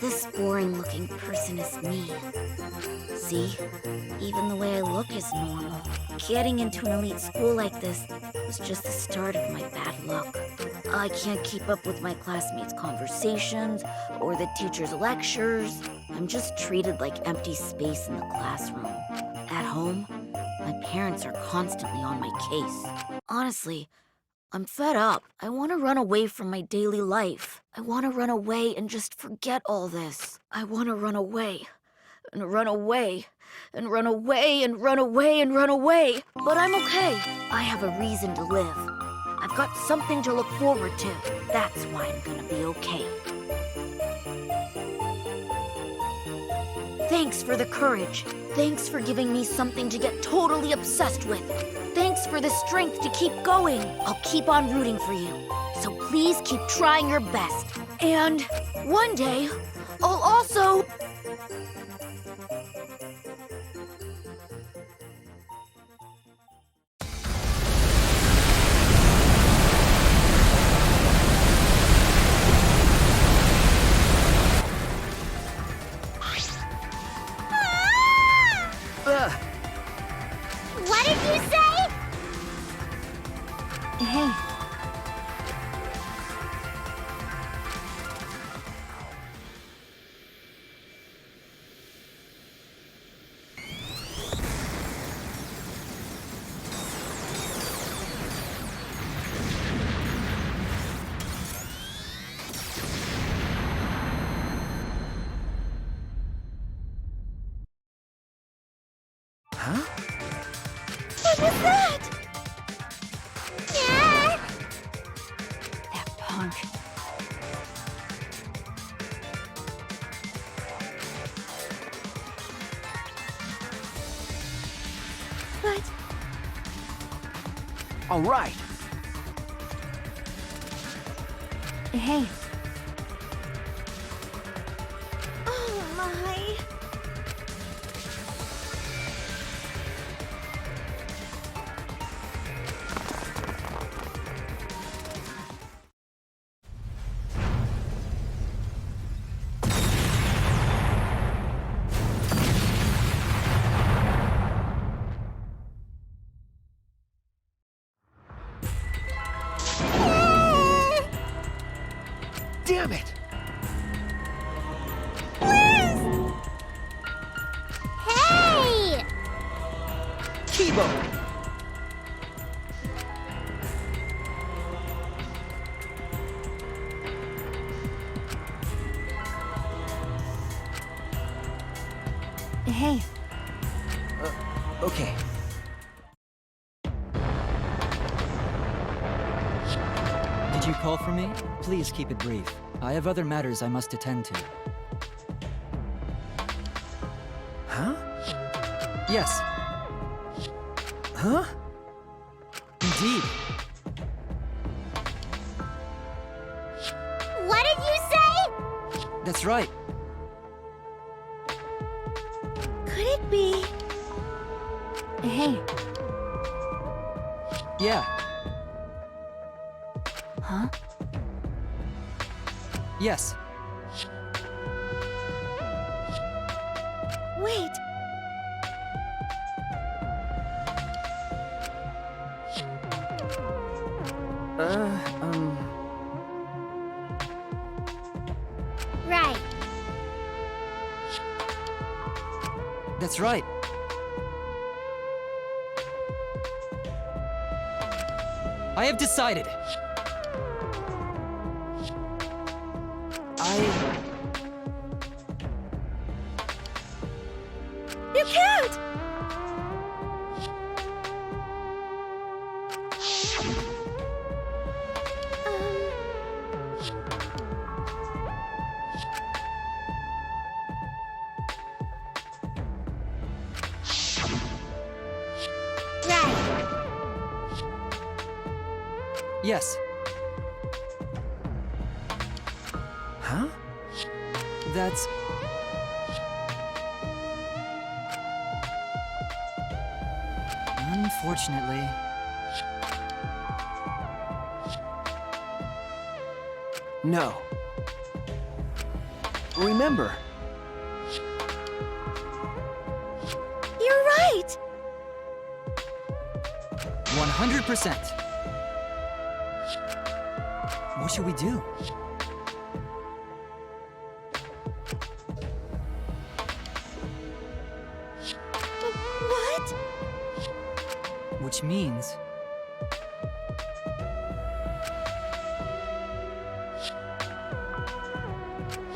This boring-looking person is me. See? Even the way I look is normal. Getting into an elite school like this was just the start of my bad luck. I can't keep up with my classmates' conversations or the teacher's lectures. I'm just treated like empty space in the classroom. At home, my parents are constantly on my case. Honestly, I'm fed up. I want to run away from my daily life. I want to run away and just forget all this. I want to run away and run away and run away and run away and run away. But I'm okay. I have a reason to live. I've got something to look forward to. That's why I'm gonna be okay. Thanks for the courage. Thanks for giving me something to get totally obsessed with. Thanks for the strength to keep going. I'll keep on rooting for you. So please keep trying your best. And one day, I'll also... What did you say? Hey. Huh? What was that? Yeah. That punk. But All right. Hey. oh my. Damn it! Hey! Kibo! Hey. Okay. Did you call for me? Please keep it brief. I have other matters I must attend to. Huh? Yes, Huh? indeed. What did you say? That's right. Could it be? Hey. Yeah, Huh? yes. Wait. Right. That's right. I have decided. You can't! Right. Yes. Huh? That's... Unfortunately... No. Remember, You're right! 100%. What should we do? What? Which means...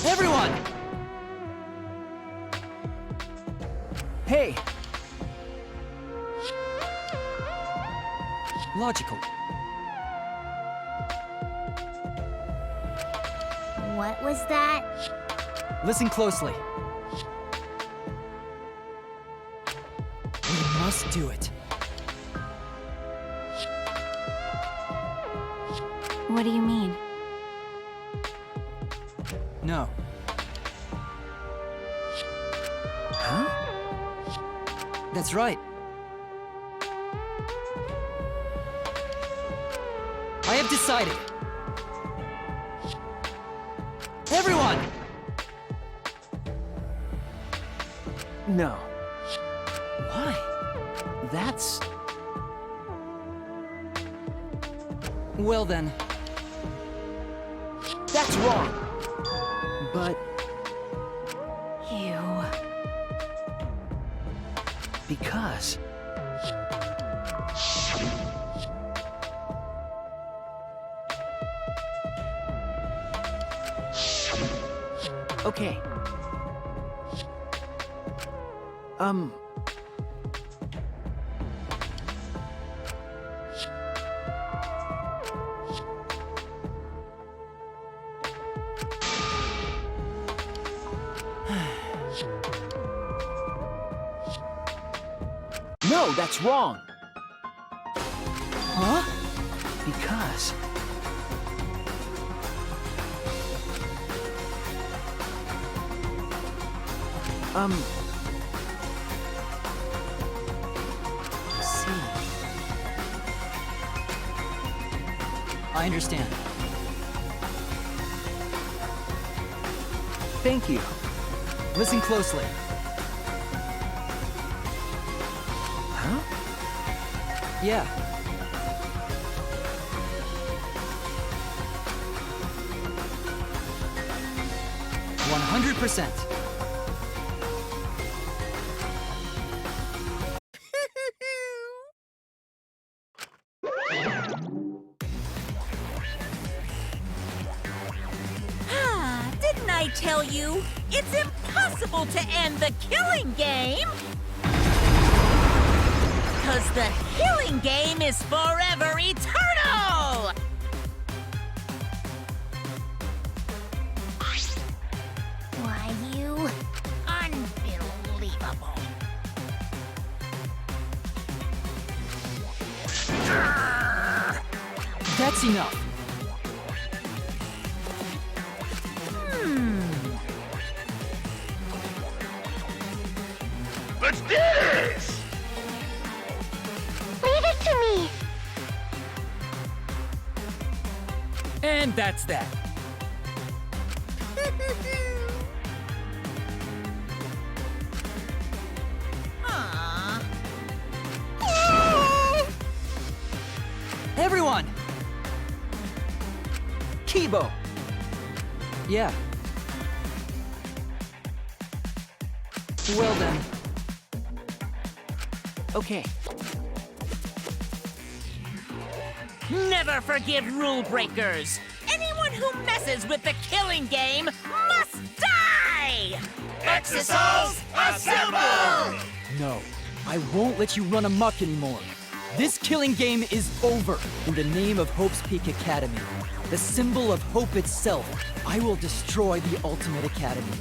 Everyone! hey, Logical. What was that? Listen closely. We must do it. What do you mean? No. huh? That's right. I have decided. Everyone! No. Why? That's... Well then, that's wrong. But You... because... Okay. No, that's wrong. huh? Because... see. I understand. Thank you. Listen closely. Huh? Yeah. %. Didn't I tell you? It's impossible to end the killing game! Because the killing game is forever eternal! Why, you... Unbelievable. That's enough. Let's do this! Leave it to me! And that's that. Aww. Everyone! Kibo! Yeah. Well then, Okay. Never forgive rule breakers! Anyone who messes with the killing game must die! Exercise assemble! no. I won't let you run amok anymore. This killing game is over. In the name of Hope's Peak Academy, the symbol of hope itself, I will destroy the Ultimate Academy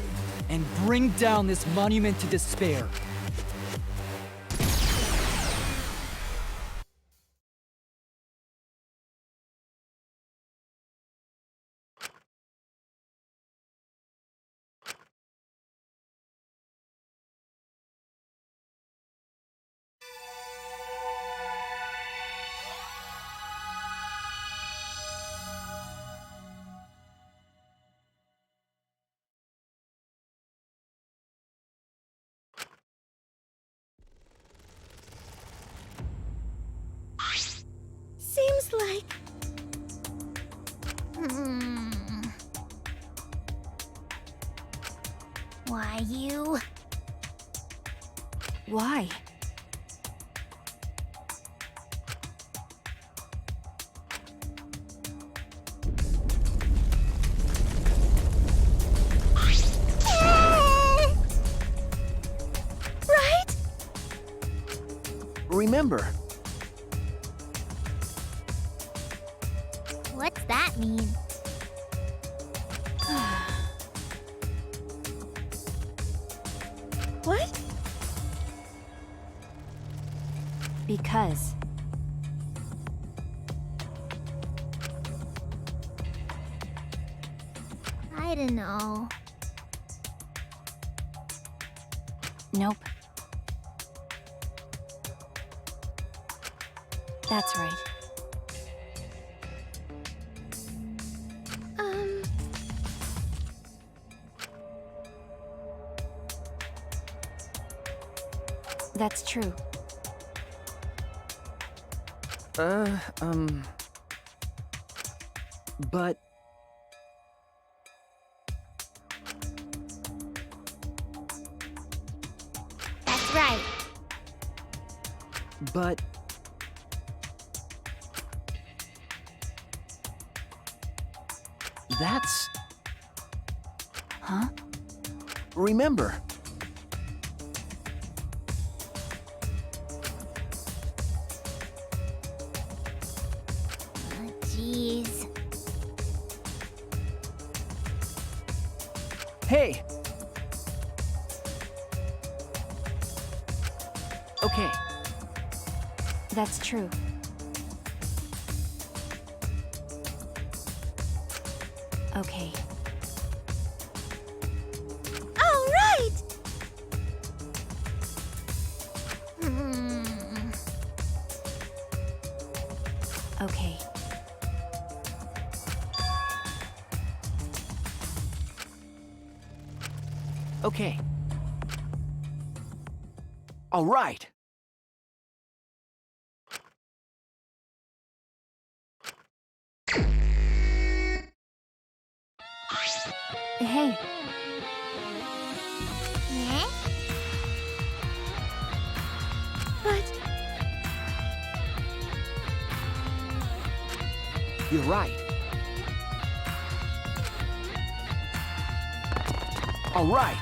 and bring down this monument to despair. Hmm. Why you? Why? Right? Remember, What's that mean? What? Because. I don't know. Nope. That's right. That's true. but That's right. but that's Huh? remember. Jeez. Hey. Okay. That's true. Okay. All right. Hmm. Okay. Okay. All right. Hey, Eh? but You're right. All right.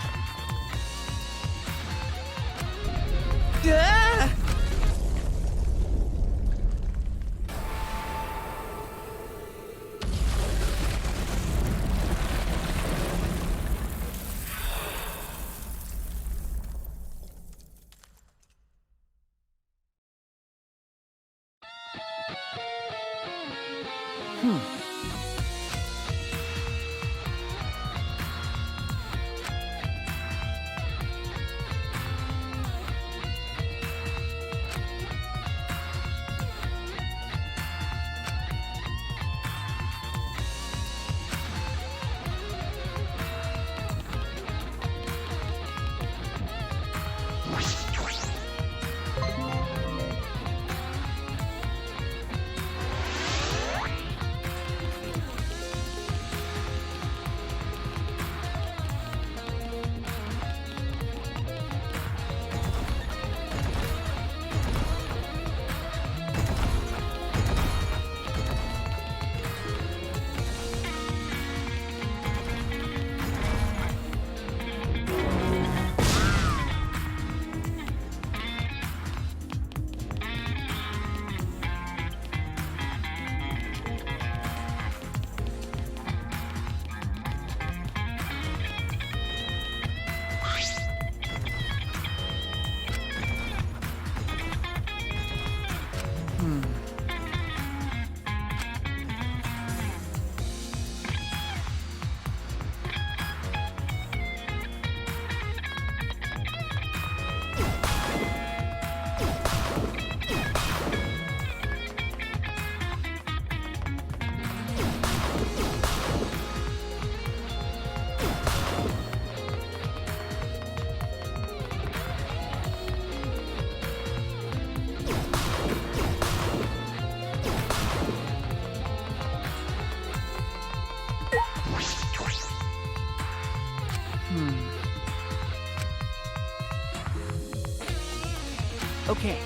Okay.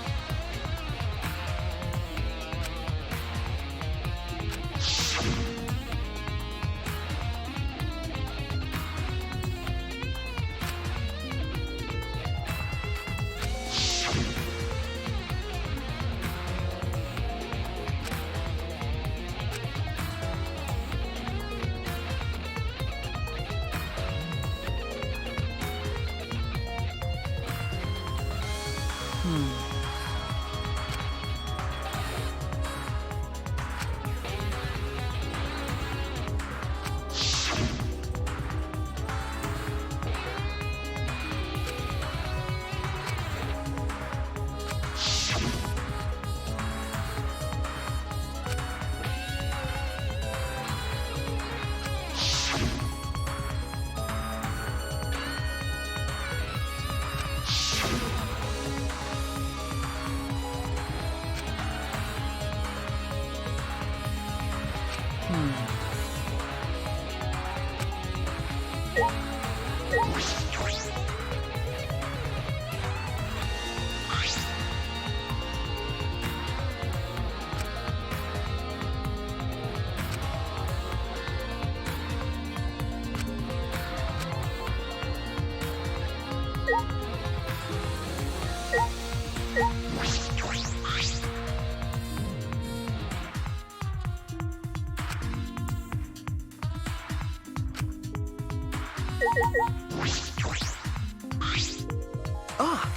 Ah!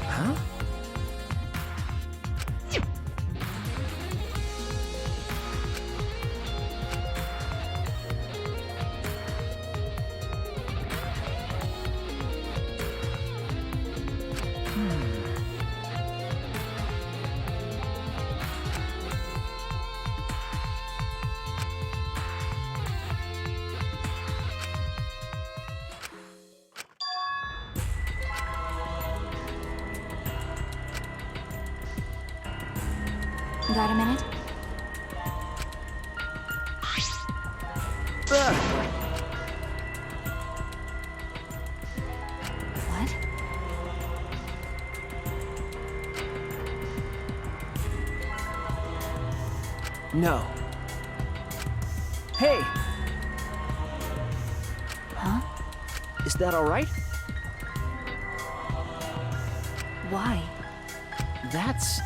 Huh? Got a minute? What? No. Hey! Huh? Is that all right? Why? That's...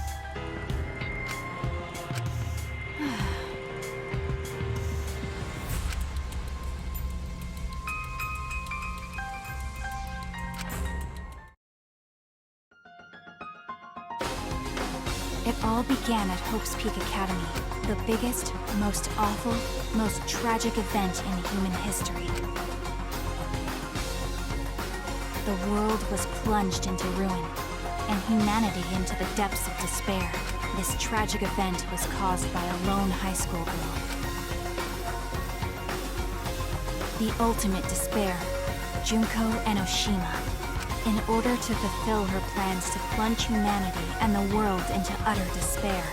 It all began at Hope's Peak Academy, the biggest, most awful, most tragic event in human history. The world was plunged into ruin, and humanity into the depths of despair. This tragic event was caused by a lone high school girl. The ultimate despair, Junko Enoshima. In order to fulfill her plans to plunge humanity and the world into utter despair,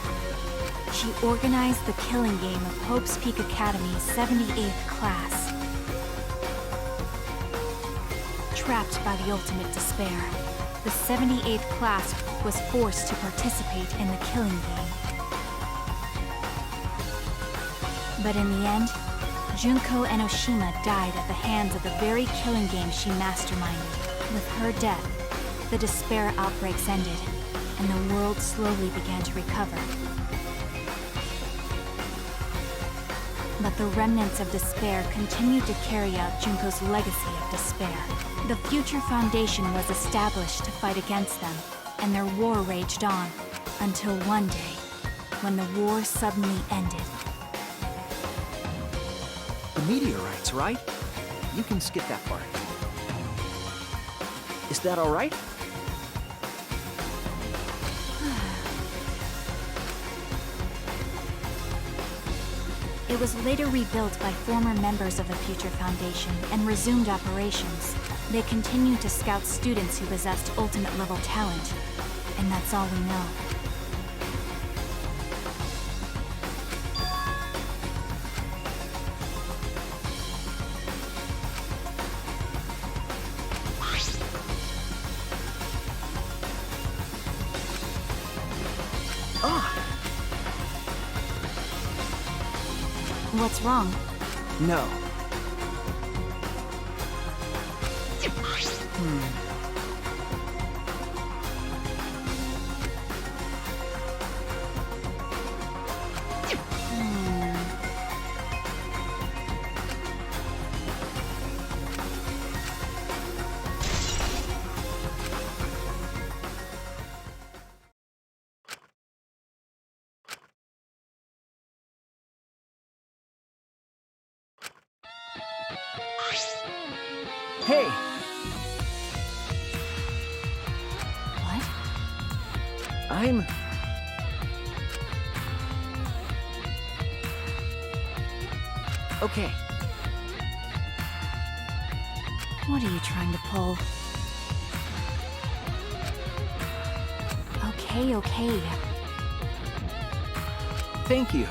She organized the killing game of Hope's Peak Academy's 78th class. Trapped by the ultimate despair, the 78th class was forced to participate in the killing game. But in the end, Junko Enoshima died at the hands of the very killing game she masterminded. With her death, the despair outbreaks ended, and the world slowly began to recover. But the remnants of despair continued to carry out Junko's legacy of despair. The Future Foundation was established to fight against them, and their war raged on, until one day, when the war suddenly ended. The meteorites, right? You can skip that part. Is that all right? It was later rebuilt by former members of the Future Foundation and resumed operations. They continued to scout students who possessed ultimate-level talent, and that's all we know. What's wrong? No. Hey! What? I'm... Okay. What are you trying to pull? Okay. Thank you.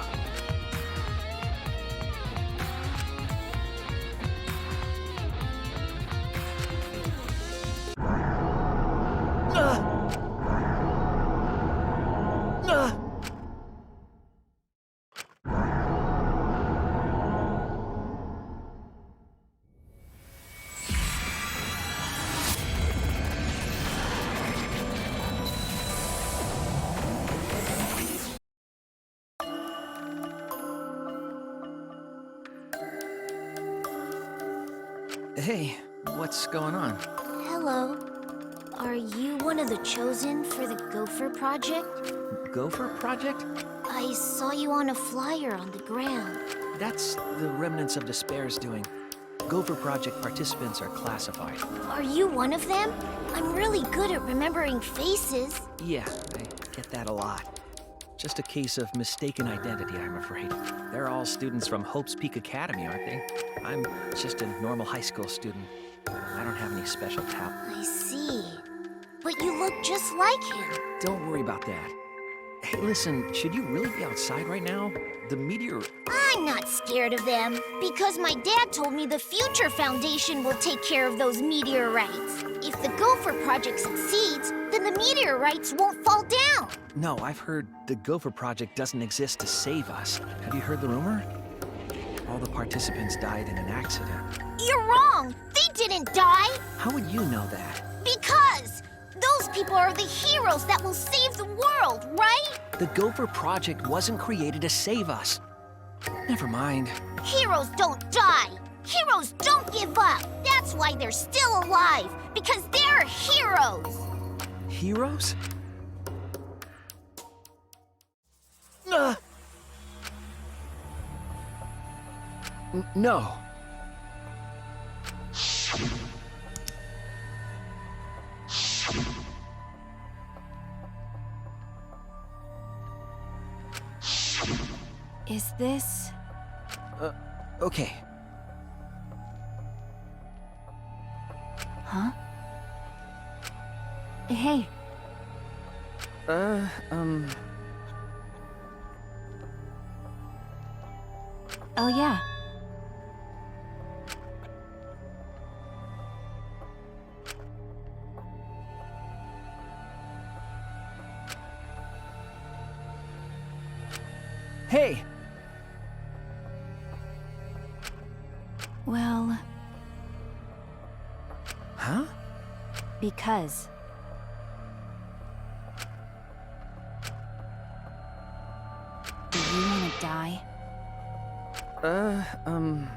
Hey, what's going on? Hello. Are you one of the chosen for the Gopher Project? Gopher Project? I saw you on a flyer on the ground. That's the remnants of Despair's doing. Gopher Project participants are classified. Are you one of them? I'm really good at remembering faces. Yeah, I get that a lot. Just a case of mistaken identity, I'm afraid. They're all students from Hope's Peak Academy, aren't they? I'm just a normal high school student. I don't have any special talent. I see. But you look just like him. Don't worry about that. Hey, listen, should you really be outside right now? The meteor... I'm not scared of them, because my dad told me the Future Foundation will take care of those meteorites. If the Gopher Project succeeds, then the meteorites won't fall down. No, I've heard the Gopher Project doesn't exist to save us. Have you heard the rumor? All the participants died in an accident. You're wrong! They didn't die! How would you know that? Because those people are the heroes that will save the world, right? The Gopher Project wasn't created to save us. Never mind. Heroes don't die. Heroes don't give up. That's why they're still alive, because they're heroes. Heroes? No. Is this... Okay. Huh? Hey, Oh yeah. Hey! Well, Huh? because... Do you want to die? Um...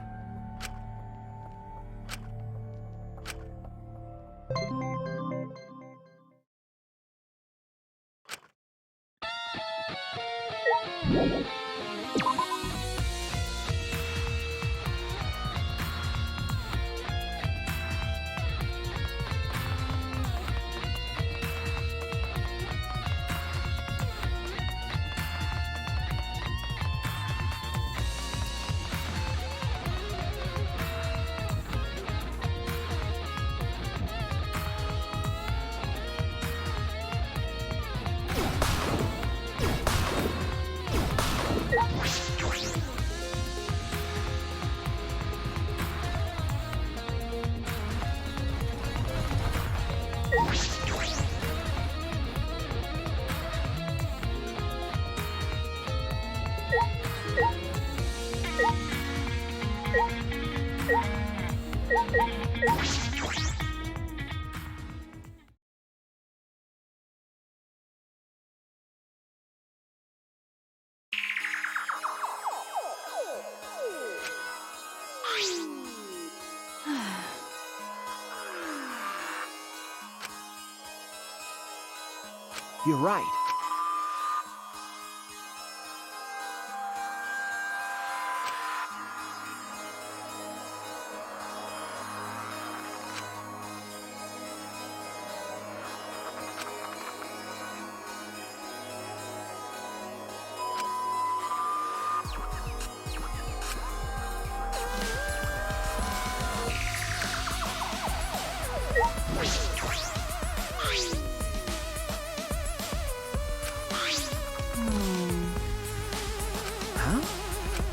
You're right.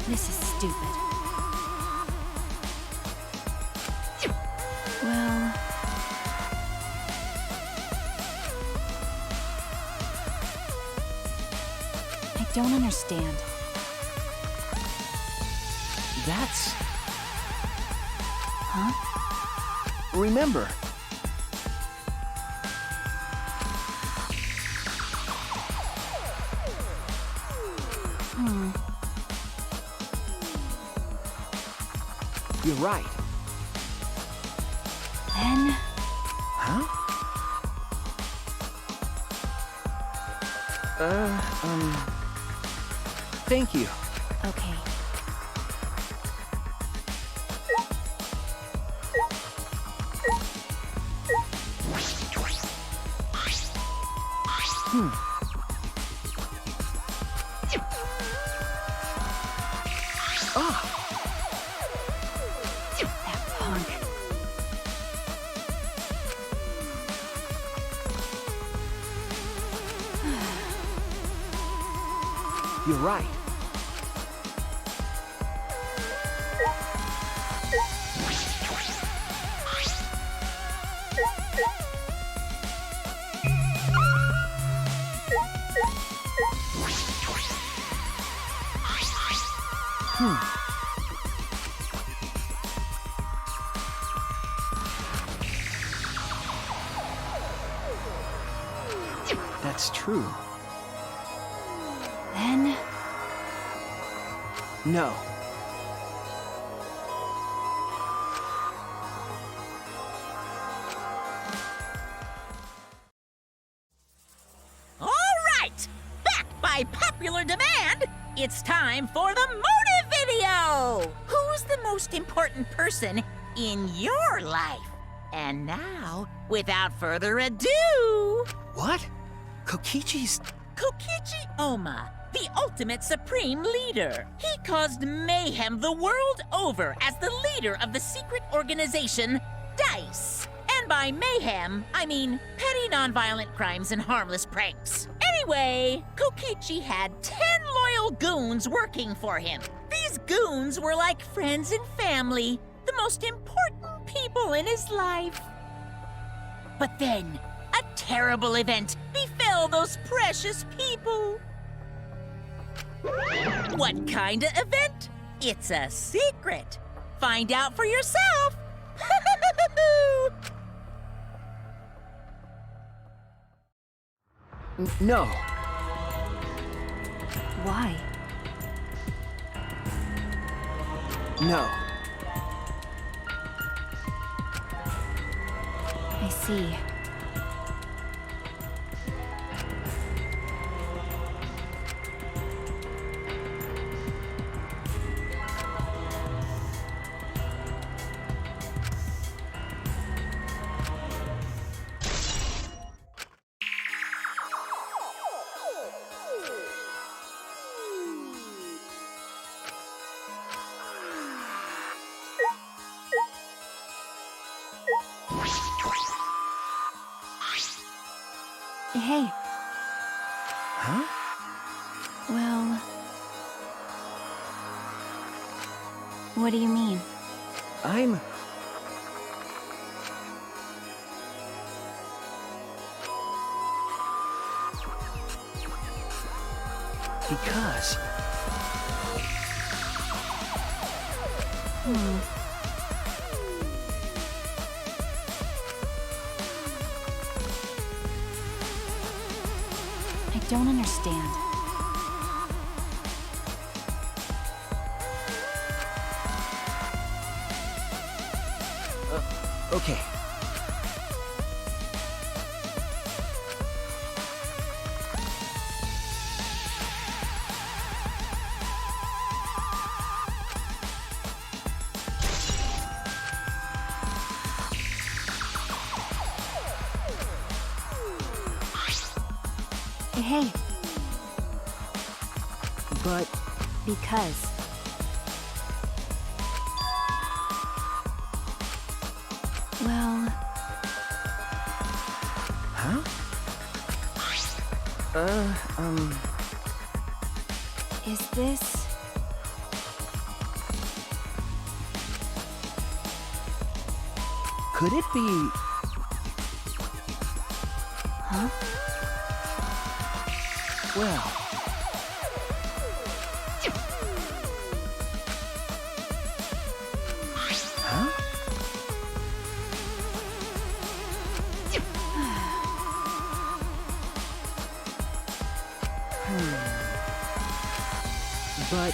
This is stupid. Well... I don't understand. That's... Huh? Remember. You're right. Then... Huh? Thank you. Okay. Ah! That punk. You're right. That's true. Then... No. All right! Back by popular demand, it's time for the motive video! Who's the most important person in your life? And now, without further ado, What? Kokichi's... Kokichi Oma, the ultimate supreme leader. He caused mayhem the world over as the leader of the secret organization, DICE. And by mayhem, I mean petty nonviolent crimes and harmless pranks. Anyway, Kokichi had 10 loyal goons working for him. These His goons were like friends and family, the most important people in his life. But then, a terrible event befell those precious people. What kind of event? It's a secret. Find out for yourself. No. Why? No. I see. Hey. Huh? Well... What do you mean? I'm... Because... I don't understand. Okay. Hey, But... because... Well... Huh? Is this... Could it be... Huh? Well... Huh? But...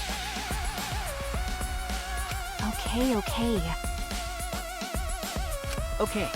Okay, okay. Okay.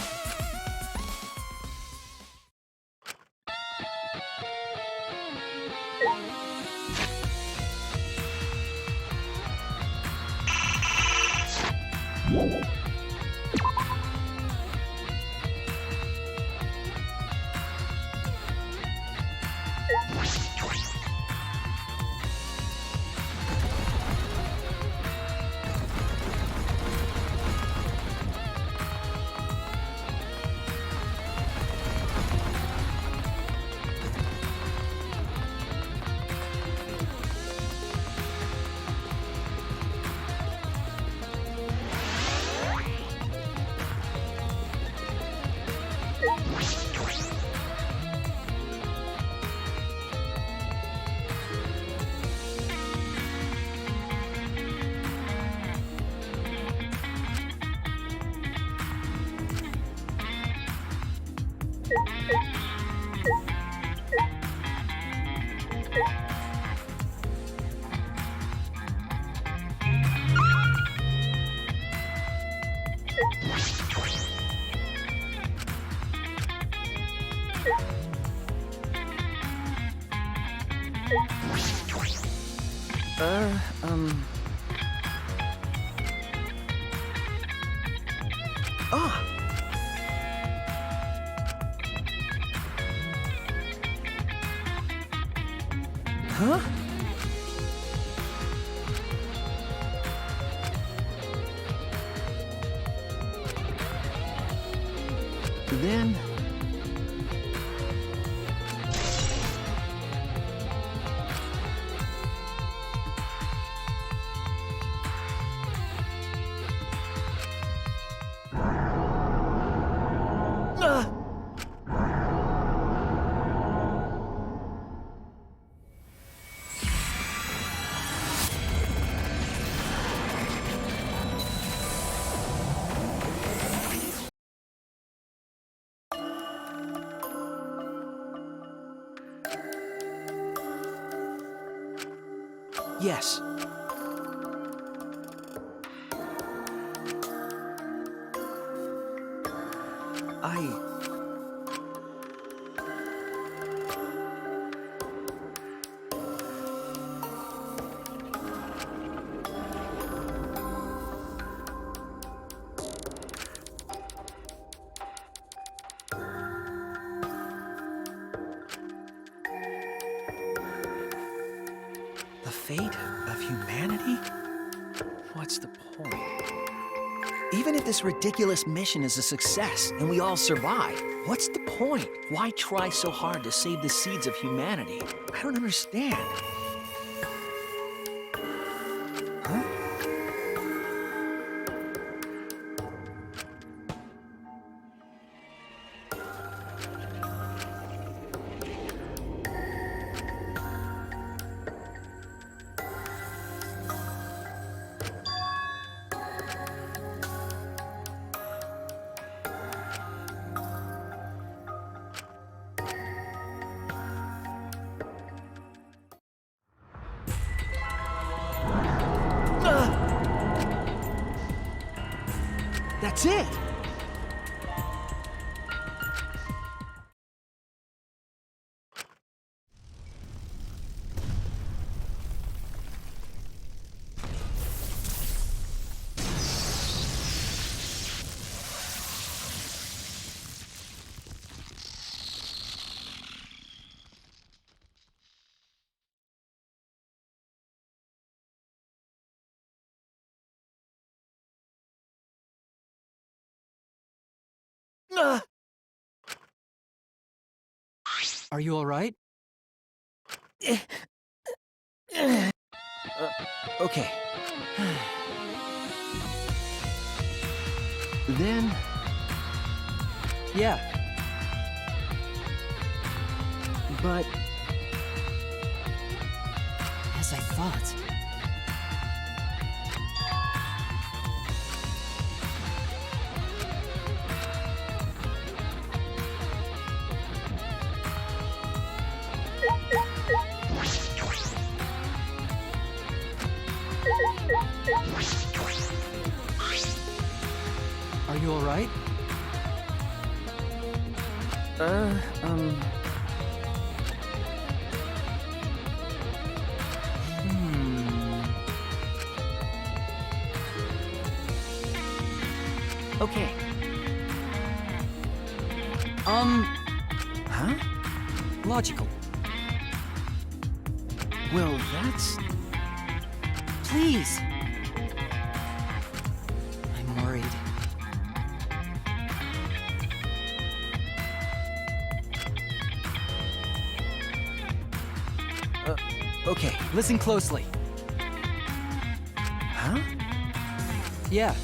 Ah! Huh? Then... Yes. The fate of humanity? What's the point? Even if this ridiculous mission is a success and we all survive, what's the point? Why try so hard to save the seeds of humanity? I don't understand. Huh? That's it! Are you alright? Okay. Then... Yeah. But... As I thought. Are you alright? Okay. Huh? Logical. Well, that's... Please! I'm worried. Okay. Listen closely. Huh? Yeah.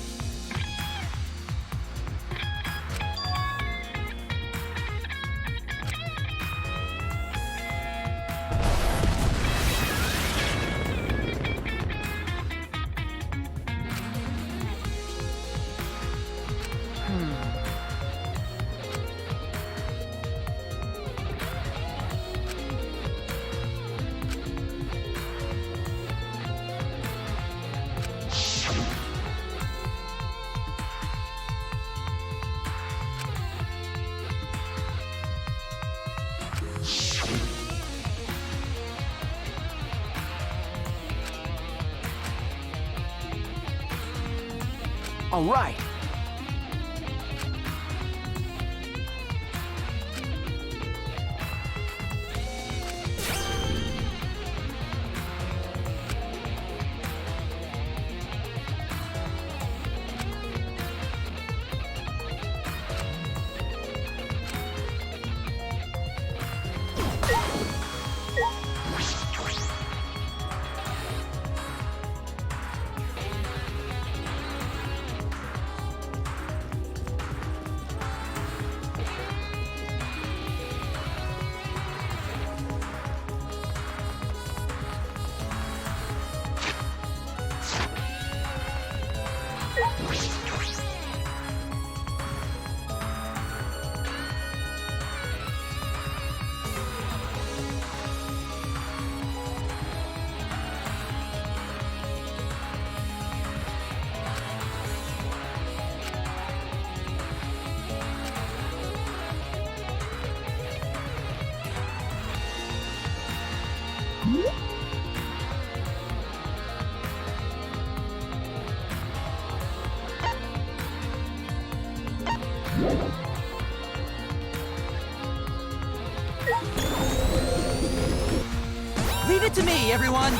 All right. Leave it to me, everyone!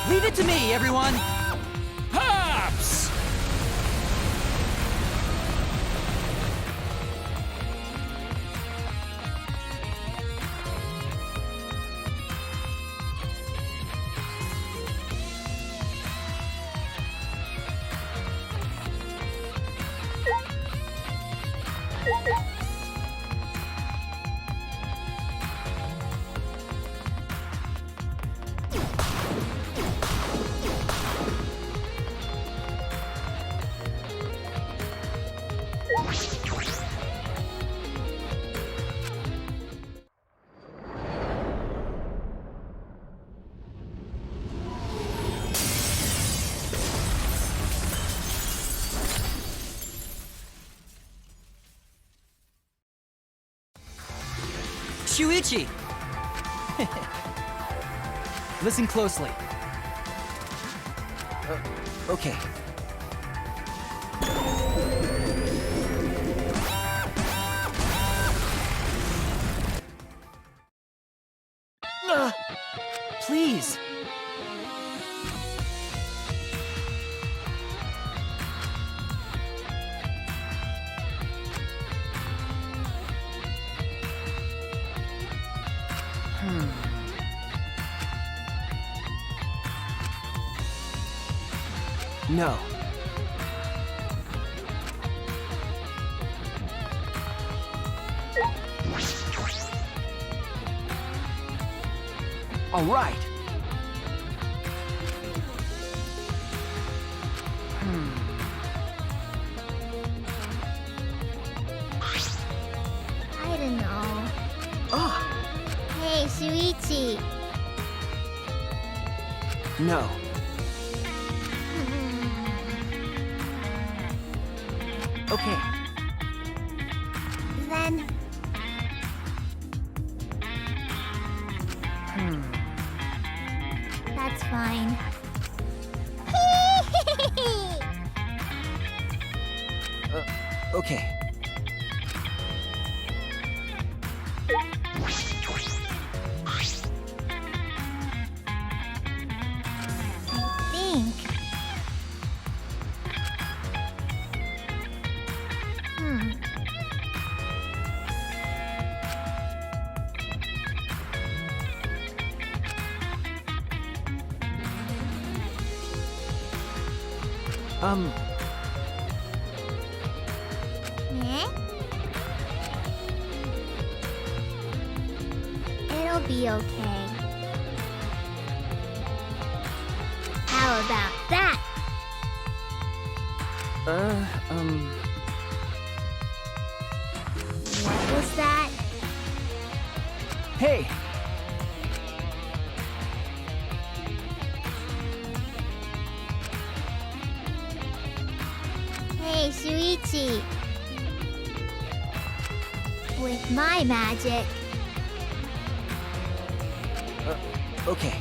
Leave it to me, everyone! Hops! Shuichi! Listen closely. Okay. Please! No. All right. I don't know. Ah, Hey, Shuichi. no. Okay. Then that's fine. Okay. I think. Eh? It'll be okay. How about that? What was that? Hey! Hey, Shuichi. With my magic, Okay.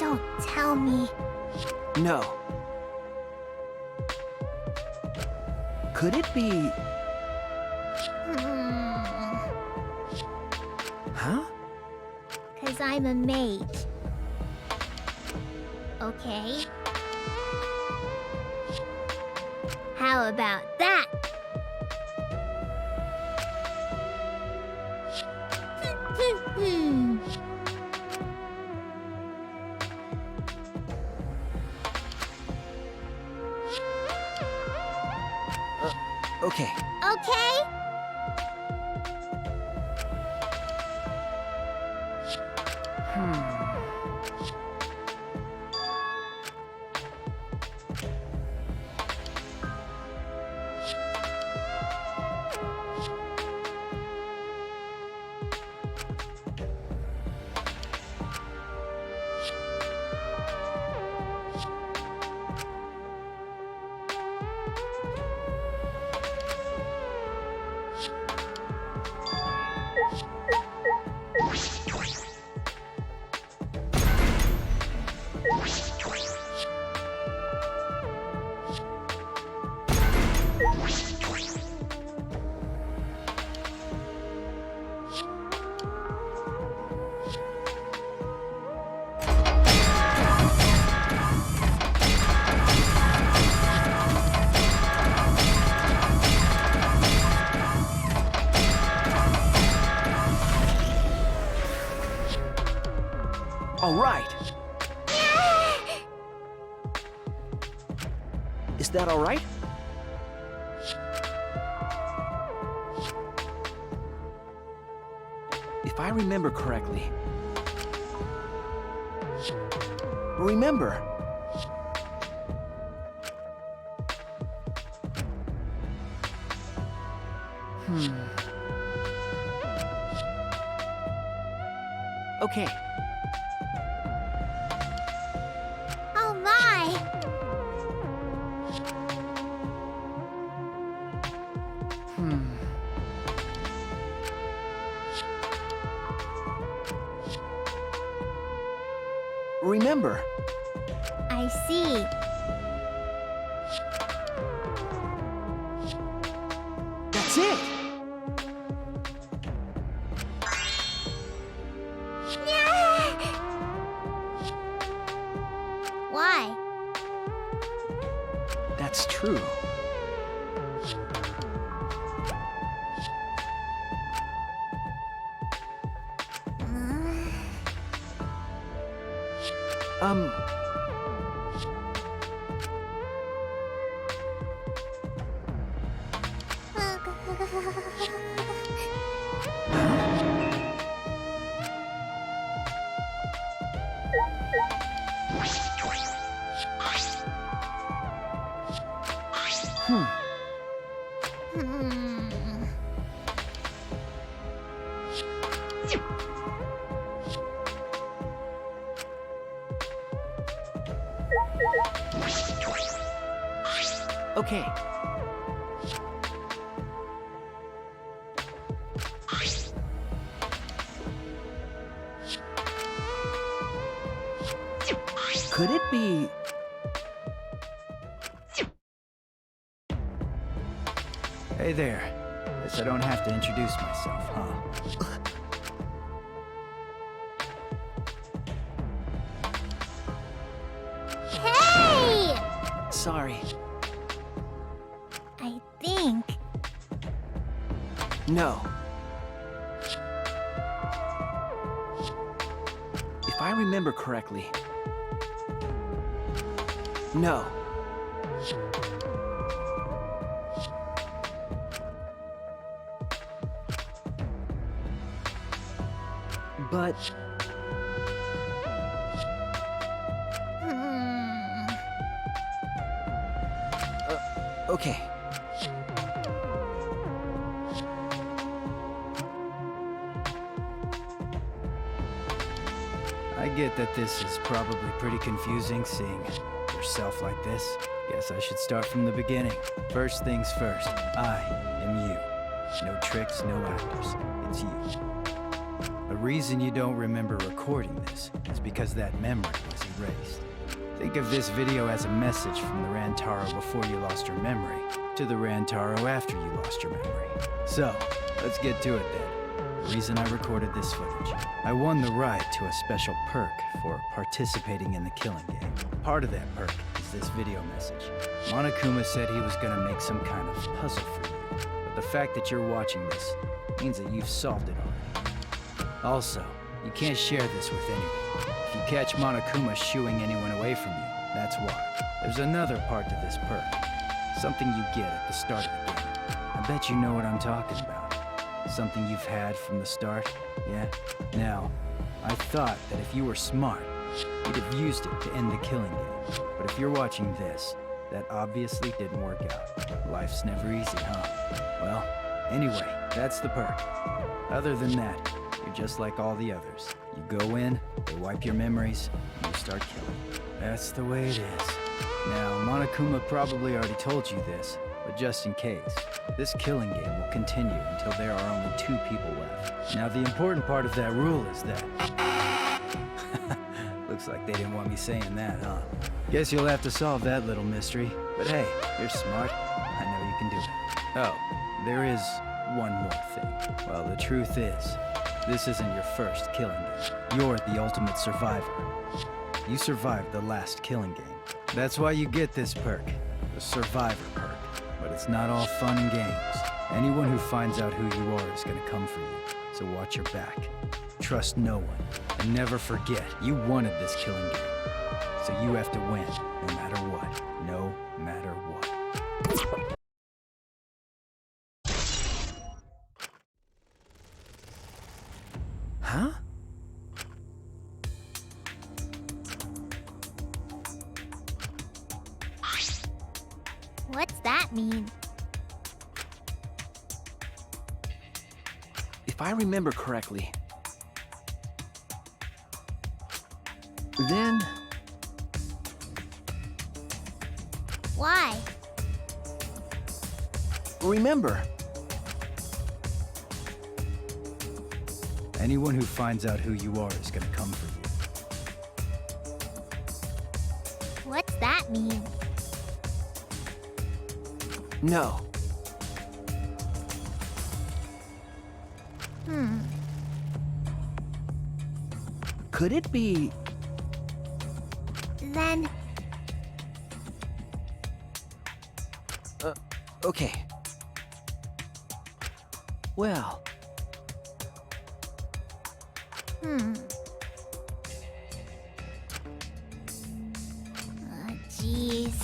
Don't tell me. No. Could it be... Huh? 'Cause I'm a mage. Okay. How about that? Okay. Okay? All right. Is that all right? If I remember correctly... Remember... Okay. Oh my! Remember... I see. That's it! Why? That's true. Okay. Could it be... Hey there. Guess I don't have to introduce myself, huh? Hey! Sorry. I think... No. If I remember correctly... No. But... Okay. I get that this is probably pretty confusing seeing yourself like this. Guess I should start from the beginning. First things first, I am you. No tricks, no actors. It's you. The reason you don't remember recording this is because that memory was erased. Think of this video as a message from the Rantaro before you lost your memory to the Rantaro after you lost your memory. So, let's get to it then. The reason I recorded this footage. I won the right to a special perk for participating in the killing game. Part of that perk is this video message. Monokuma said he was gonna make some kind of puzzle for you, but the fact that you're watching this means that you've solved it already. Also, you can't share this with anyone. If you catch Monokuma shooing anyone away from you, that's why. There's another part to this perk. Something you get at the start of the game. I bet you know what I'm talking about. Something you've had from the start, yeah? Now, I thought that if you were smart, you'd have used it to end the killing game. But if you're watching this, that obviously didn't work out. Life's never easy, huh? Well, anyway, that's the perk. Other than that, you're just like all the others. You go in, they wipe your memories, and you start killing. That's the way it is. Now, Monokuma probably already told you this, but just in case, this killing game will continue until there are only 2 people left. Now, the important part of that rule is that... Looks like they didn't want me saying that, huh? Guess you'll have to solve that little mystery. But hey, you're smart. I know you can do it. Oh, there is one more thing. Well, the truth is, this isn't your first killing game. You're the ultimate survivor. You survived the last killing game. That's why you get this perk, the Survivor perk. But it's not all fun and games. Anyone who finds out who you are is gonna come for you, so watch your back. Trust no one, and never forget, you wanted this killing game. So you have to win, no matter what. No matter what. Huh? What's that mean? If I remember correctly, then Why? remember. Anyone who finds out who you are is gonna come for you. What's that mean? No. Could it be? Then Okay. Well, jeez.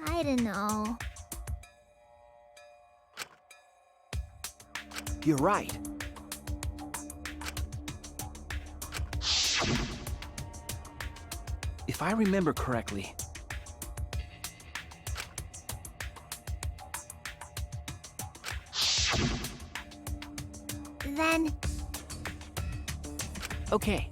I don't know. you're right. If I remember correctly, Then okay.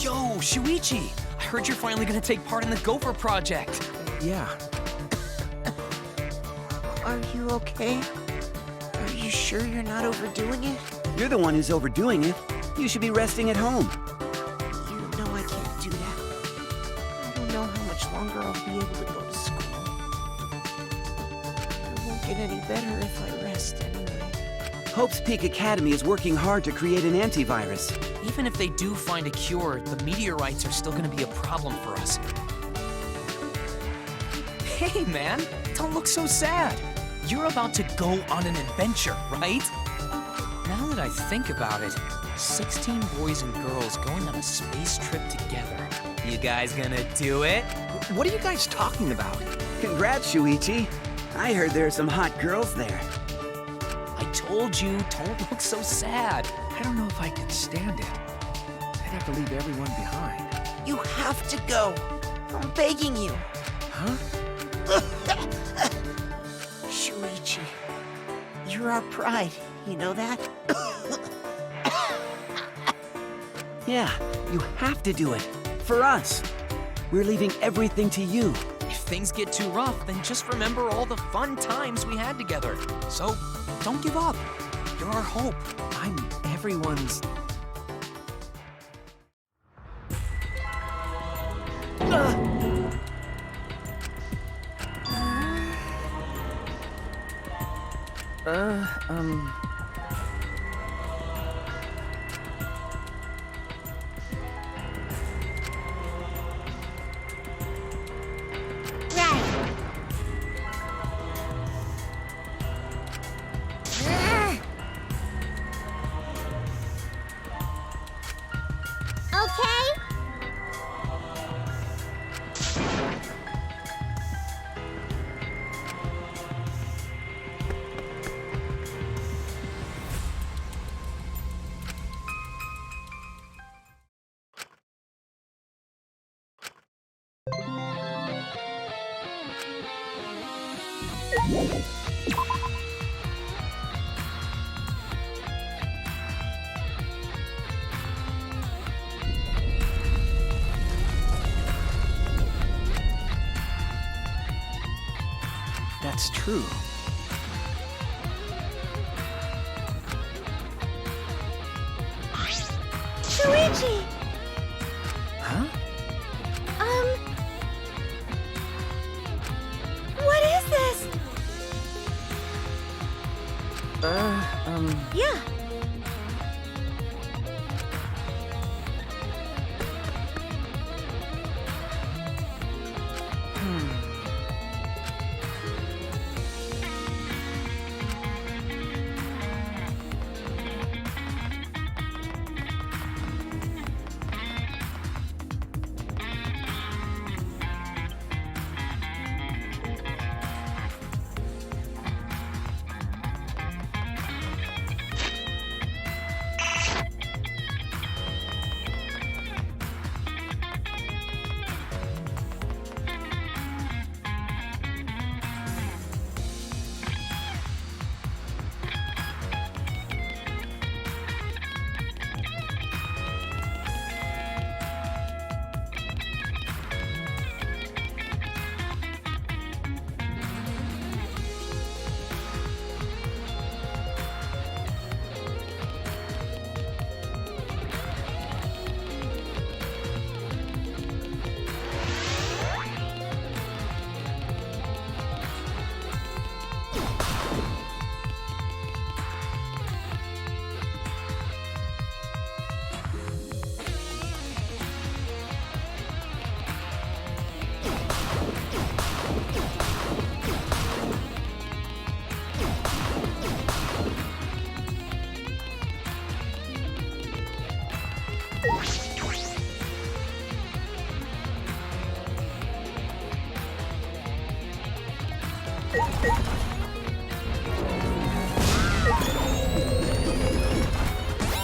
Yo, Shuichi! I heard you're finally gonna take part in the Gopher project. Yeah. Are you okay? Are you sure you're not overdoing it? You're the one who's overdoing it. You should be resting at home. You know I can't do that. I don't know how much longer I'll be able to go to school. It won't get any better if I rest anyway. Hope's Peak Academy is working hard to create an antivirus. Even if they do find a cure, the meteorites are still gonna be a problem for us. Hey, man! Don't look so sad! You're about to go on an adventure, right? Now that I think about it, 16 boys and girls going on a space trip together. You guys gonna do it? What are you guys talking about? Congrats, Shuichi. I heard there are some hot girls there. I told you, don't look so sad. I don't know if I could stand it. I'd have to leave everyone behind. You have to go. I'm begging you. Huh? Shuichi, you're our pride. You know that? Yeah, you have to do it. For us. We're leaving everything to you. If things get too rough, then just remember all the fun times we had together. So, don't give up. You're our hope. I'm everyone's... Right. Okay? That's true. Shuichi! Huh? What is this? Yeah.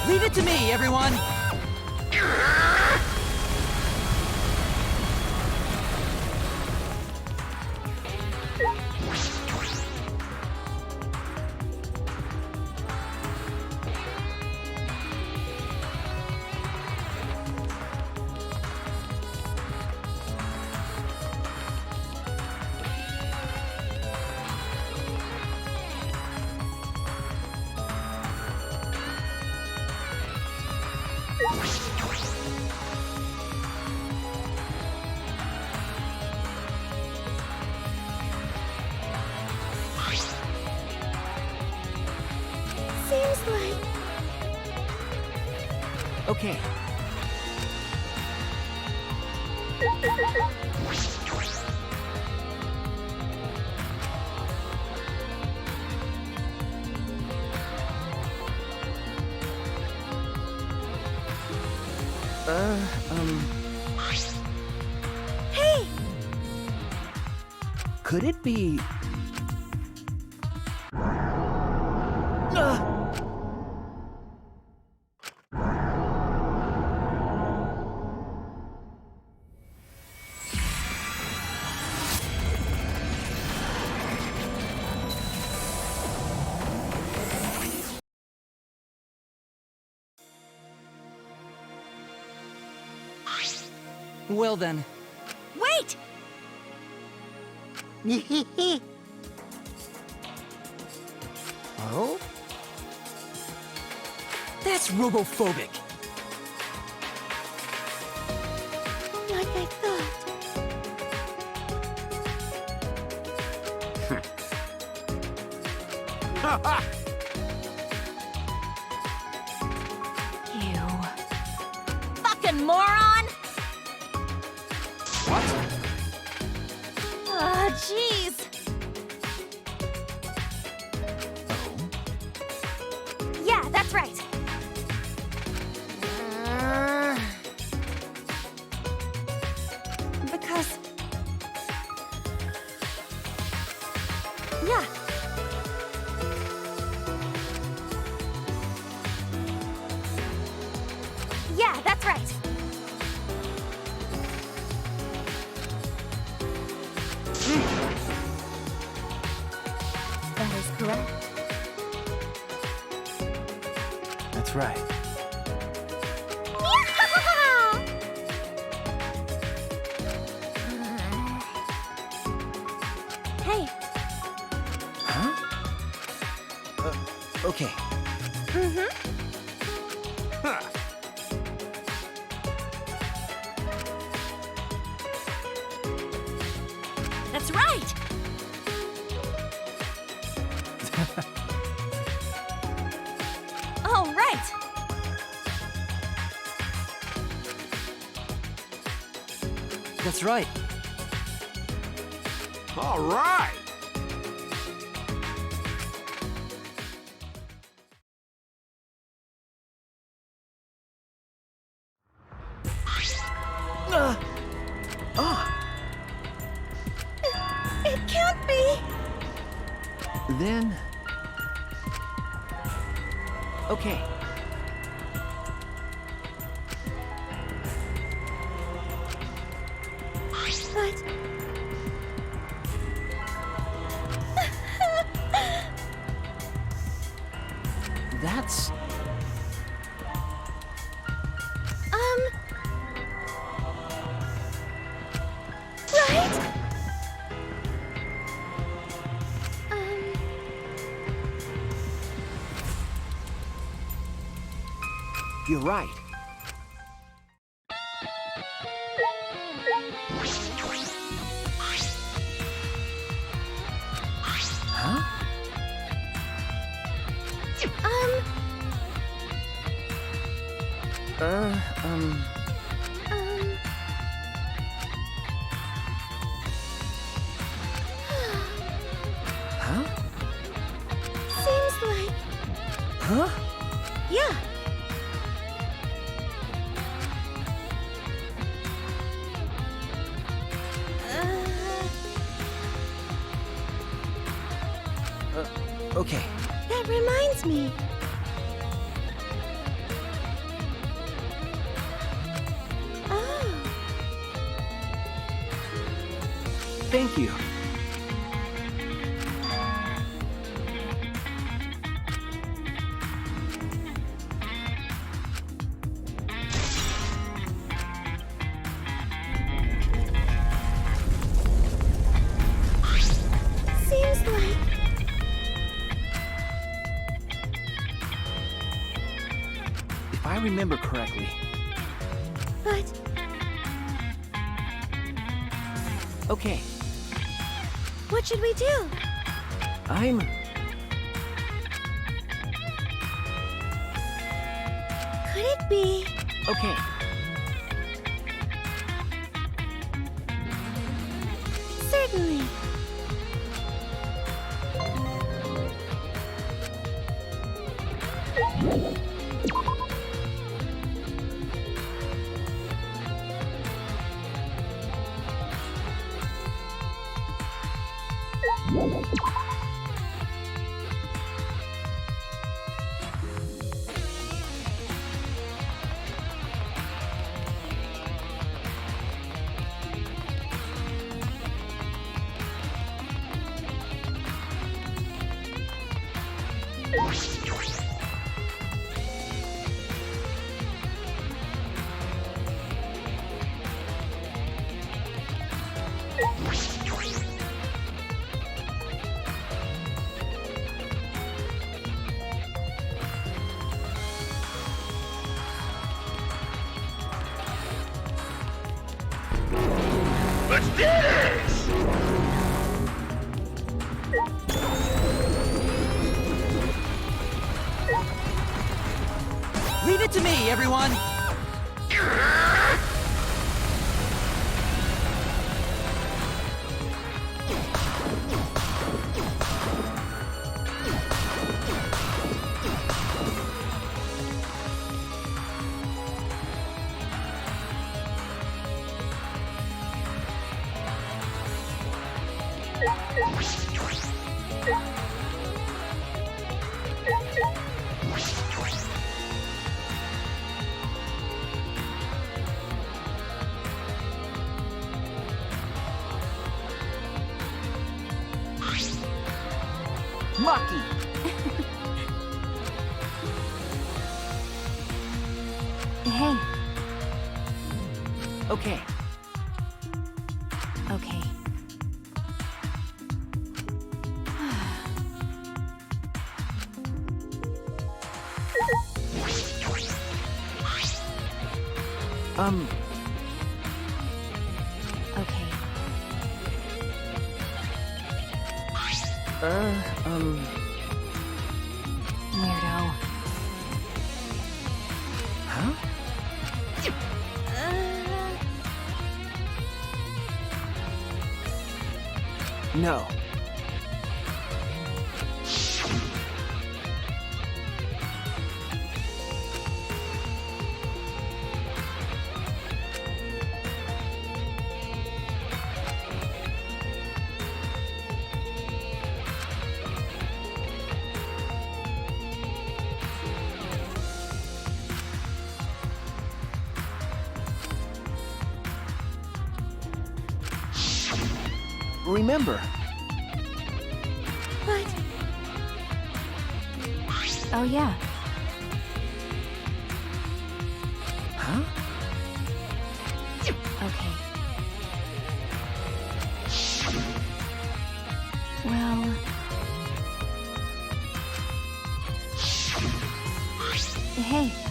Leave it to me, everyone! Seems like... Okay. Hey! Could it be Well then, Wait! Oh? that's robophobic. Like I thought. You. Fucking moron! Oh, jeez. Yeah, that's right. Because... Yeah. Yeah, that's right. That is correct. That's right. Hey. Huh? Okay. That's right! Oh, right. That's right. All right. It can't be. Then... Okay. But... That's... Right? You're right. Huh? Huh? Seems like... Huh? Yeah. Okay. That reminds me. Oh. Thank you. Seems like... If I remember correctly, But... okay, What should we do? I'm... Could it be... Okay, Certainly. Let's do this! Leave it to me, everyone! Maki! Hey, Okay, okay. Okay. Weirdo. huh? No. Remember, But Oh, yeah. huh? Okay. Well... Hey.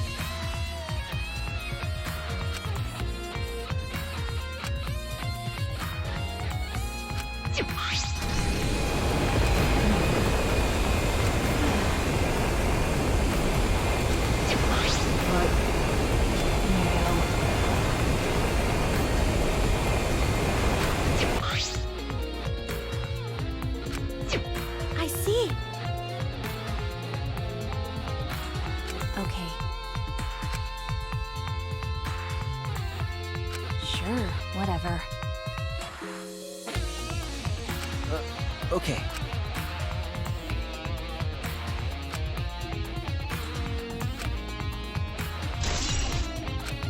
I see. Okay. Sure, whatever. Okay.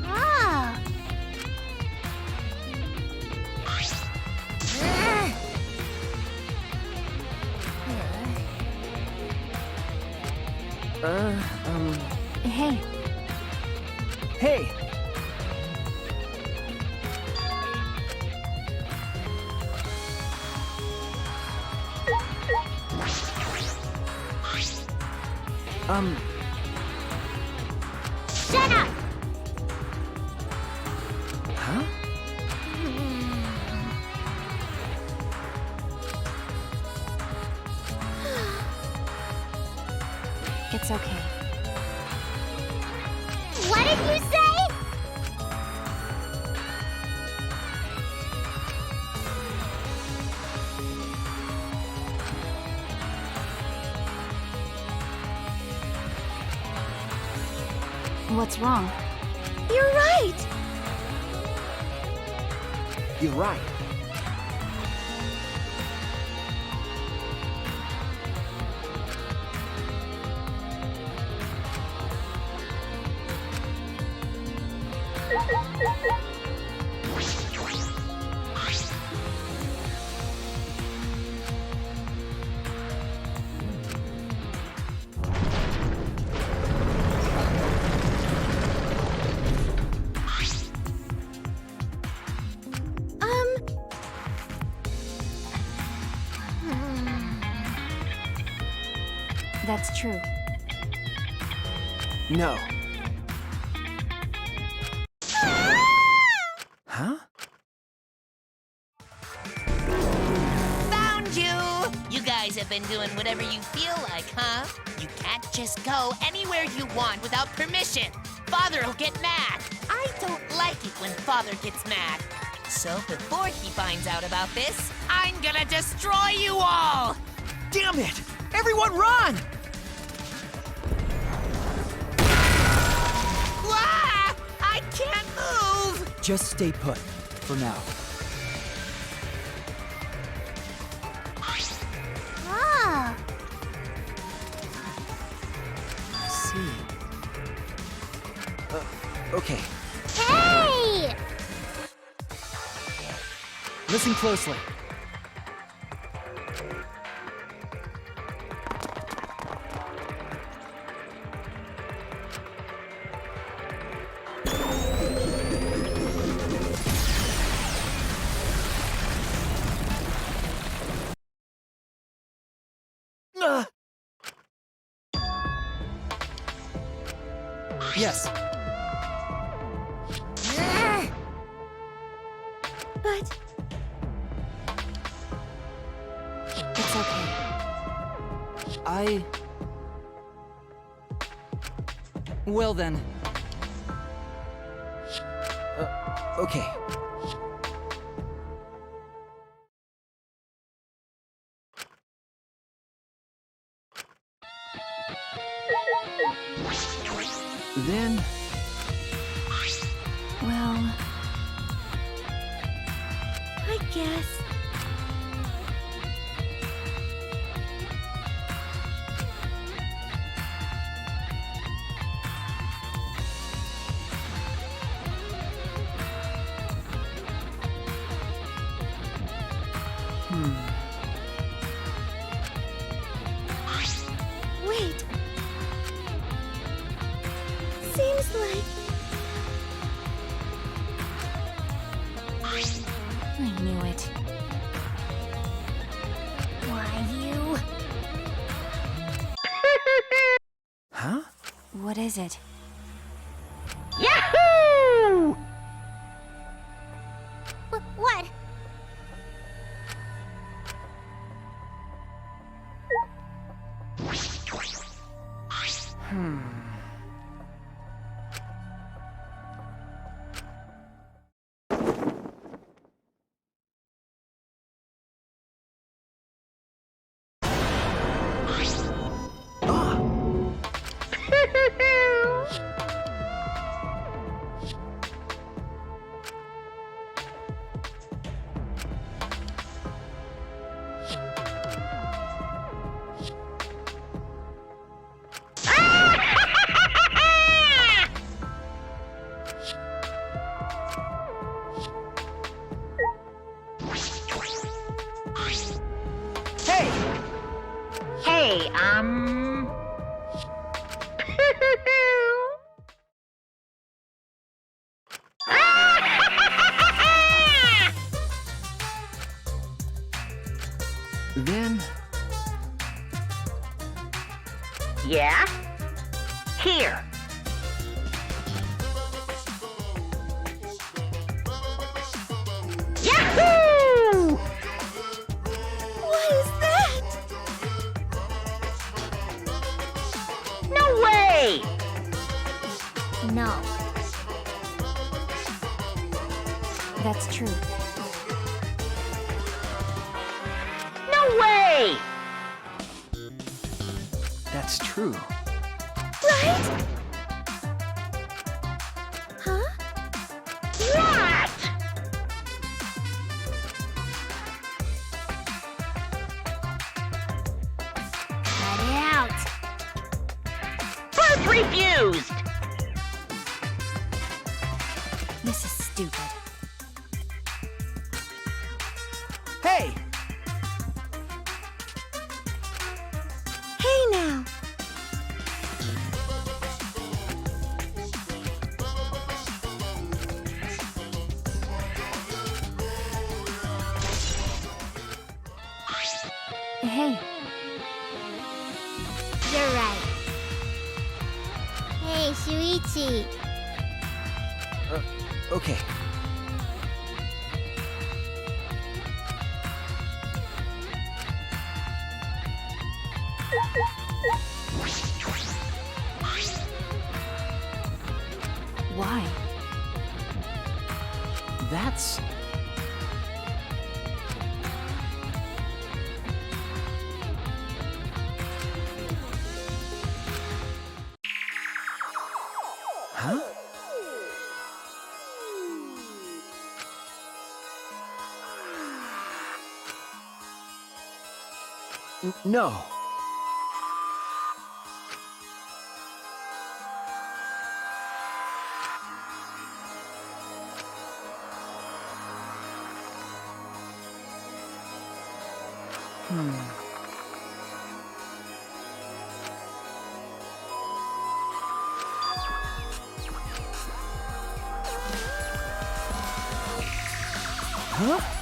Ah. Hey, Hey! Shut up. Huh? it's okay. What did you say? What's wrong? You're right. You're right. That's true. No. been doing whatever you feel like, huh? You can't just go anywhere you want without permission. Father'll get mad. I don't like it when Father gets mad. So before he finds out about this, I'm gonna destroy you all! Damn it! Everyone run! Ah! I can't move! Just stay put, for now. Ah, See. Okay. hey! Listen closely. Yes. But It's okay. Well then. Okay. Then... Well, I guess. Wait. Seems like I knew it. why you. Huh? What is it? Yahoo! What? Hey, Then... Yeah? Here. Yahoo! What is that? No way! No. That's true. No way! That's true. Right? Huh? What? Cut it out. Birth refused! This is stupid. Hey! Hey now. Hey, You're right. Hey, Shuichi. Okay. That's... Huh? No. Huh?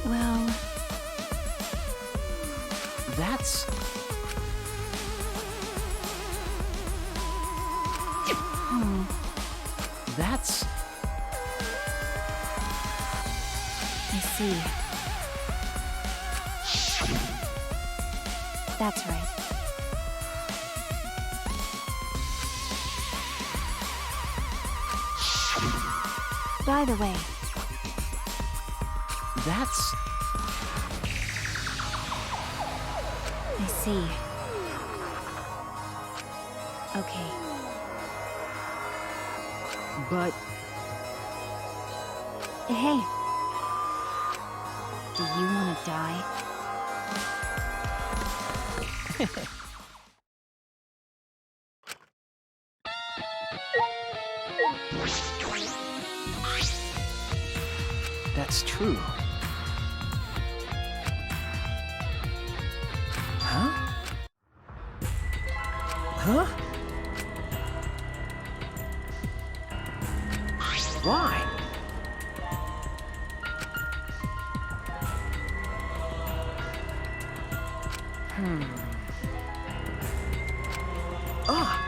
Well, That's... That's... I see. That's right. By the way, That's... I see. Okay. But... Hey. Do you want to die? That's true. Huh? Huh? Why? Ah!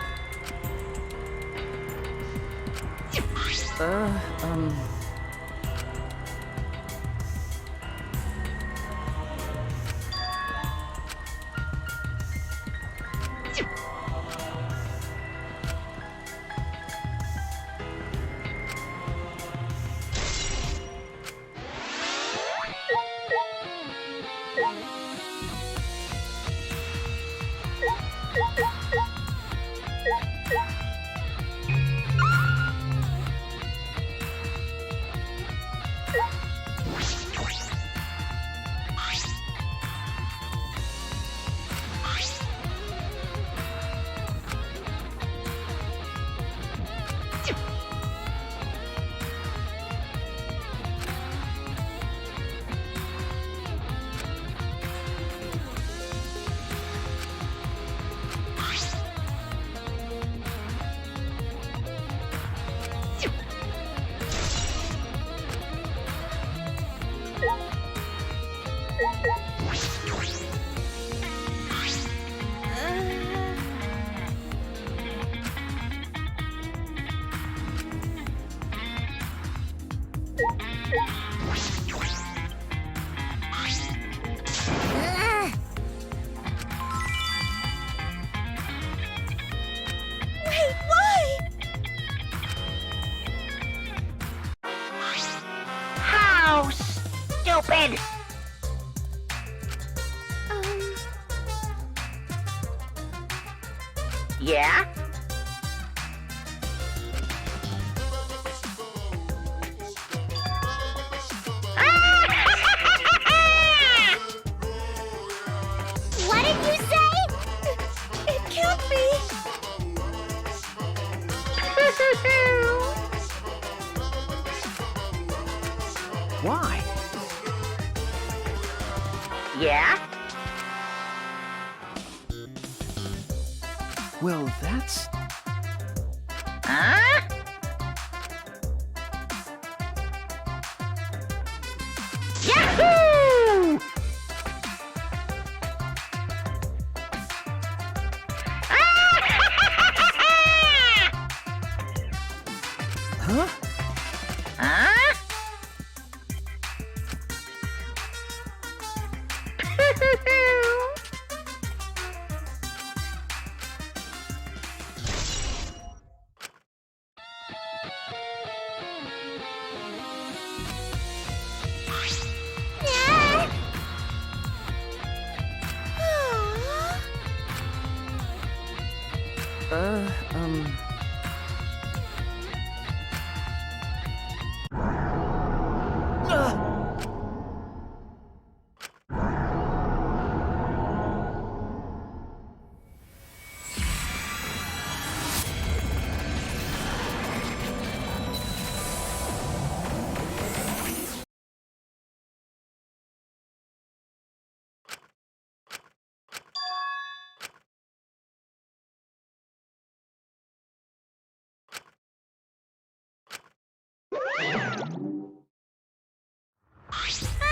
Why? Yeah? Well, that's... Huh? Yahoo! Huh? Huh?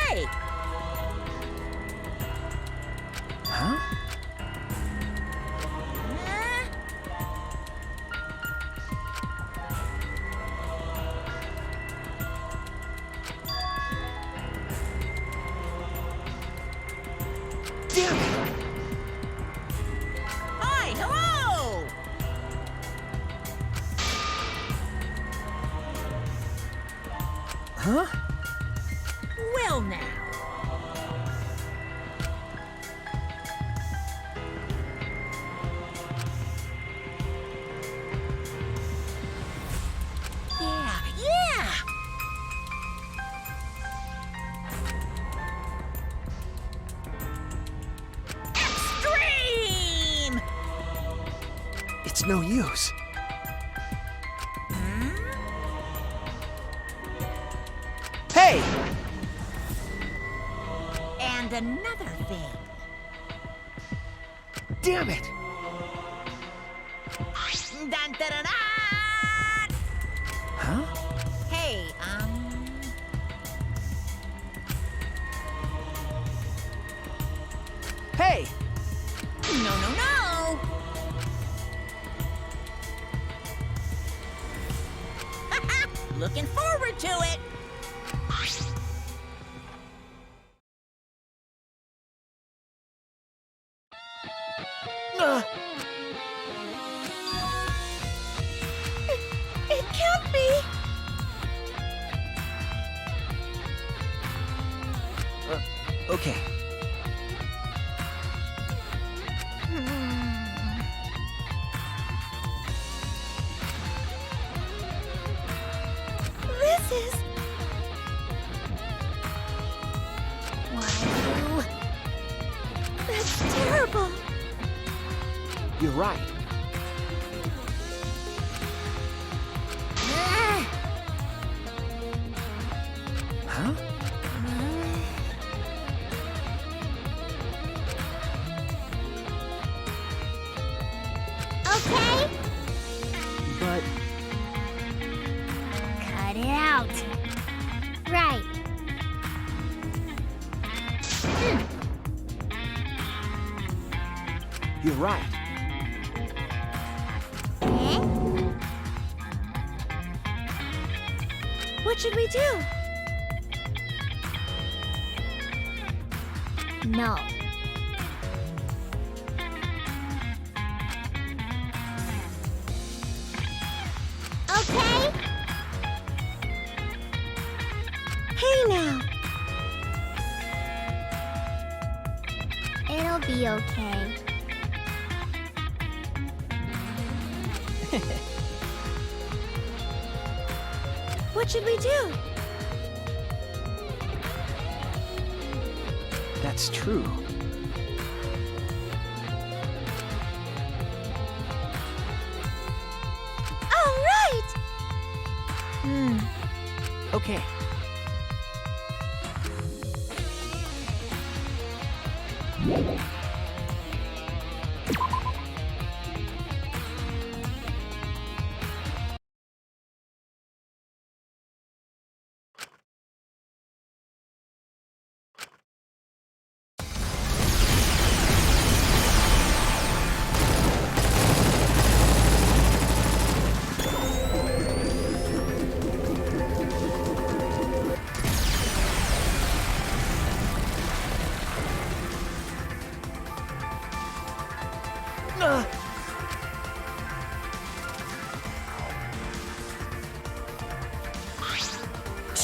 Hey! Huh? Hi, hello! Huh? Well now. Yeah, yeah! Extreme! It's no use. Hey! And another thing. Damn it! Dun, dun, dun, dun. Huh? Hey, Hey! no, no, no! Looking forward to it! It can't be! Okay. This is... Wow. That's terrible. You're right. Huh? Okay? But... Cut it out. Right. You're right. Eh? What should we do? No. Okay? Hey now. It'll be okay. What should we do? That's true. All right. Okay.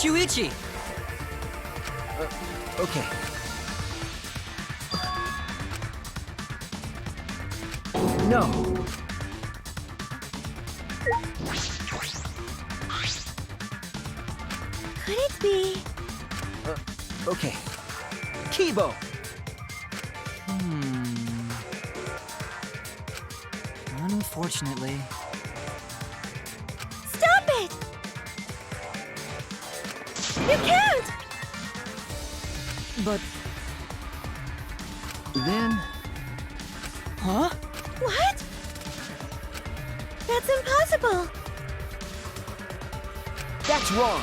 Shuichi! Okay. No. Could it be? Okay. Kibo! Unfortunately. Stop it! You can't! But... Then... Huh? What? That's impossible! That's wrong!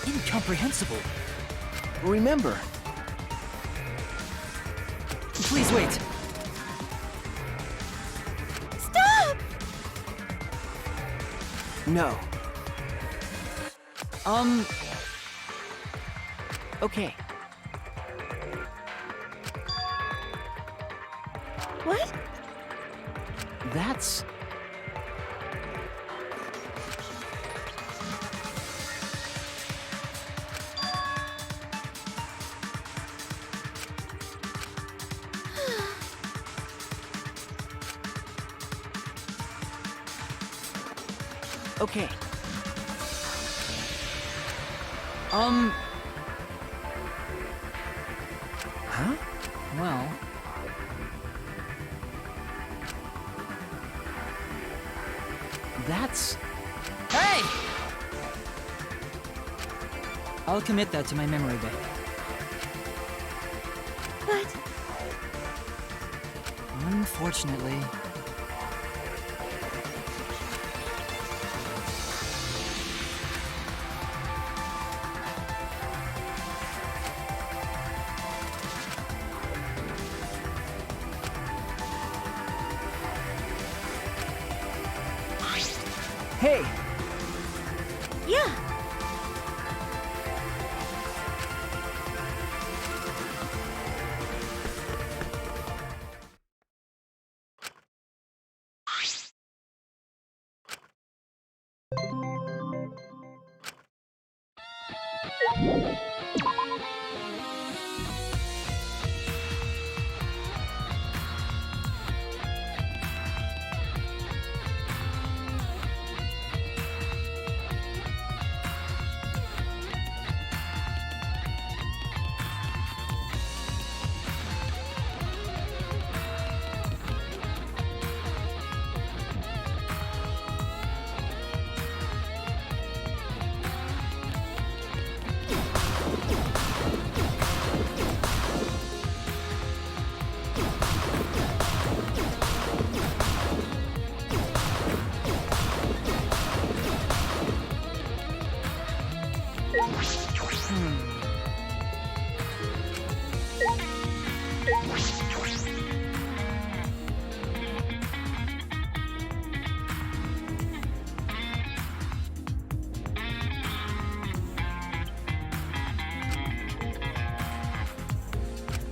Incomprehensible. Remember, Please wait. Stop! no. Okay. What? That's... Okay. Huh? Well... That's... Hey! I'll commit that to my memory bank. But Unfortunately... Hey! yeah.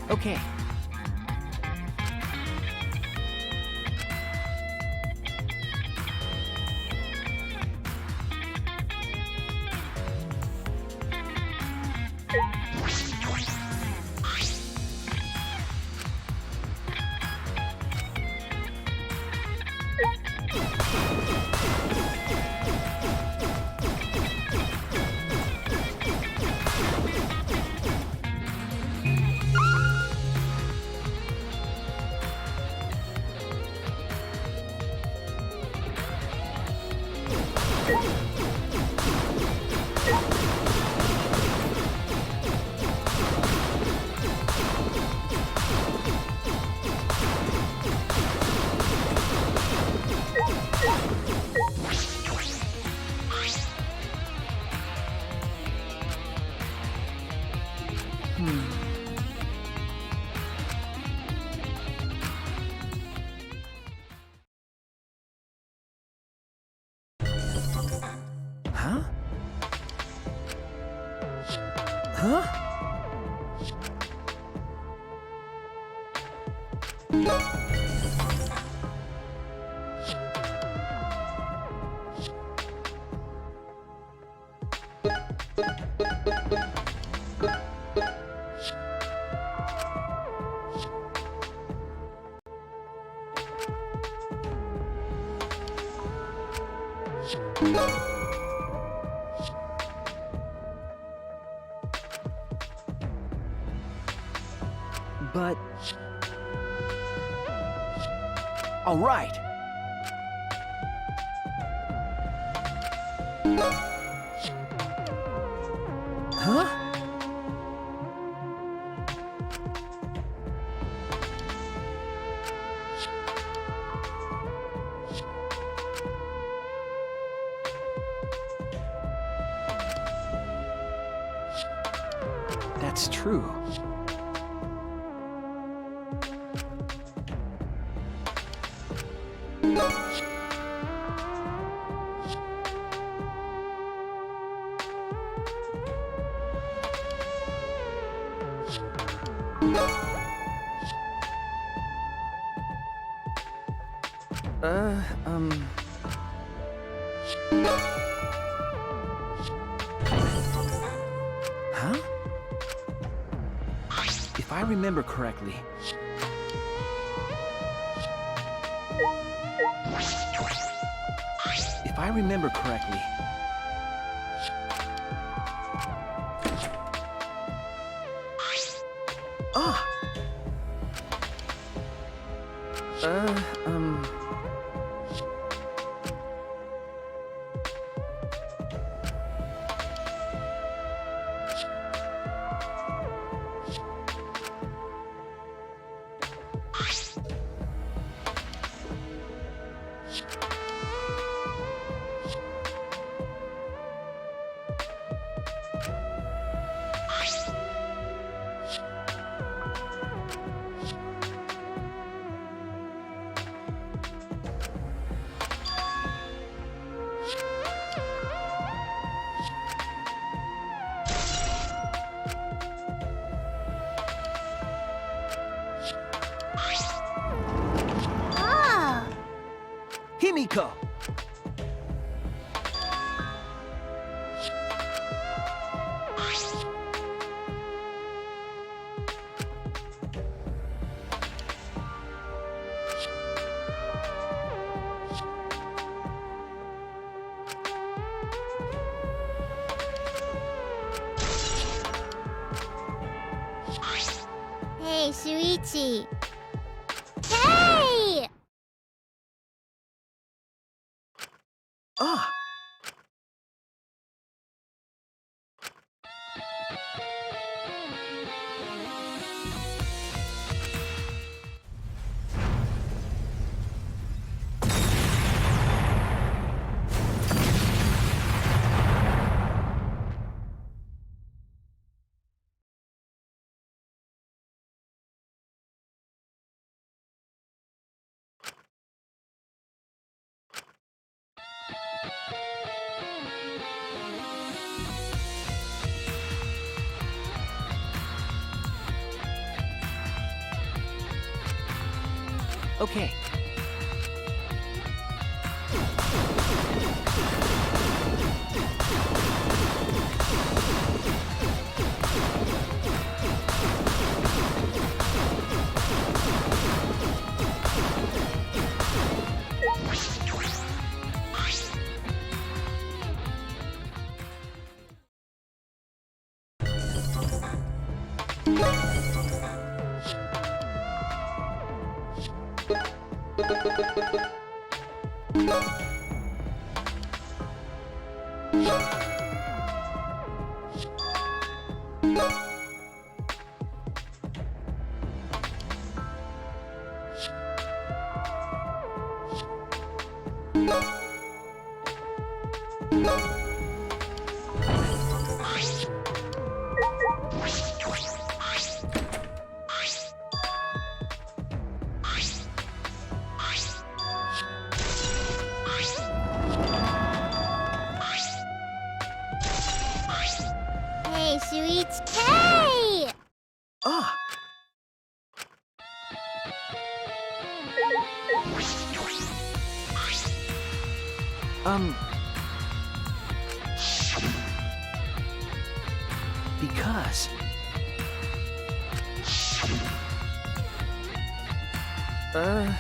Okay. Huh? But... all right. Huh? That's true. Huh? If I remember correctly... If I remember correctly... Ah! Himiko! Hey, Shuichi. Hey! Ah! Okay. Hey, Shuichi. Because... Eh?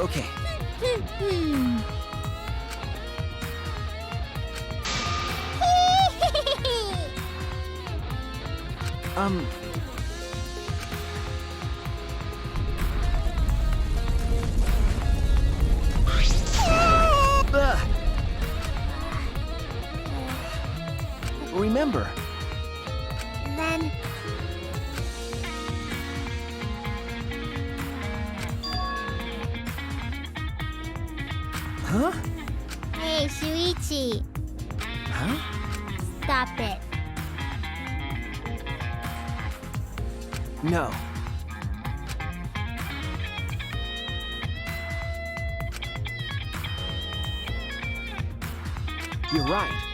Okay. Remember. Then Huh? hey, Shuichi, Huh? stop it. No. You're right.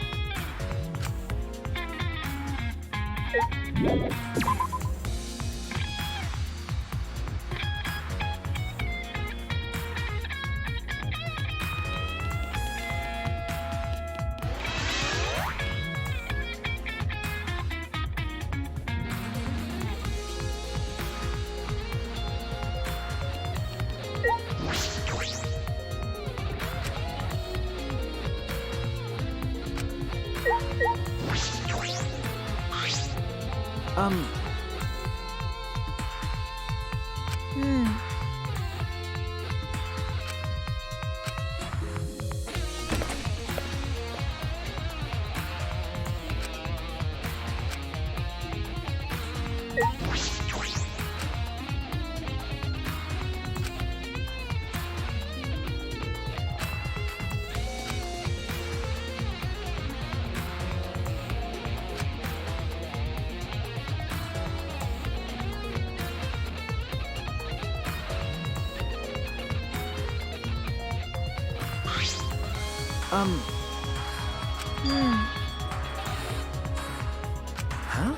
Huh?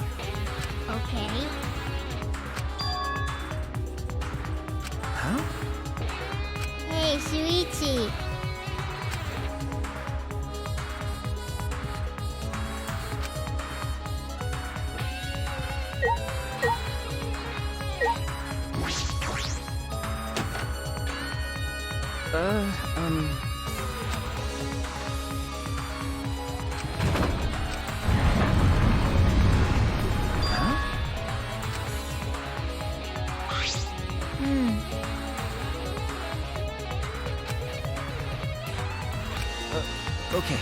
Okay. Huh? Hey, Shuichi. Okay.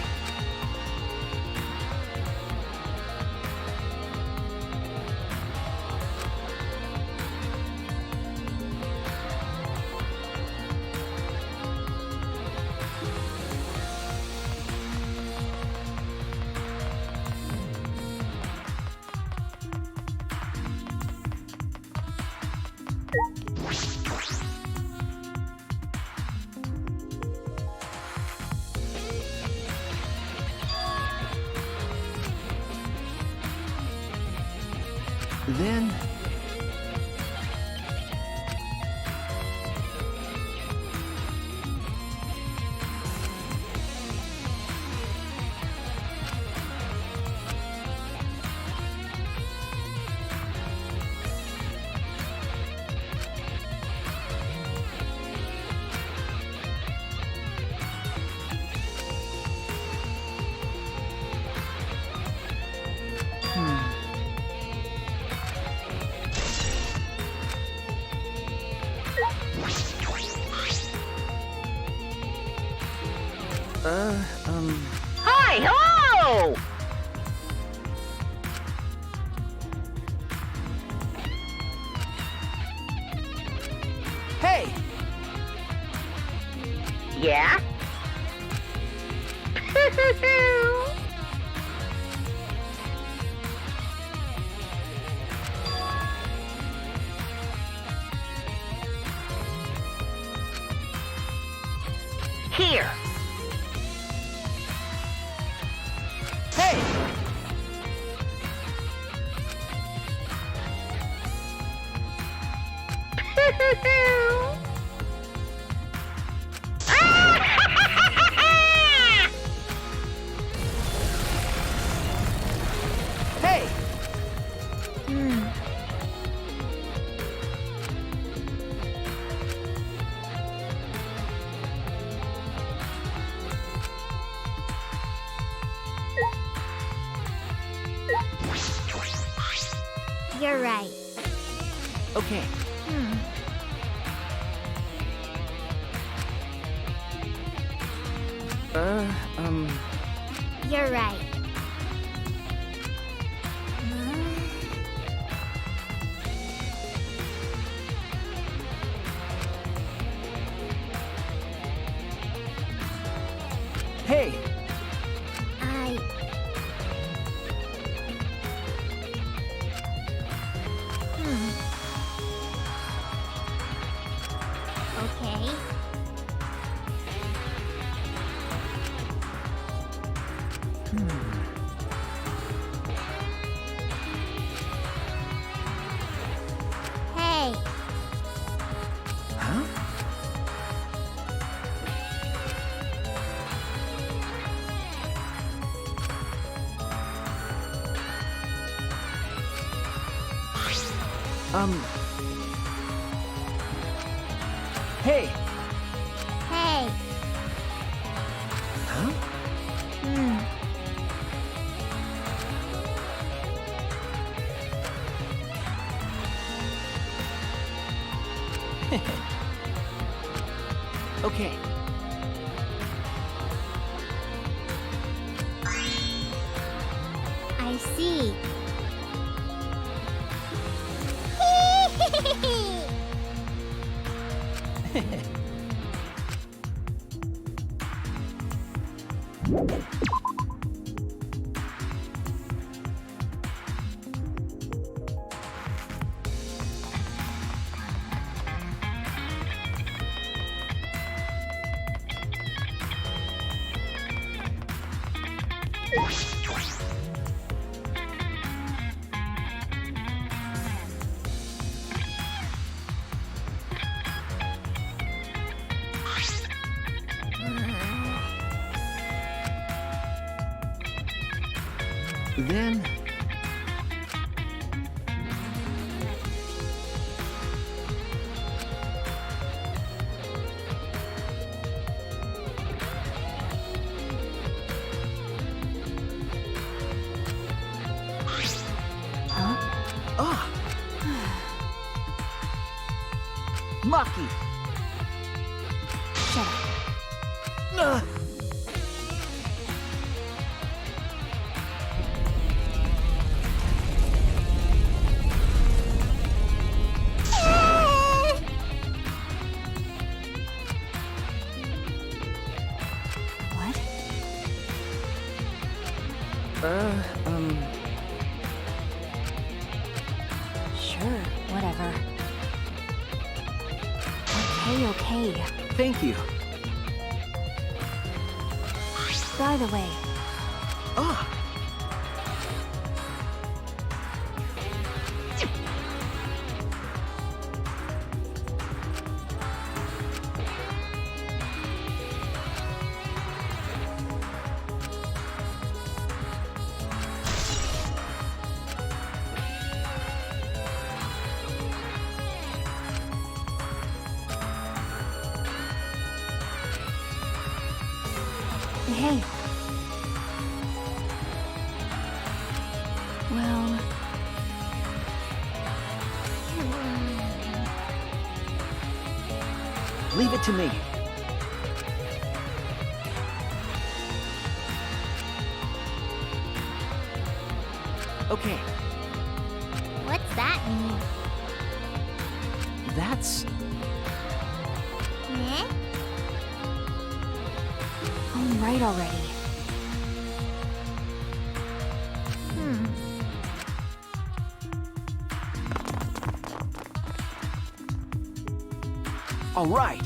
Then... Hi ho! Hey! Yeah? Here. Hey! Hey! You're right. Okay. You're right. Hey! I... Okay. Hey. Huh? Hey! Hey. Huh? Okay. I see. Then... Ah! Maki! Shut up. What? Sure, whatever. Okay. Thank you. By the way, Ah! hey. Well, Leave it to me. Okay, What's that mean? that's... Eh? all right already. all right.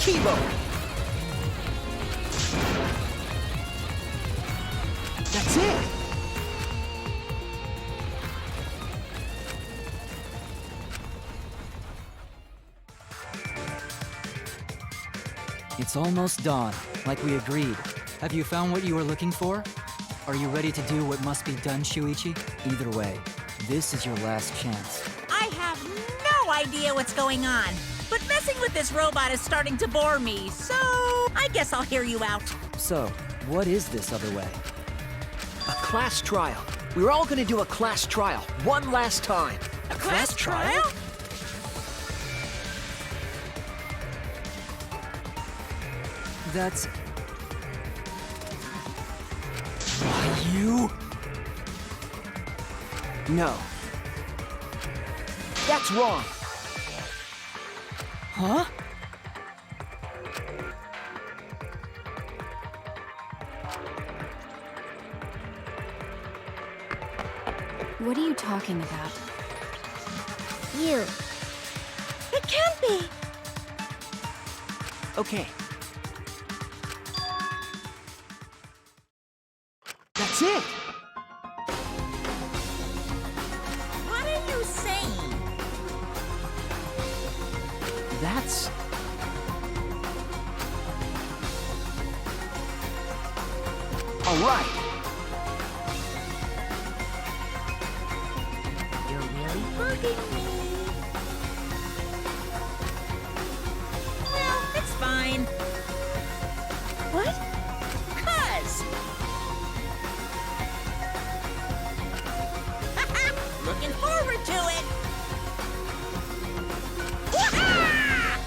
Kibo! That's it! It's almost dawn, like we agreed. Have you found what you were looking for? Are you ready to do what must be done, Shuichi? Either way, this is your last chance. I have no idea what's going on, but messing with this robot is starting to bore me, so I guess I'll hear you out. So, what is this other way? A class trial. We were all gonna do a class trial, one last time. A class trial? That's... Why, you? No. That's wrong. Huh? What are you talking about? You. It can't be. Okay. That's it! What are you saying? That's... All right. You're really bugging me. Well, it's fine. What? 'Cause. Looking forward to it. Wah-ha!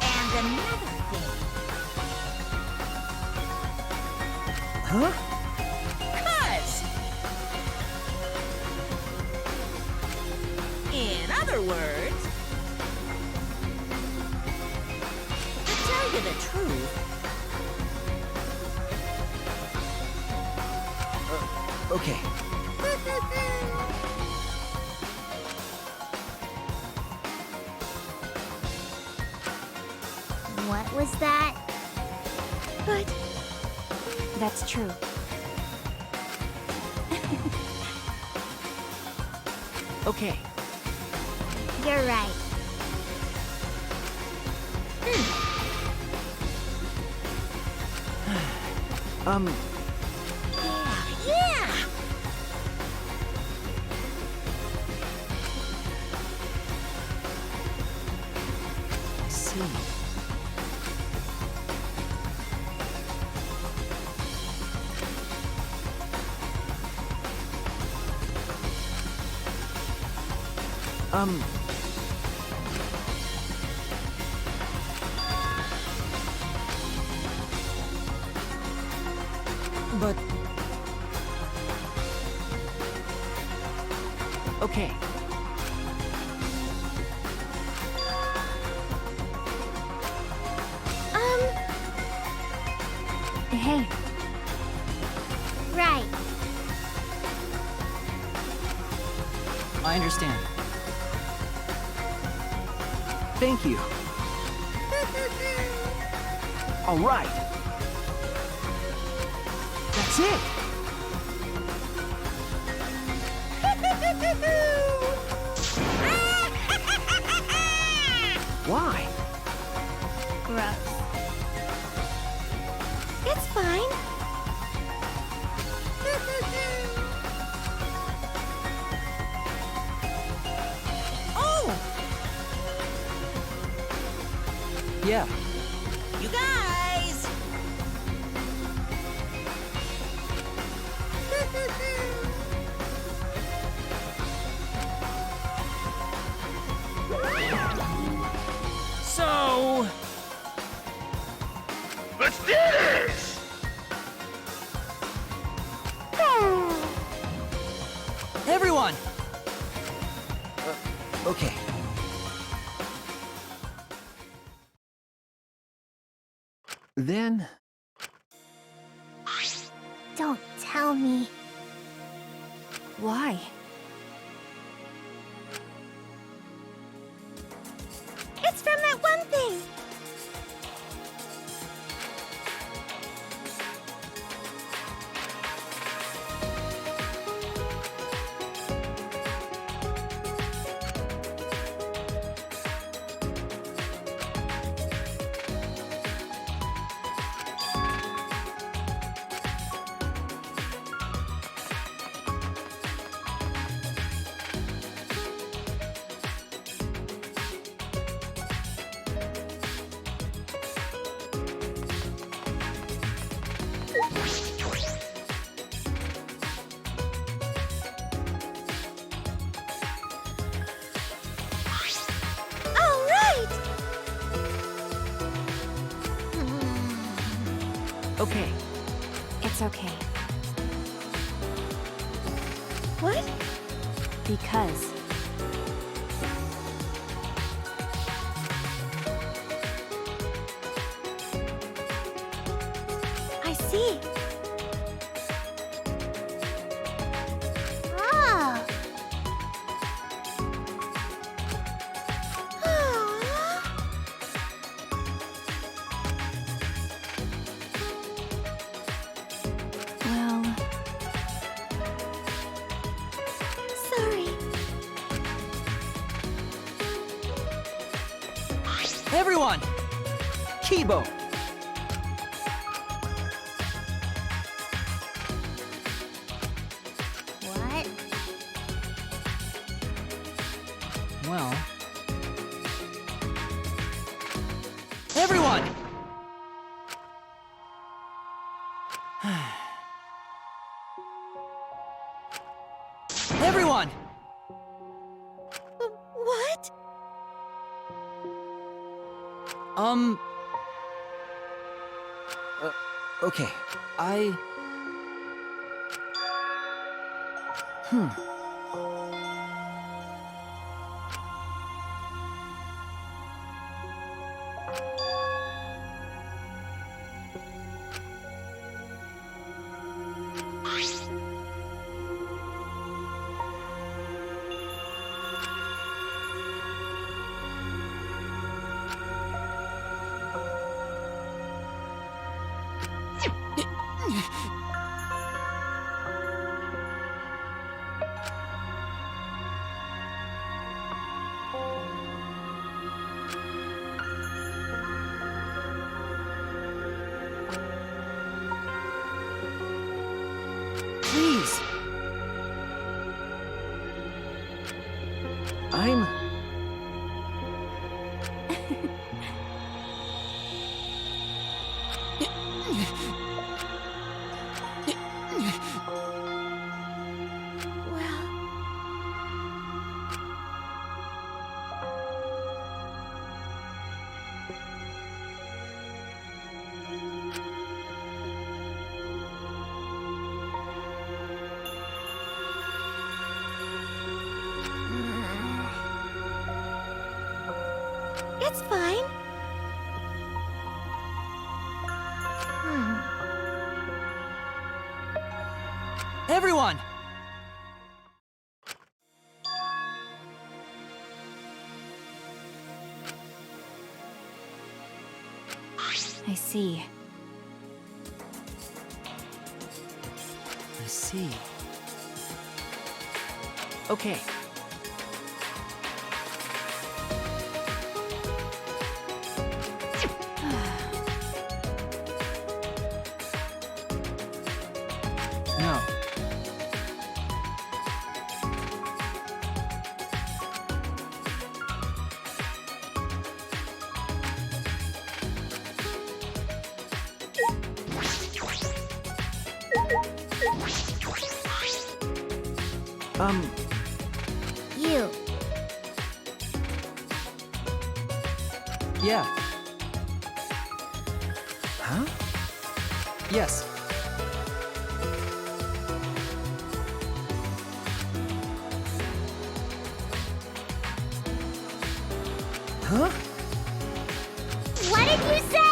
And another thing. Huh? 'Cause. In other words, to tell you the truth, Okay. What was that? but That's true. Okay. You're right. yeah. I see. But... Okay. Hey, Right. I understand. Thank you. All right. That's it. Why? Gross. It's fine. Oh, Yeah. you guys. So. Let's do this! Everyone! Okay. Then... Don't tell me. Why? It's from that one thing. All right. Okay. It's okay. What? Because I see. Oh. well, Sorry. Everyone! Kibo! What? Well... Everyone! Everyone! What? Okay. Please. I'm... Well, it's fine. Everyone! I see. I see. Okay. No. You. Yeah. Huh? Yes. Huh? What did you say?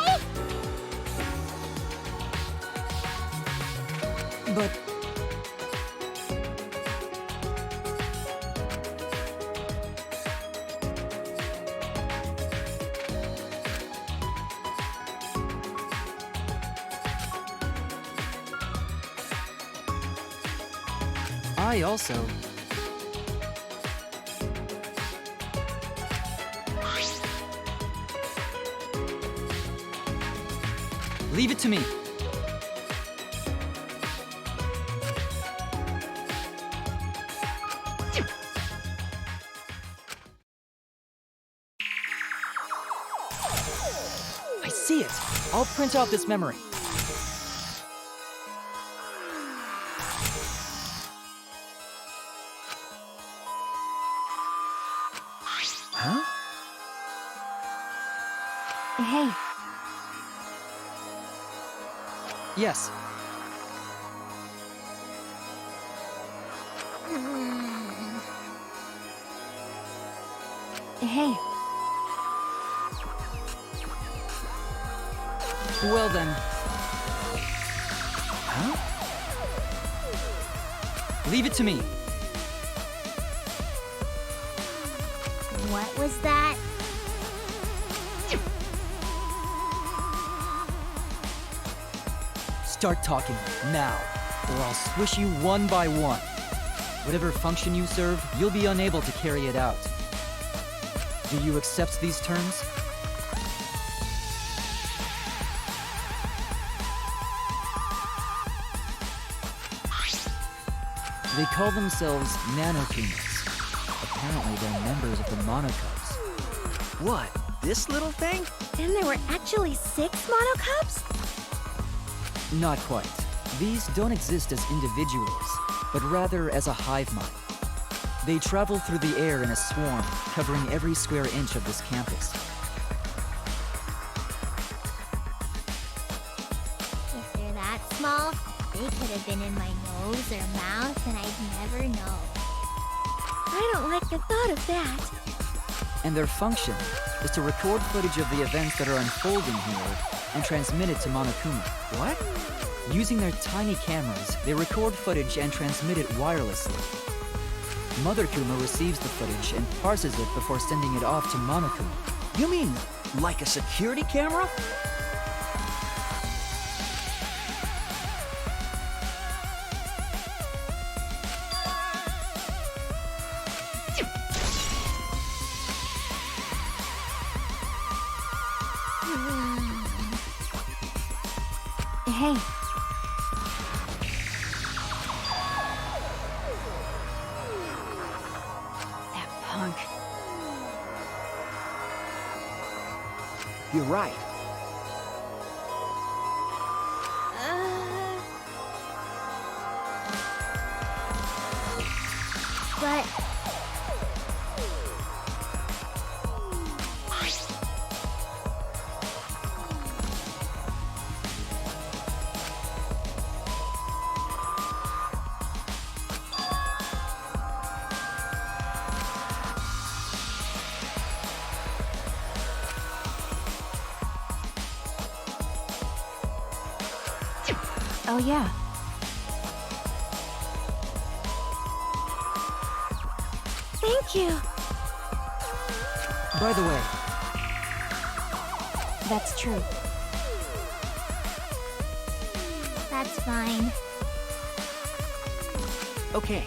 But... I also... Leave it to me. I see it. I'll print out this memory. Huh? Hey, Yes. hey, Well then, Huh? leave it to me. What was that? Start talking now, or I'll squish you one by one. Whatever function you serve, you'll be unable to carry it out. Do you accept these terms? They call themselves Nanokumas. Apparently they're members of the Monocubs. What? This little thing? And there were actually 6 monocubs? Not quite. These don't exist as individuals, but rather as a hive mind. They travel through the air in a swarm, covering every square inch of this campus. If they're that small, they could have been in my nose or mouth and I'd never know. I don't like the thought of that. And their function is to record footage of the events that are unfolding here and transmit it to Monokuma. What? Using their tiny cameras, they record footage and transmit it wirelessly. Mother Kuma receives the footage and parses it before sending it off to Monokuma. You mean like a security camera? hey. That punk. You're right. But... Oh yeah. Thank you. By the way, That's true. That's fine. Okay.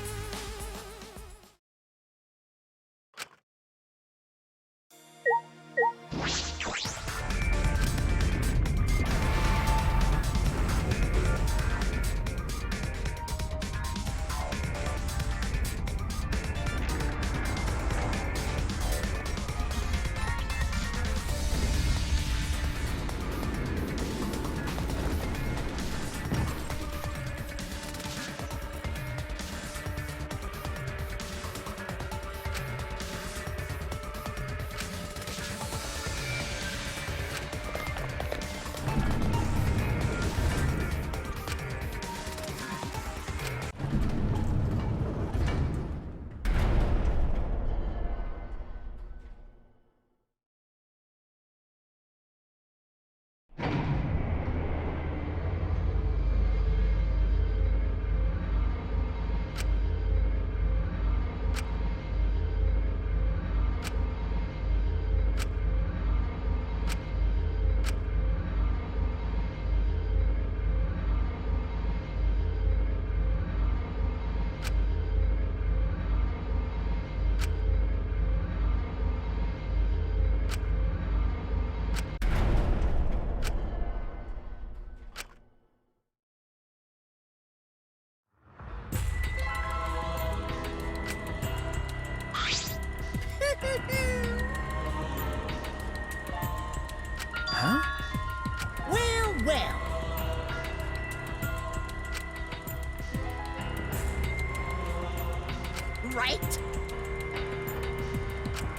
right?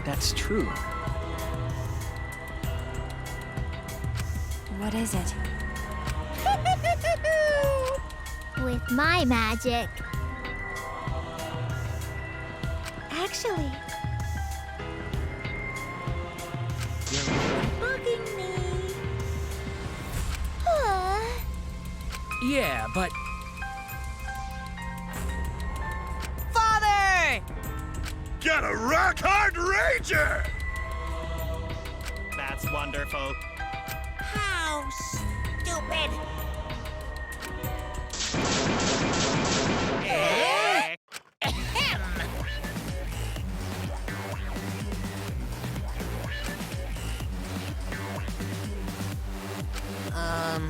That's true. What is it? With my magic. Actually, Bugging me. Yeah, but Father! Got a rock-hard ranger! That's wonderful. How stupid! Ahem.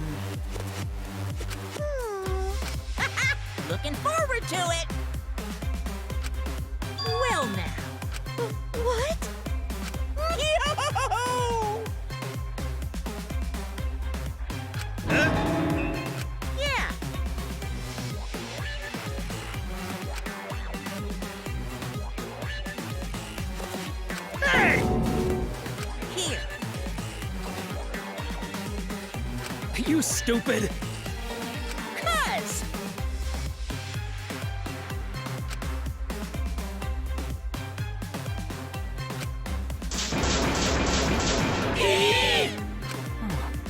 Looking forward to it. Well now. what? Yo! Yeah. Hey! Here. you stupid. 'Cause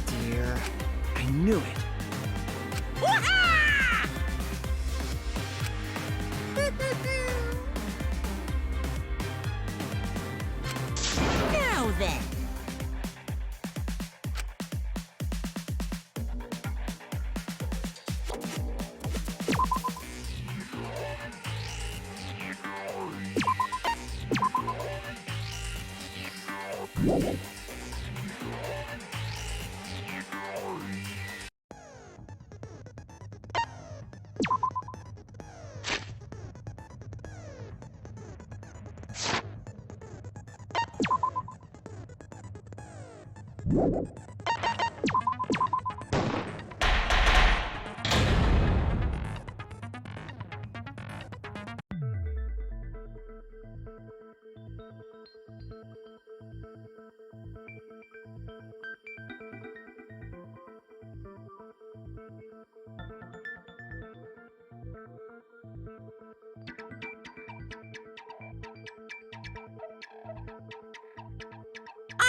Dear, I knew it. Wah-ha! Now then.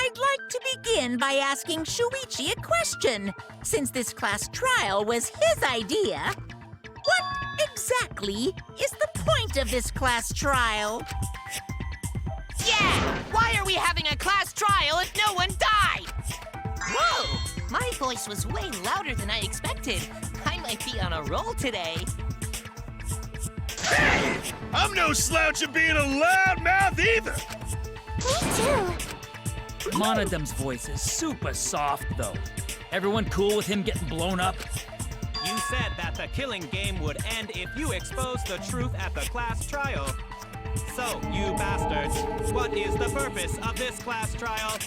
I'd like to begin by asking Shuichi a question. Since this class trial was his idea, what exactly is the point of this class trial? Yeah! Why are we having a class trial if no one died? Whoa! My voice was way louder than I expected. I might be on a roll today. Hey! I'm no slouch at being a loudmouth either! Me too. Monodem's voice is super soft, though. Everyone cool with him getting blown up? You said that the killing game would end if you exposed the truth at the class trial. So, you bastards, what is the purpose of this class trial?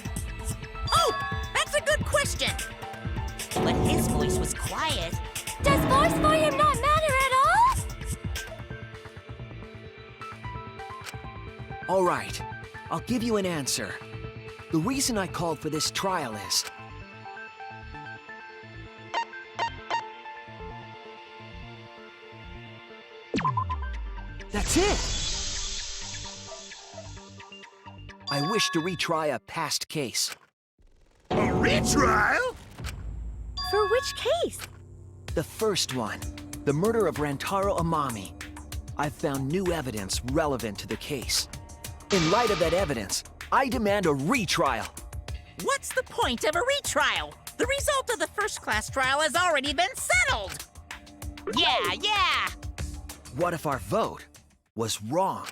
Oh, that's a good question. But his voice was quiet. Does force for him not matter at all? All right, I'll give you an answer. The reason I called for this trial is... That's it! I wish to retry a past case. A retrial? For which case? The first one, the murder of Rantaro Amami. I've found new evidence relevant to the case. In light of that evidence, I demand a retrial. What's the point of a retrial? The result of the first class trial has already been settled. Yeah! What if our vote was wrong?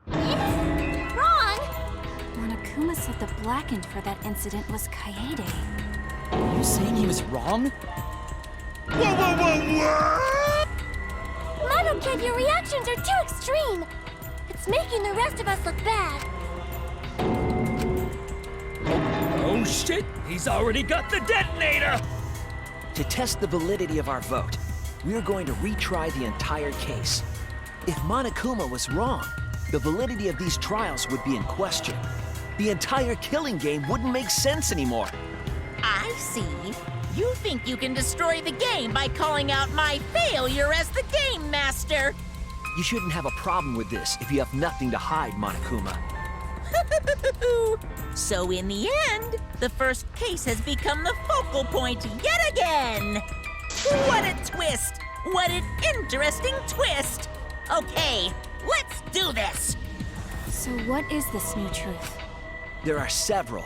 Wrong! Monokuma said the blackened for that incident was Kaede. Are you saying he was wrong? Whoa! Mono Kid, your reactions are too extreme. It's making the rest of us look bad. Oh shit, he's already got the detonator! To test the validity of our vote, we're going to retry the entire case. If Monokuma was wrong, the validity of these trials would be in question. The entire killing game wouldn't make sense anymore. I see. You think you can destroy the game by calling out my failure as the game master. You shouldn't have a problem with this if you have nothing to hide, Monokuma. So in the end, the first case has become the focal point yet again. What a twist! What an interesting twist! Okay, let's do this! So what is this new truth? There are several.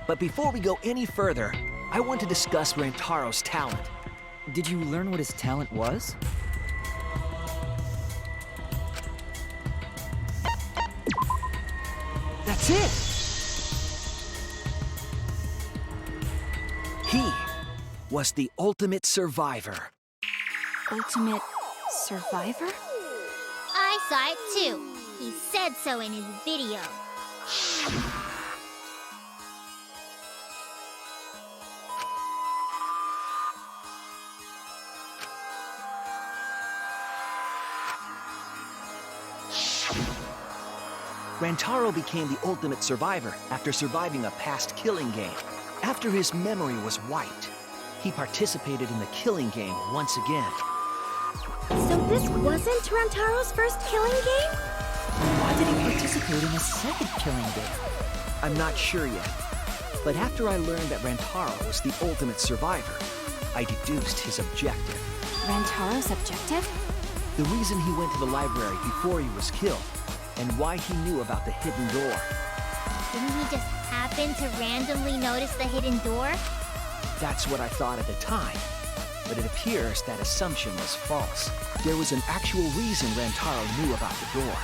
But before we go any further, I want to discuss Rantaro's talent. Did you learn what his talent was? That's it! He was the ultimate survivor. Ultimate survivor? I saw it too. He said so in his video. Rantaro became the ultimate survivor after surviving a past killing game. After his memory was wiped, he participated in the killing game once again. So this wasn't Rantaro's first killing game? Why did he participate in a second killing game? I'm not sure yet, but after I learned that Rantaro was the ultimate survivor, I deduced his objective. Rantaro's objective? The reason he went to the library before he was killed, and why he knew about the hidden door. Didn't he just happen to randomly notice the hidden door? That's what I thought at the time, but it appears that assumption was false. There was an actual reason Rantaro knew about the door.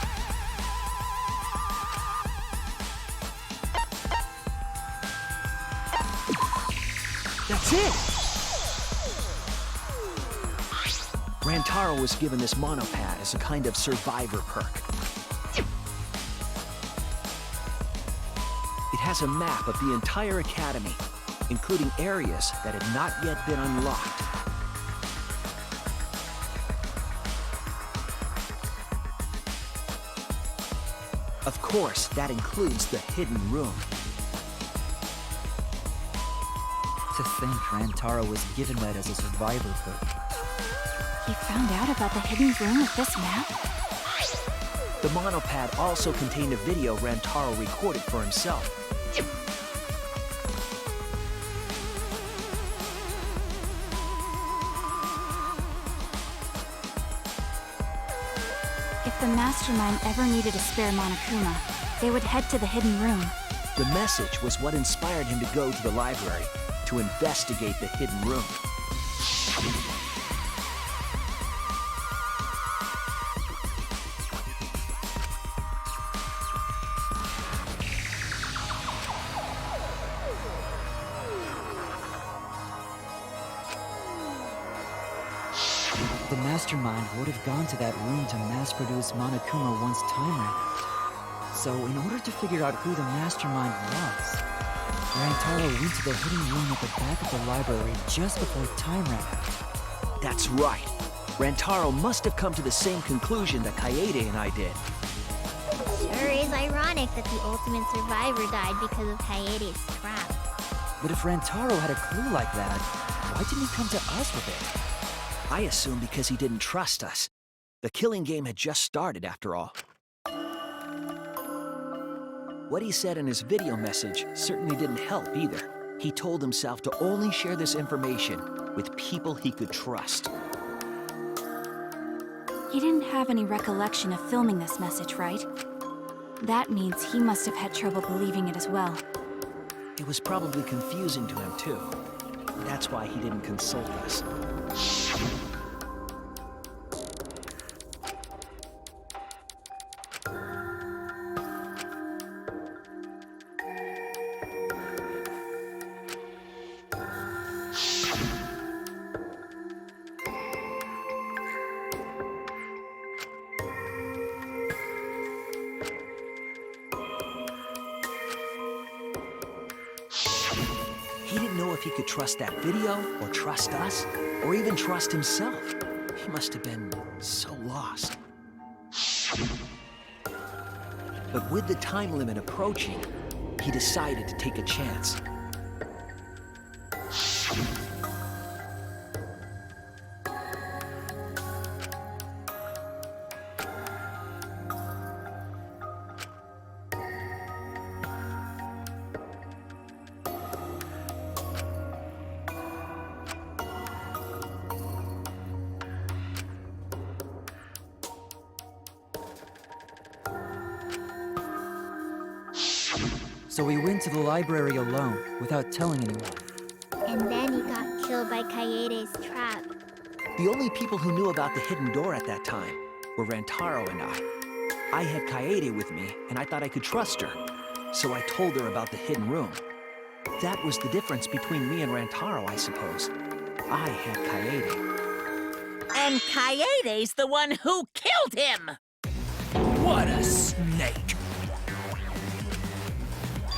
That's it! Rantaro was given this monopad as a kind of survivor perk. It has a map of the entire academy, including areas that had not yet been unlocked. Of course, that includes the hidden room. To think Rantaro was given that as a survivor perk. He found out about the hidden room with this map? The monopad also contained a video Rantaro recorded for himself. If the Mastermind ever needed a spare Monokuma, they would head to the hidden room. The message was what inspired him to go to the library to investigate the hidden room. The Mastermind would have gone to that room to mass-produce Monokuma once time ran out. So, in order to figure out who the Mastermind was, Rantaro went to the hidden room at the back of the library just before time ran out. That's right. Rantaro must have come to the same conclusion that Kaede and I did. Sure is ironic that the ultimate survivor died because of Kaede's trap. But if Rantaro had a clue like that, why didn't he come to us with it? I assume because he didn't trust us. The killing game had just started, after all. What he said in his video message certainly didn't help either. He told himself to only share this information with people he could trust. He didn't have any recollection of filming this message, right? That means he must have had trouble believing it as well. It was probably confusing to him, too. That's why he didn't consult us. He didn't know if he could trust that video, or trust us, or even trust himself. He must have been so lost. But with the time limit approaching, he decided to take a chance. So we went to the library alone, without telling anyone. And then he got killed by Kaede's trap. The only people who knew about the hidden door at that time were Rantaro and I. I had Kaede with me, and I thought I could trust her. So I told her about the hidden room. That was the difference between me and Rantaro, I suppose. I had Kaede. And Kaede's the one who killed him! What a snake!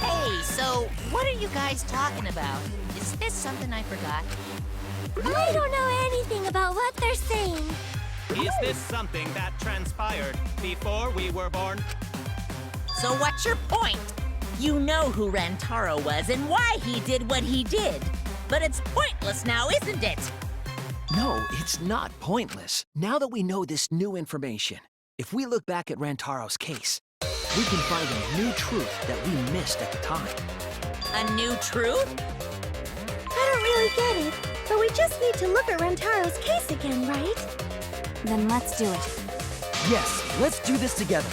Hey, so what are you guys talking about? Is this something I forgot? I don't know anything about what they're saying. Is this something that transpired before we were born? So what's your point? You know who Rantaro was and why he did what he did. But it's pointless now, isn't it? No, it's not pointless. Now that we know this new information, if we look back at Rantaro's case, we can find a new truth that we missed at the time. A new truth? I don't really get it, but we just need to look at Rantaro's case again, right? Then let's do it. Yes, let's do this together.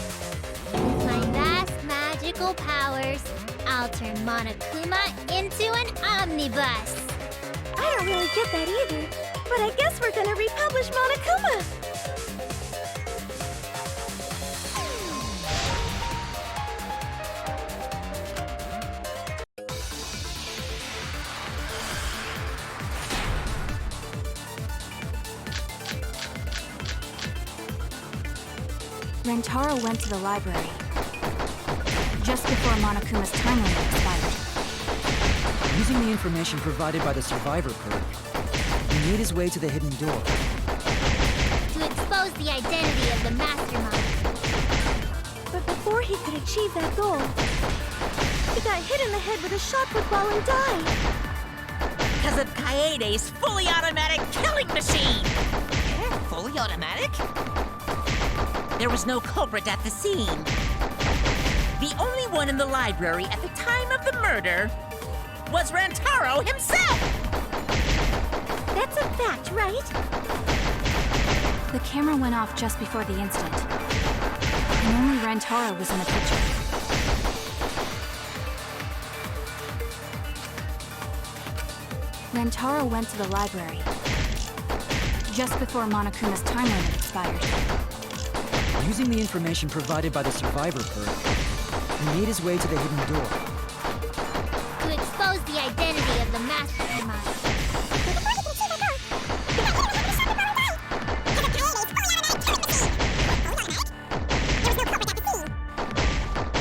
With my vast magical powers, I'll turn Monokuma into an omnibus. I don't really get that either, but I guess we're gonna republish Monokuma. Rantaro went to the library just before Monokuma's time limit expired. Using the information provided by the survivor perk, he made his way to the hidden door. To expose the identity of the mastermind. But before he could achieve that goal, he got hit in the head with a shot football and died. Because of Kaede's fully automatic killing machine! Fully automatic? There was no culprit at the scene. The only one in the library at the time of the murder was Rantaro himself! That's a fact, right? The camera went off just before the incident, and only Rantaro was in the picture. Rantaro went to the library just before Monokuma's time limit expired. Using the information provided by the survivor perk, he made his way to the hidden door. To expose the identity of the mastermind.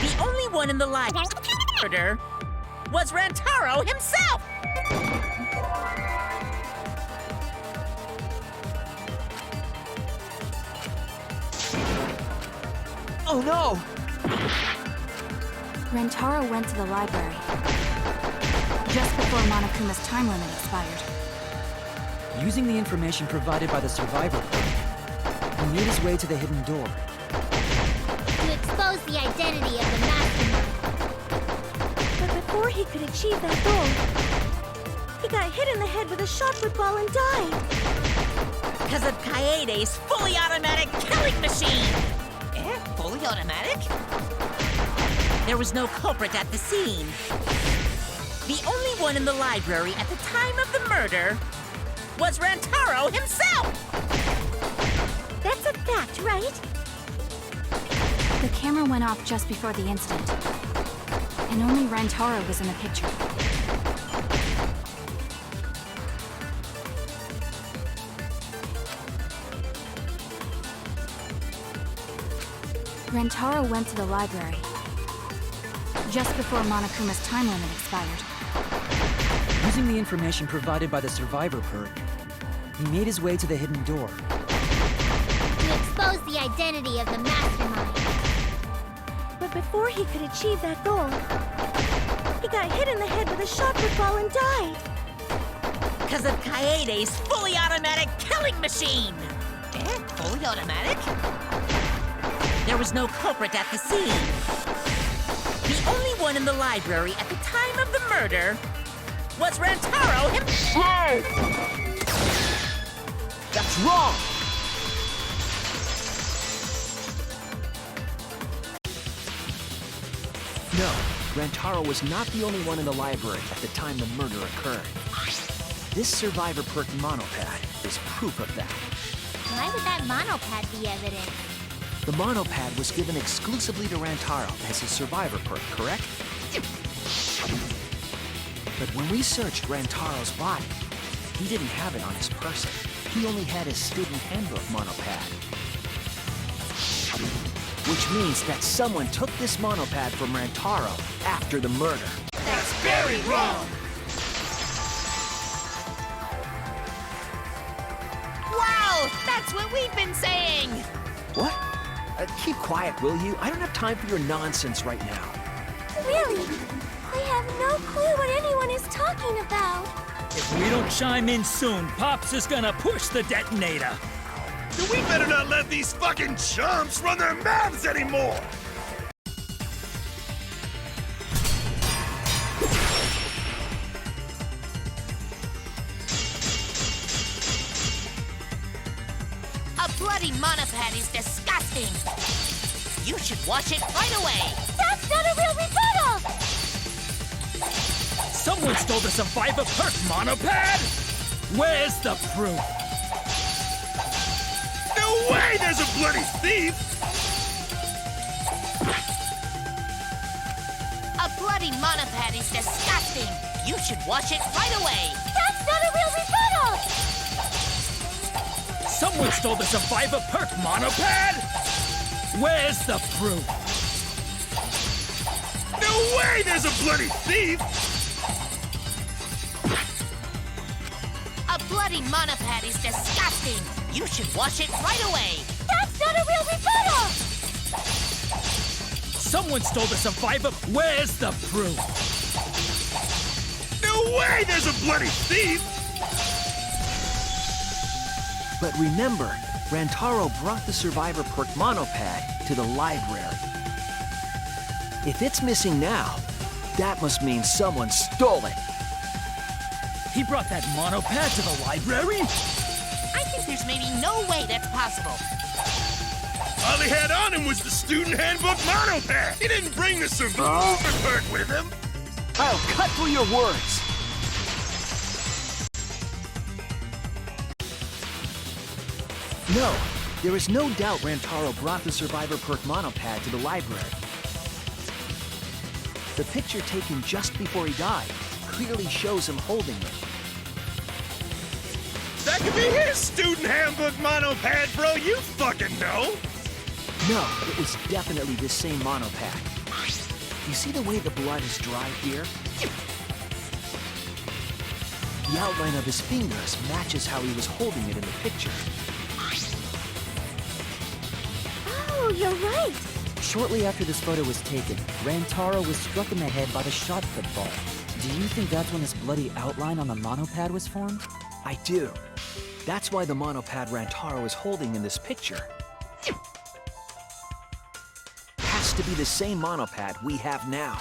The only one in the library murder was Rantaro himself! Oh no! Rantaro went to the library just before Monokuma's time limit expired. Using the information provided by the survivor perk, he made his way to the hidden door. To expose the identity of the mastermind. But before he could achieve that goal, he got hit in the head with a shot football and died. Because of Kaede's fully automatic killing machine! Fully automatic? There was no culprit at the scene. The only one in the library at the time of the murder was Rantaro himself! That's a fact, right? The camera went off just before the incident, and only Rantaro was in the picture. Rantaro went to the library just before Monokuma's time limit expired. Using the information provided by the survivor perk, he made his way to the hidden door. To expose the identity of the mastermind. But before he could achieve that goal, he got hit in the head with a shot put ball and died. Because of Kaede's fully automatic killing machine! Fully automatic? There was no culprit at the scene. The only one in the library at the time of the murder was Rantaro himself! That's wrong! No, Rantaro was not the only one in the library at the time the murder occurred. This survivor perk monopad is proof of that. Why would that monopad be evidence? The monopad was given exclusively to Rantaro as his survivor perk, correct? But when we searched Rantaro's body, he didn't have it on his person. He only had his student handbook monopad. Which means that someone took this monopad from Rantaro after the murder. That's very wrong! Wow! That's what we've been saying! What? Keep quiet, will you? I don't have time for your nonsense right now. Really? I have no clue what anyone is talking about. If we don't chime in soon, Pops is gonna push the detonator. Then we better not let these fucking chumps run their mouths anymore! A bloody monopad is disgusting! You should wash it right away! That's not a real rebuttal! Someone stole the survivor perk monopad? Where's the proof? No way there's a bloody thief! A bloody monopad is disgusting! You should wash it right away! That's not a real rebuttal! Someone stole the survivor perk monopad? Where's the proof? No way there's a bloody thief! A bloody monopad is disgusting! You should wash it right away! That's not a real rebuttal! Someone stole the survivor. Where's the proof? No way there's a bloody thief! But remember, Rantaro brought the survivor perk monopad to the library. If it's missing now, that must mean someone stole it. He brought that monopad to the library? I think there's maybe no way that's possible. All he had on him was the student handbook monopad! He didn't bring the survivor perk with him! I'll cut through your words! No, there is no doubt Rantaro brought the survivor perk monopad to the library. The picture taken just before he died clearly shows him holding it. That could be his student handbook monopad, bro, you fucking know! No, it was definitely this same monopad. You see the way the blood is dried here? The outline of his fingers matches how he was holding it in the picture. Oh, you're right. Shortly after this photo was taken, Rantaro was struck in the head by the shot put ball. Do you think that's when this bloody outline on the monopad was formed? I do. That's why the monopad Rantaro is holding in this picture has to be the same monopad we have now.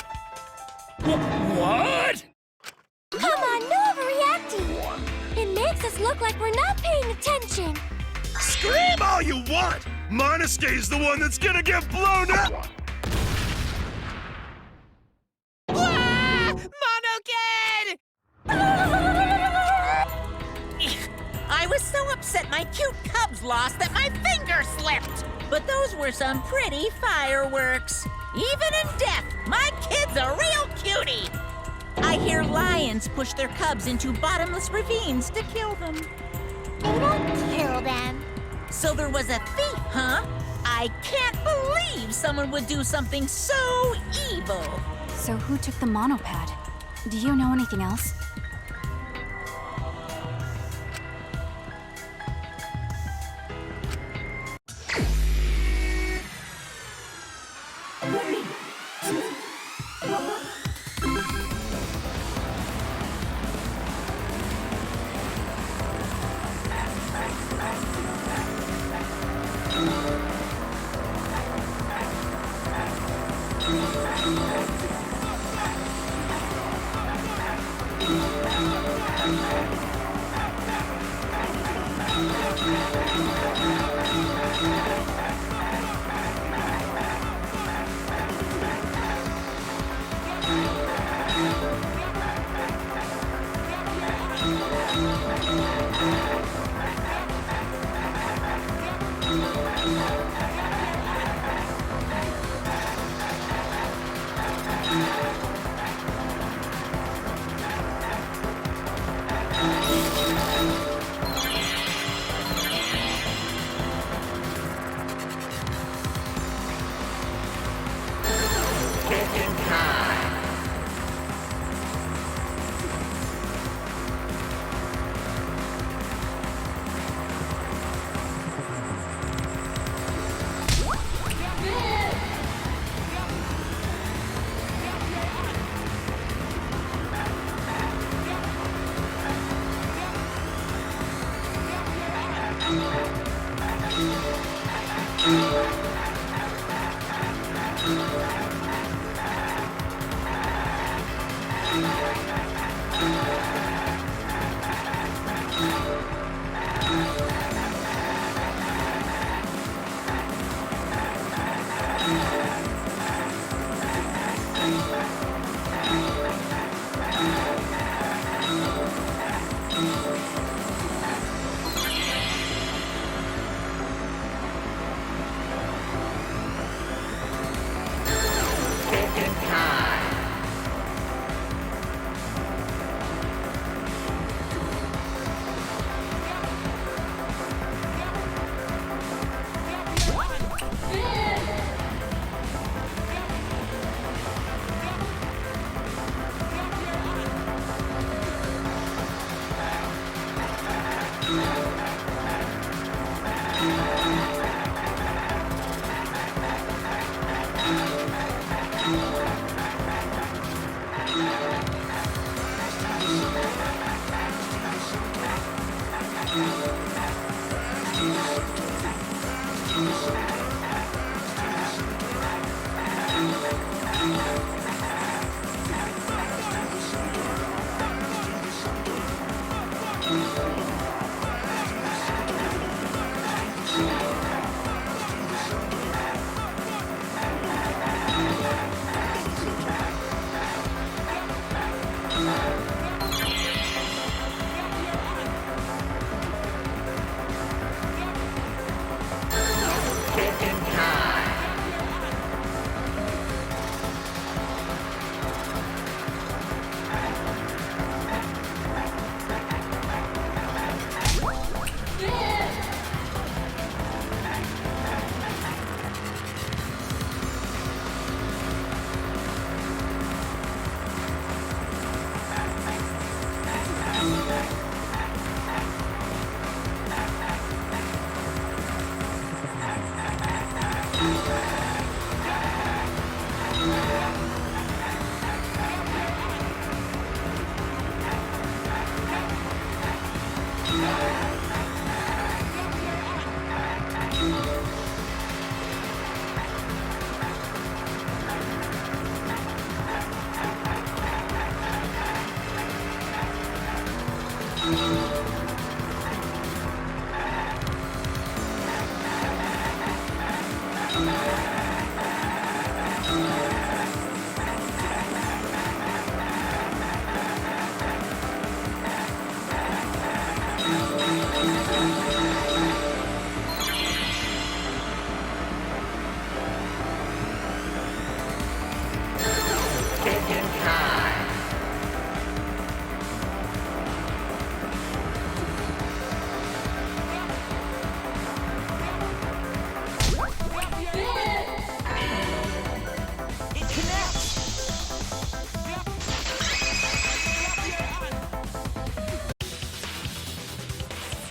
What? Come on, no overreacting. It makes us look like we're not paying attention. Scream all you want! Monosuke's the one that's gonna get blown up! Monokid! I was so upset my cute cubs lost that my finger slipped. But those were some pretty fireworks. Even in death, my kid's a real cutie. I hear lions push their cubs into bottomless ravines to kill them. They don't kill them. So there was a thief, huh? I can't believe someone would do something so evil. So who took the monopad? Do you know anything else?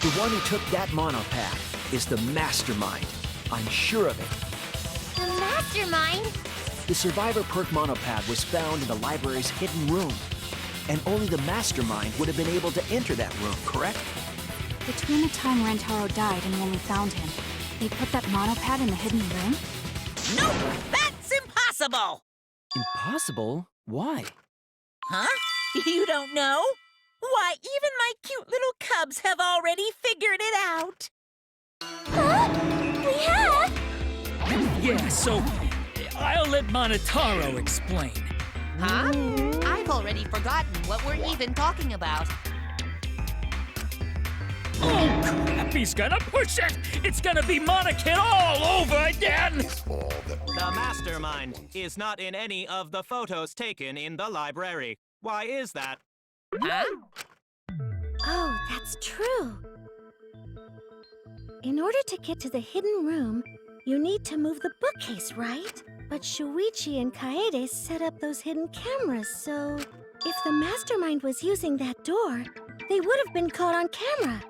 The one who took that monopad is the mastermind. I'm sure of it. The mastermind? The Survivor Perk monopad was found in the library's hidden room. And only the mastermind would have been able to enter that room, correct? Between the time Rantaro died and when we found him, they put that monopad in the hidden room? Nope! That's impossible! Impossible? Why? Huh? You don't know? Why, even my cute little cubs have already figured it out. Huh? We have? Yeah, so I'll let Monotaro explain. Huh? I've already forgotten what we're even talking about. Oh, crap, he's gonna push it! It's gonna be Monokid all over again! The mastermind is not in any of the photos taken in the library. Why is that? Huh? Oh, that's true. In order to get to the hidden room, you need to move the bookcase, right? But Shuichi and Kaede set up those hidden cameras, so if the mastermind was using that door, they would have been caught on camera.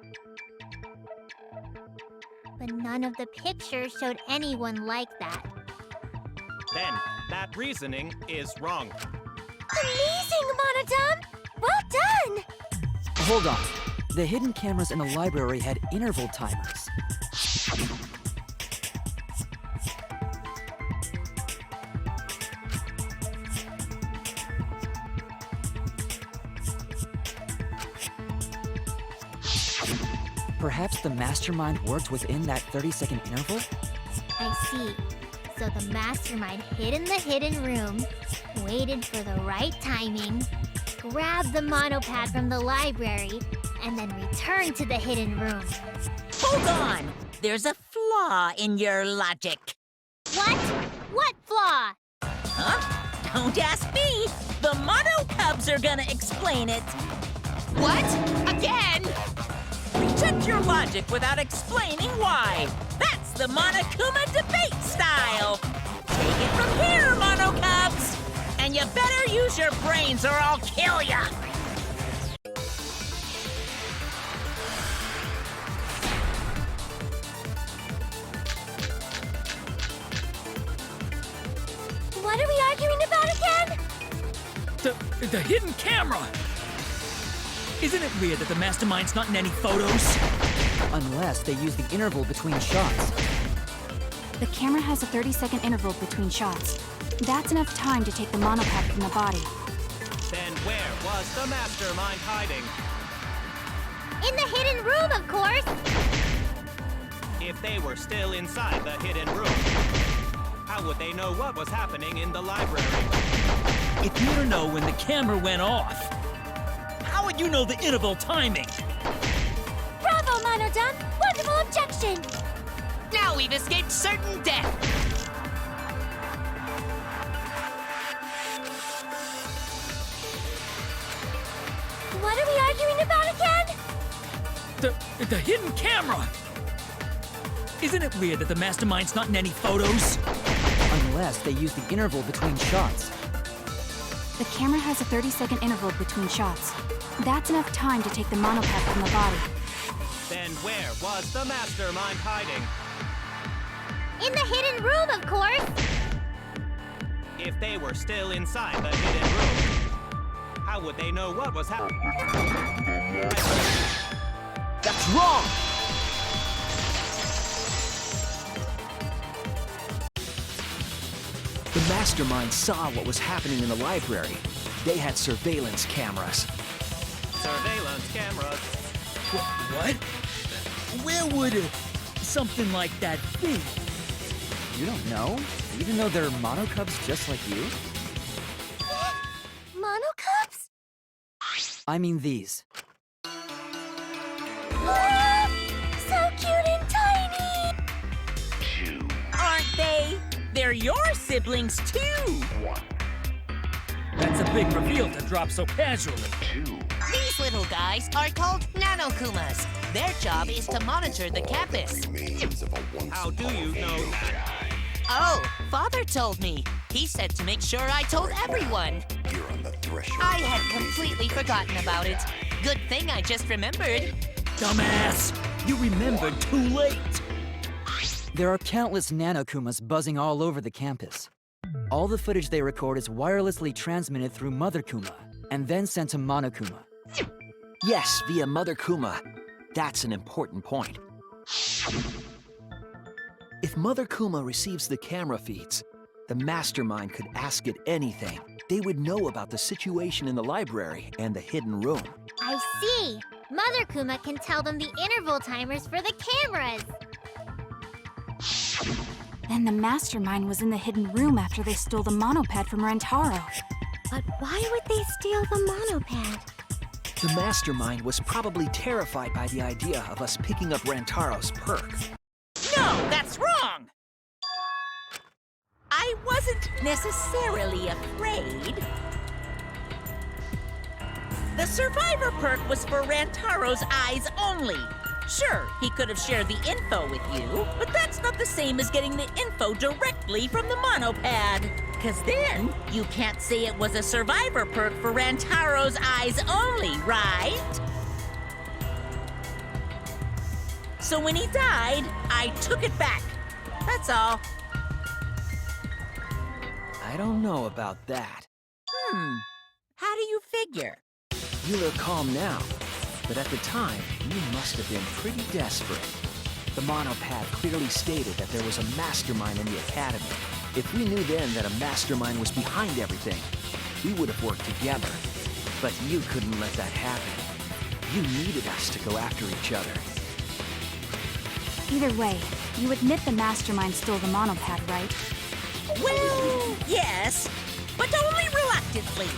But none of the pictures showed anyone like that. Then, that reasoning is wrong. Amazing, Monodam! Well done! Hold on. The hidden cameras in the library had interval timers. Perhaps the mastermind worked within that 30-second interval? I see. So the mastermind hid in the hidden room, waited for the right timing, grabbed the monopad from the library, and then returned to the hidden room. Hold on! There's a flaw in your logic. What? What flaw? Huh? Don't ask me! The Mono Cubs are gonna explain it! What? Again? Reject your logic without explaining why! That's the Monokuma debate style! Take it from here, Mono Cubs! And you better use your brains or I'll kill ya! What are we arguing about again? The hidden camera! Isn't it weird that the mastermind's not in any photos? Unless they use the interval between shots. The camera has a 30-second interval between shots. That's enough time to take the monopad from the body. Then where was the mastermind hiding? In the hidden room, of course! If they were still inside the hidden room, how would they know what was happening in the library? If you don't know when the camera went off, how would you know the interval timing? Bravo, Monodam! Wonderful objection! Now we've escaped certain death. What are we arguing about again? The hidden camera! Isn't it weird that the mastermind's not in any photos? Unless they use the interval between shots. The camera has a 30-second interval between shots. That's enough time to take the monopad from the body. Then where was the mastermind hiding? In the hidden room, of course! If they were still inside the hidden room, how would they know what was happening? That's wrong! The mastermind saw what was happening in the library. They had surveillance cameras. Surveillance cameras. What? Where would something like that be? You don't know? Even though they're monocubs just like you? Monocubs? I mean these. Ah, so cute and tiny! Aren't they? They're your siblings, too! That's a big reveal to drop so casually. These little guys are called Nanokumas. Their job is to monitor the campus. How do you know that? Oh, Father told me. He said to make sure I told everyone. You're on the threshold. I had completely forgotten about it. Good thing I just remembered. Dumbass! You remembered too late! There are countless Nanokumas buzzing all over the campus. All the footage they record is wirelessly transmitted through Mother Kuma, and then sent to Monokuma. Yes, via Mother Kuma. That's an important point. If Mother Kuma receives the camera feeds, the mastermind could ask it anything. They would know about the situation in the library and the hidden room. I see! Mother Kuma can tell them the interval timers for the cameras! Then the mastermind was in the hidden room after they stole the monopad from Rentaro. But why would they steal the monopad? The mastermind was probably terrified by the idea of us picking up Rantaro's perk. No, that's wrong! I wasn't necessarily afraid. The survivor perk was for Rantaro's eyes only. Sure, he could have shared the info with you, but that's not the same as getting the info directly from the monopad. Because then, you can't say it was a survivor perk for Rantaro's eyes only, right? So when he died, I took it back. That's all. I don't know about that. How do you figure? You look calm now, but at the time, you must have been pretty desperate. The monopad clearly stated that there was a mastermind in the academy. If we knew then that a mastermind was behind everything, we would have worked together. But you couldn't let that happen. You needed us to go after each other. Either way, you admit the mastermind stole the monopad, right? Well, yes, but only reluctantly.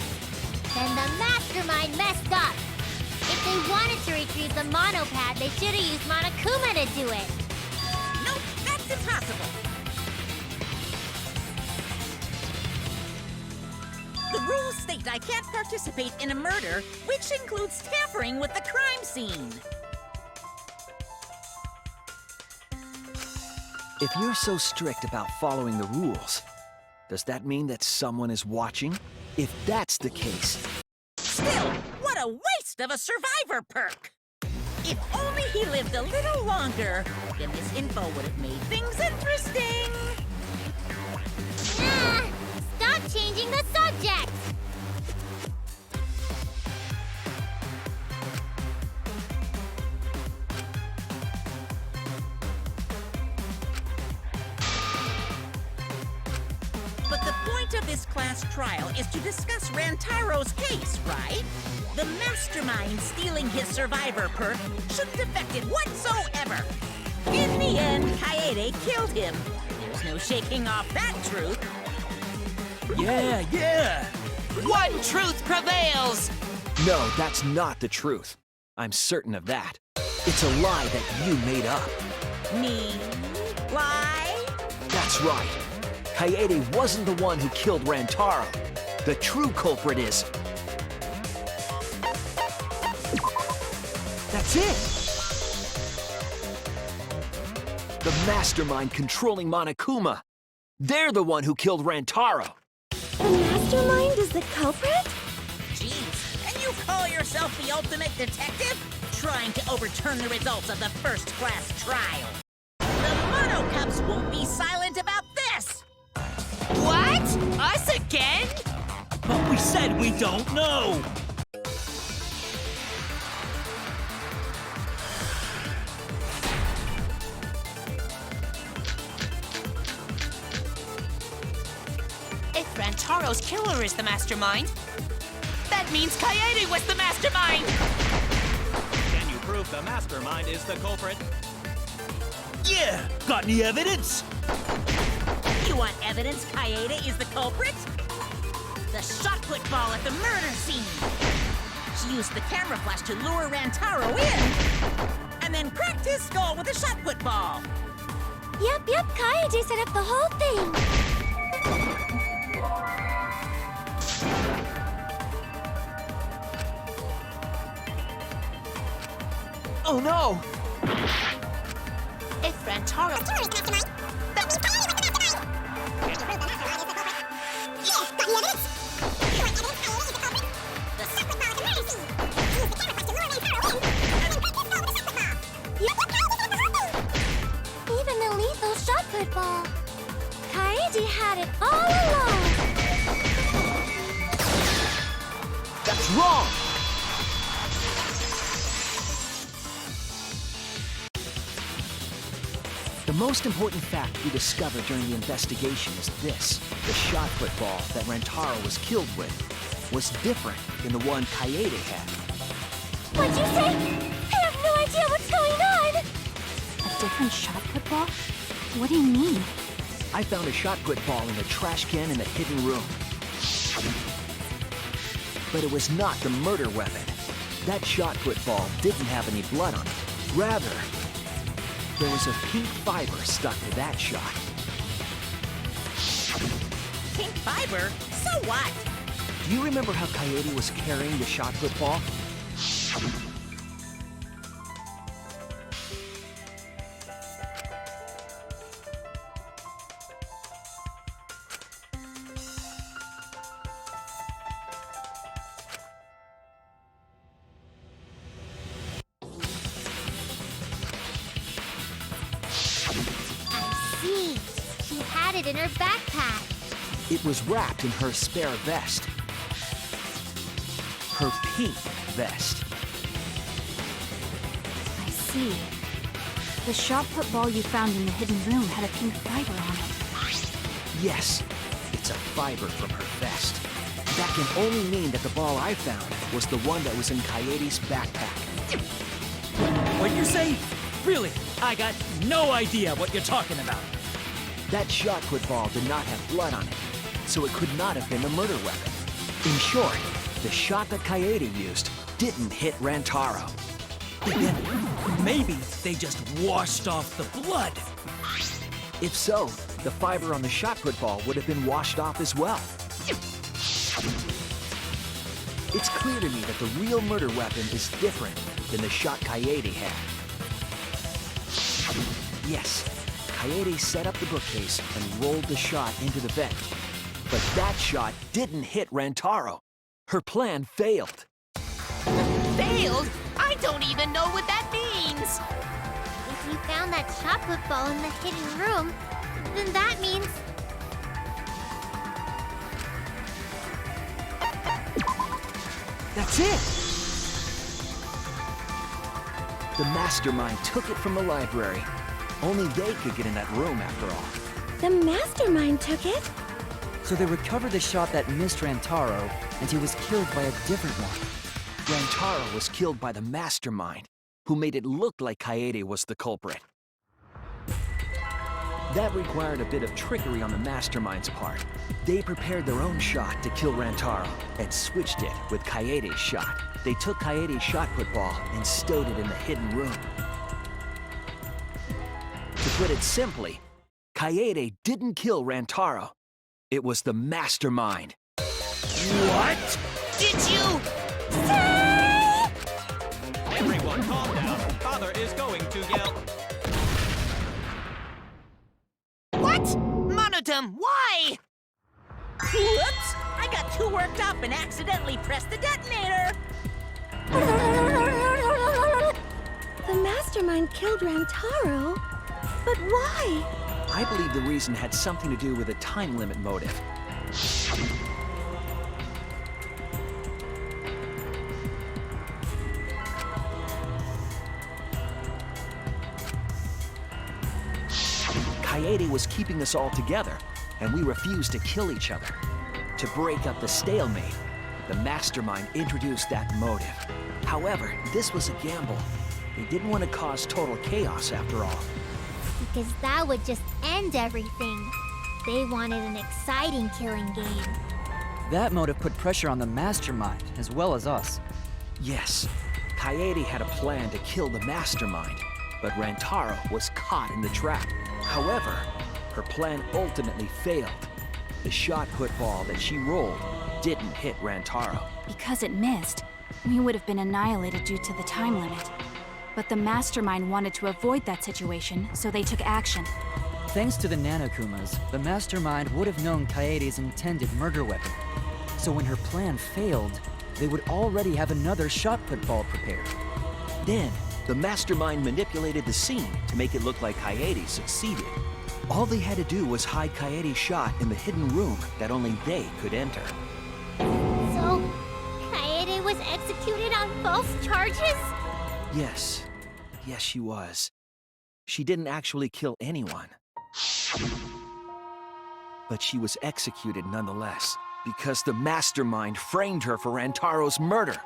Then the mastermind messed up. If they wanted to retrieve the monopad, they should have used Monokuma to do it. Nope, that's impossible. The rules state I can't participate in a murder, which includes tampering with the crime scene. If you're so strict about following the rules, does that mean that someone is watching? If that's the case... Still, what a waste of a survivor perk! If only he lived a little longer, then this info would have made things interesting! Stop changing the subject! But the point of this class trial is to discuss Rantaro's case, right? The mastermind stealing his survivor perk shouldn't affect it whatsoever. In the end, Kaede killed him. There's no shaking off that truth. Yeah! One truth prevails! No, that's not the truth. I'm certain of that. It's a lie that you made up. Me? Lie? That's right. Kaede wasn't the one who killed Rantaro. The true culprit is... That's it! The mastermind controlling Monokuma. They're the one who killed Rantaro. The mastermind is the culprit? Jeez, and you call yourself the ultimate detective? Trying to overturn the results of the first class trial. The Mono Cups won't be silent about this! What? Us again? But we said we don't know! If Rantaro's killer is the mastermind, that means Kaede was the mastermind! Can you prove the mastermind is the culprit? Yeah! Got any evidence? You want evidence Kaede is the culprit? The shot put ball at the murder scene. She used the camera flash to lure Rantaro in, and then cracked his skull with a shot put ball. Yep, Kaede set up the whole thing. Oh no! If Rantaro... Even the lethal shot put ball. Kaede had it all along. That's wrong! The most important fact we discovered during the investigation is this. The shot put ball that Rantaro was killed with was different than the one Kaede had. What'd you say? I have no idea what's going on! A different shot put ball? What do you mean? I found a shot put ball in the trash can in the hidden room. But it was not the murder weapon. That shot put ball didn't have any blood on it. Rather, there was a pink fiber stuck to that shot. Pink fiber? So what? Do you remember how Coyote was carrying the shot put ball? I see. She had it in her backpack. It was wrapped in her spare vest. Her pink vest. I see. The shot put ball you found in the hidden room had a pink fiber on it. Yes, it's a fiber from her vest. That can only mean that the ball I found was the one that was in Coyote's backpack. What'd you say? Really? I got no idea what you're talking about. That shot put ball did not have blood on it, so it could not have been a murder weapon. In short, the shot that Coyote used didn't hit Rantaro. Then maybe they just washed off the blood. If so, the fiber on the shot put ball would have been washed off as well. It's clear to me that the real murder weapon is different than the shot Coyote had. Yes, Coyote set up the bookcase and rolled the shot into the vent. But that shot didn't hit Rantaro. Her plan failed. Failed? I don't even know what that means. If you found that shot put ball in the hidden room, then that means... That's it! The mastermind took it from the library. Only they could get in that room after all. The mastermind took it? So they recovered the shot that missed Rantaro, and he was killed by a different one. Rantaro was killed by the mastermind, who made it look like Coyote was the culprit. That required a bit of trickery on the mastermind's part. They prepared their own shot to kill Rantaro and switched it with Coyote's shot. They took Coyote's shot put ball and stowed it in the hidden room. To put it simply, Coyote didn't kill Rantaro. It was the mastermind. What? Did you? Everyone calm down. Father is going to yell. What? Monodum, why? Whoops! I got too worked up and accidentally pressed the detonator. The mastermind killed Rantaro? But why? I believe the reason had something to do with a time limit motive. Coyote was keeping us all together, and we refused to kill each other. To break up the stalemate, the mastermind introduced that motive. However, this was a gamble. They didn't want to cause total chaos after all. Because that would just end everything. They wanted an exciting killing game. That motive put pressure on the mastermind, as well as us. Yes, Coyote had a plan to kill the mastermind, but Rantaro was caught in the trap. However, her plan ultimately failed. The shot put ball that she rolled didn't hit Rantaro. Because it missed, we would have been annihilated due to the time limit. But the mastermind wanted to avoid that situation, so they took action. Thanks to the Nanokumas, the mastermind would have known Coyote's intended murder weapon. So when her plan failed, they would already have another shot put ball prepared. Then, the mastermind manipulated the scene to make it look like Coyote succeeded. All they had to do was hide Coyote's shot in the hidden room that only they could enter. So, Coyote was executed on false charges? Yes. Yes, she was. She didn't actually kill anyone. But she was executed nonetheless, because the mastermind framed her for Rantaro's murder.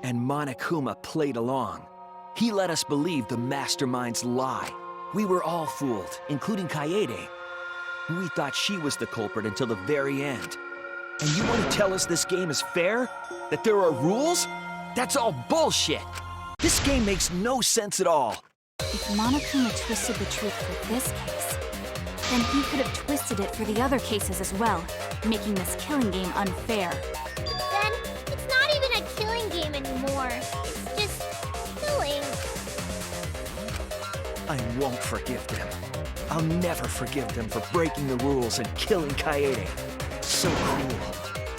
And Monokuma played along. He let us believe the mastermind's lie. We were all fooled, including Coyote. We thought she was the culprit until the very end. And you want to tell us this game is fair? That there are rules? That's all bullshit. This game makes no sense at all. If Monokuma twisted the truth for this case, then he could have twisted it for the other cases as well, making this killing game unfair. Then it's not even a killing game anymore. It's just killing. I won't forgive them. I'll never forgive them for breaking the rules and killing Kaede. So cruel.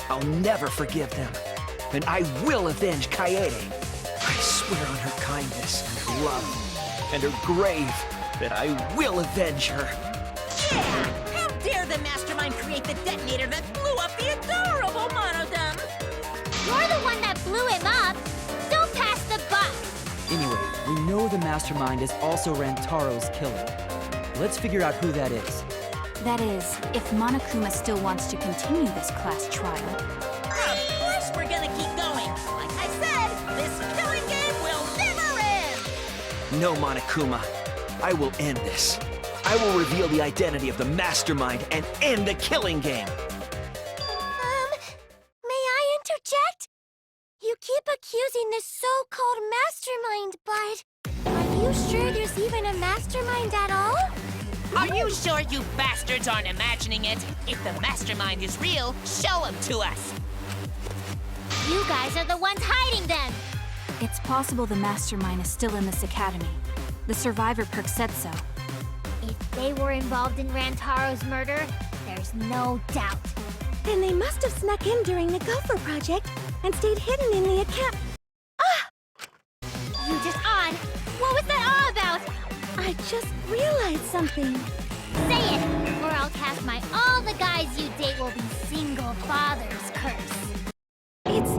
I'll never forgive them. And I will avenge Kaede. I swear on her kindness and her love and her grave that I will avenge her. Yeah! How dare the mastermind create the detonator that blew up the adorable Monodum? You're the one that blew him up. Don't pass the buck. Anyway, we know the mastermind is also Rantaro's killer. Let's figure out who that is. That is, if Monokuma still wants to continue this class trial. Of course we're gonna keep going. Like I said, this killing game will never end. No, Monokuma. I will end this. I will reveal the identity of the mastermind and end the killing game. May I interject? You keep accusing this so-called mastermind, but are you sure there's even a mastermind at all? Are you sure you bastards aren't imagining it? If the mastermind is real, show him to us. You guys are the ones hiding them. It's possible the mastermind is still in this academy. The survivor perk said so. If they were involved in Rantaro's murder, there's no doubt. Then they must have snuck in during the Gopher Project and stayed hidden in the account. You just on. What was that all about? I just realized something. Say it, or I'll cast my all the guys you date will be single fathers curse. It's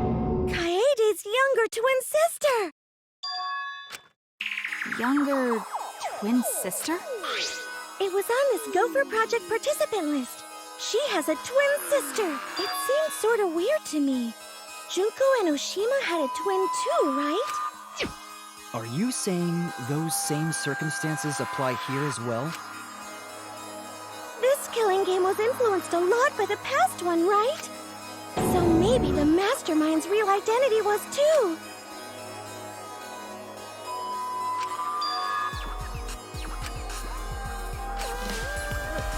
Kaede's younger twin sister. Younger twin sister? It was on this Gopher Project participant list. She has a twin sister. It seems sort of weird to me. Junko and Oshima had a twin too, right? Are you saying those same circumstances apply here as well? This killing game was influenced a lot by the past one, right? So maybe the mastermind's real identity was too.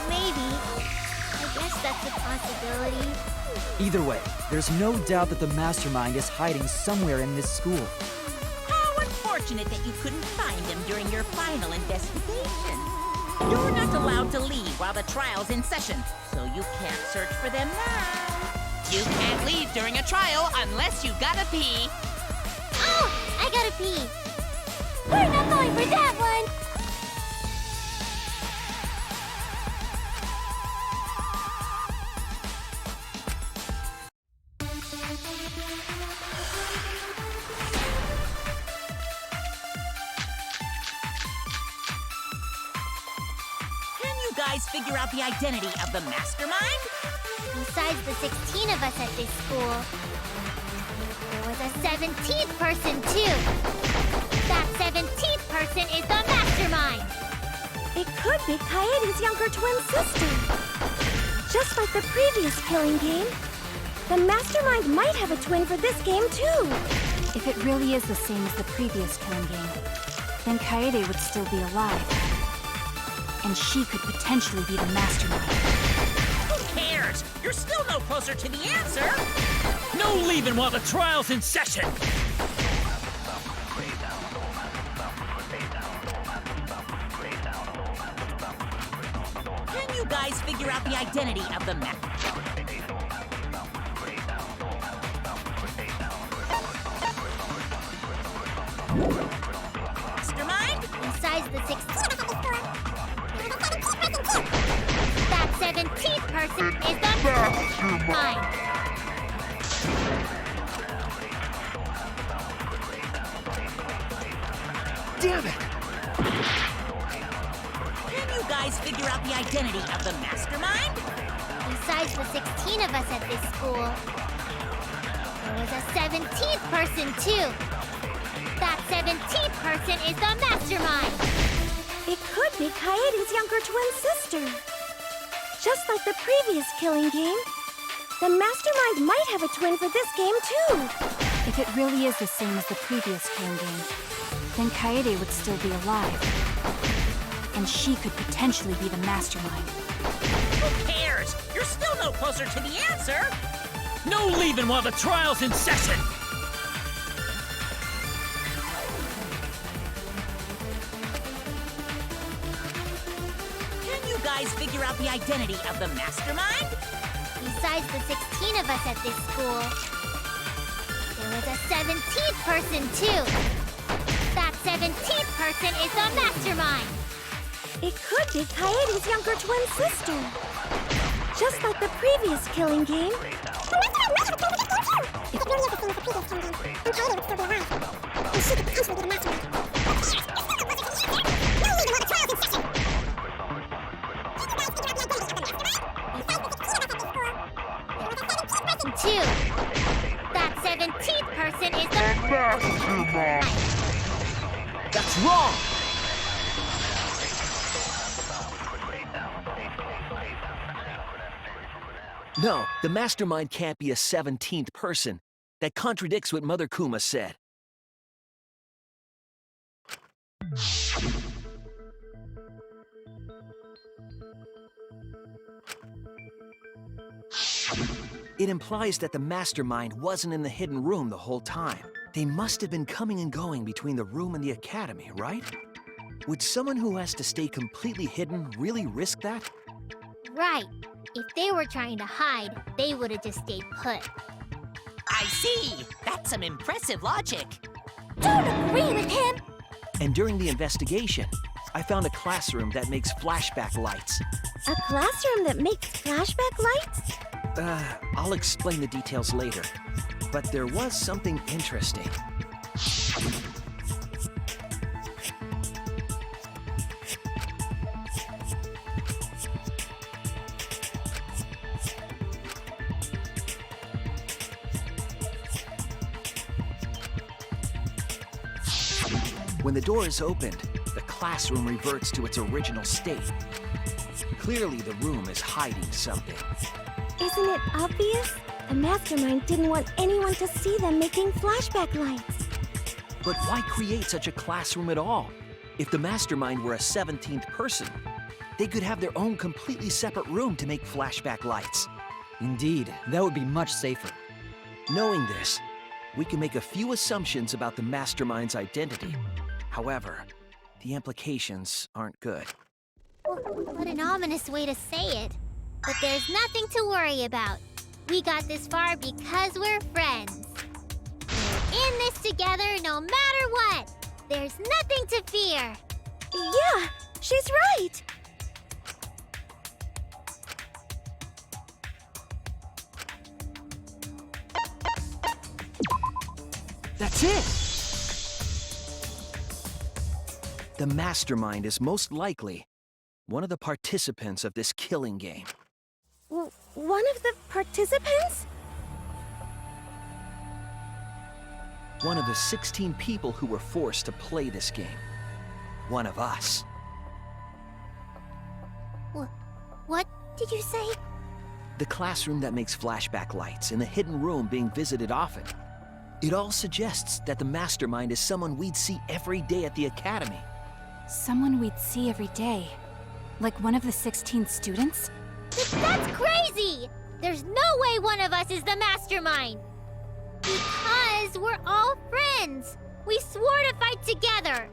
Maybe. I guess that's a possibility. Either way, there's no doubt that the mastermind is hiding somewhere in this school. How unfortunate that you couldn't find him during your final investigation. You're not allowed to leave while the trial's in session, so you can't search for them now. You can't leave during a trial unless you gotta pee. Oh, I gotta pee. We're not going for that one. Can you guys figure out the identity of the mastermind? Besides the 16 of us at this school, there was a 17th person too. That 17th person is the mastermind. It could be Kaede's younger twin sister. Just like the previous killing game, the mastermind might have a twin for this game too. If it really is the same as the previous killing game, then Kaede would still be alive. And she could potentially be the mastermind. Who cares? You're still no closer to the answer. No leaving while the trial's in session! Can you guys figure out the identity of the mastermind? Besides the 16th. That 17th person is the mastermind. Damn it! Can you guys figure out the identity of the mastermind? Besides the 16 of us at this school, there was a 17th person too. That 17th person is the mastermind. It could be Kaede's younger twin sister. Just like the previous killing game, the Mastermind might have a twin for this game, too. If it really is the same as the previous killing game, then Kaede would still be alive. And she could potentially be the mastermind. Who cares? You're still no closer to the answer. No leaving while the trial's in session! Can you guys figure out the identity of the mastermind? Besides the 16 of us at this school, there was a 17th person, too. That 17th person is the mastermind. It could be Kaede's younger twin sister. Just like the previous killing game. Two. That 17th person is the mastermind. That's wrong! No, the mastermind can't be a 17th person. That contradicts what Mother Kuma said. It implies that the mastermind wasn't in the hidden room the whole time. They must have been coming and going between the room and the academy, right? Would someone who has to stay completely hidden really risk that? Right. If they were trying to hide, they would have just stayed put. I see. That's some impressive logic. Don't agree with him! And during the investigation, I found a classroom that makes flashback lights. A classroom that makes flashback lights? I'll explain the details later. But there was something interesting. When the door is opened, the classroom reverts to its original state. Clearly, the room is hiding something. Isn't it obvious? The Mastermind didn't want anyone to see them making flashback lights. But why create such a classroom at all? If the Mastermind were a 17th person, they could have their own completely separate room to make flashback lights. Indeed, that would be much safer. Knowing this, we can make a few assumptions about the Mastermind's identity. However, the implications aren't good. What an ominous way to say it. But there's nothing to worry about. We got this far because we're friends. We're in this together no matter what. There's nothing to fear. Yeah, she's right. That's it! The Mastermind is most likely one of the participants of this killing game. One of the participants? One of the 16 people who were forced to play this game. One of us. What did you say? The classroom that makes flashback lights and the hidden room being visited often. It all suggests that the Mastermind is someone we'd see every day at the academy. Someone we'd see every day. Like one of the 16 students? That's crazy! There's no way one of us is the Mastermind! Because we're all friends! We swore to fight together!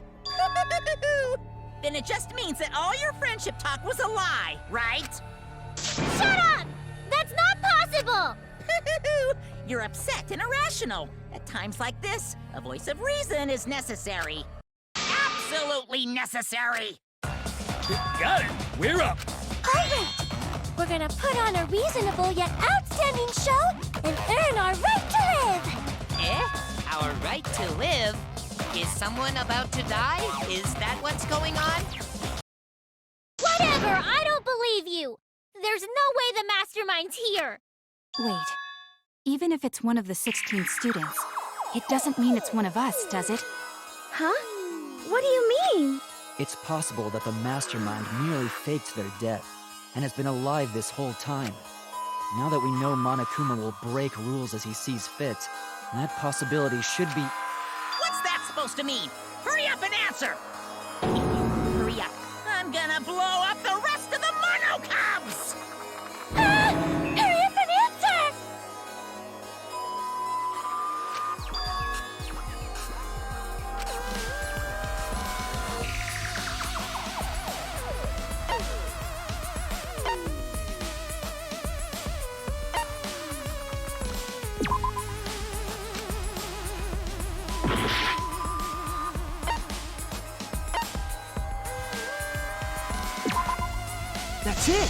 Then it just means that all your friendship talk was a lie, right? Shut up! That's not possible! You're upset and irrational. At times like this, a voice of reason is necessary. Absolutely necessary! Got it! We're up! Alright! We're gonna put on a reasonable yet outstanding show and earn our right to live! Eh? Our right to live? Is someone about to die? Is that what's going on? Whatever! I don't believe you! There's no way the Mastermind's here! Wait. Even if it's one of the 16 students, it doesn't mean it's one of us, does it? Huh? What do you mean? It's possible that the Mastermind merely faked their death and has been alive this whole time. Now that we know Monokuma will break rules as he sees fit, that possibility should be... What's that supposed to mean? Hurry up and answer! If you don't hurry up, I'm gonna blow up the rest of the Mono Cubs! Hurry up and answer! That's it!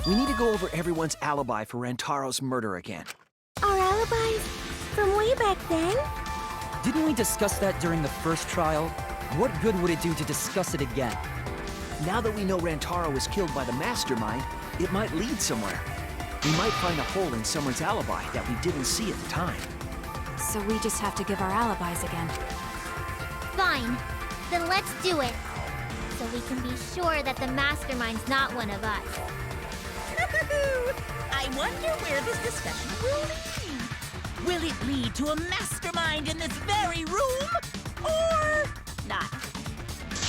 We need to go over everyone's alibi for Rantaro's murder again. Our alibis from way back then? Didn't we discuss that during the first trial? What good would it do to discuss it again? Now that we know Rantaro was killed by the mastermind, it might lead somewhere. We might find a hole in someone's alibi that we didn't see at the time. So we just have to give our alibis again. Fine. Then let's do it. So we can be sure that the mastermind's not one of us. I wonder where this discussion will lead. Will it lead to a mastermind in this very room? Or not?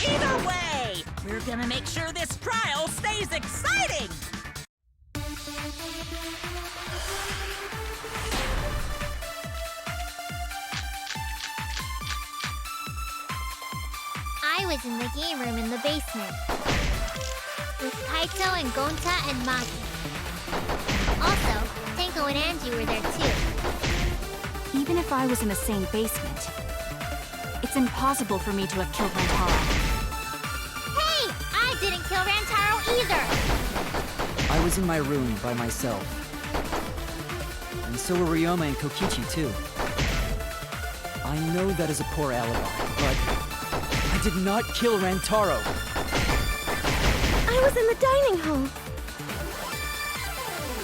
Either way, we're gonna make sure this trial stays exciting! I was in the game room in the basement with Kaito and Gonta and Maki. Also, Tenko and Angie were there too. Even if I was in the same basement, it's impossible for me to have killed Rantaro. Hey! I didn't kill Rantaro either! I was in my room by myself. And so were Ryoma and Kokichi too. I know that is a poor alibi, but I did not kill Rantaro. I was in the dining hall.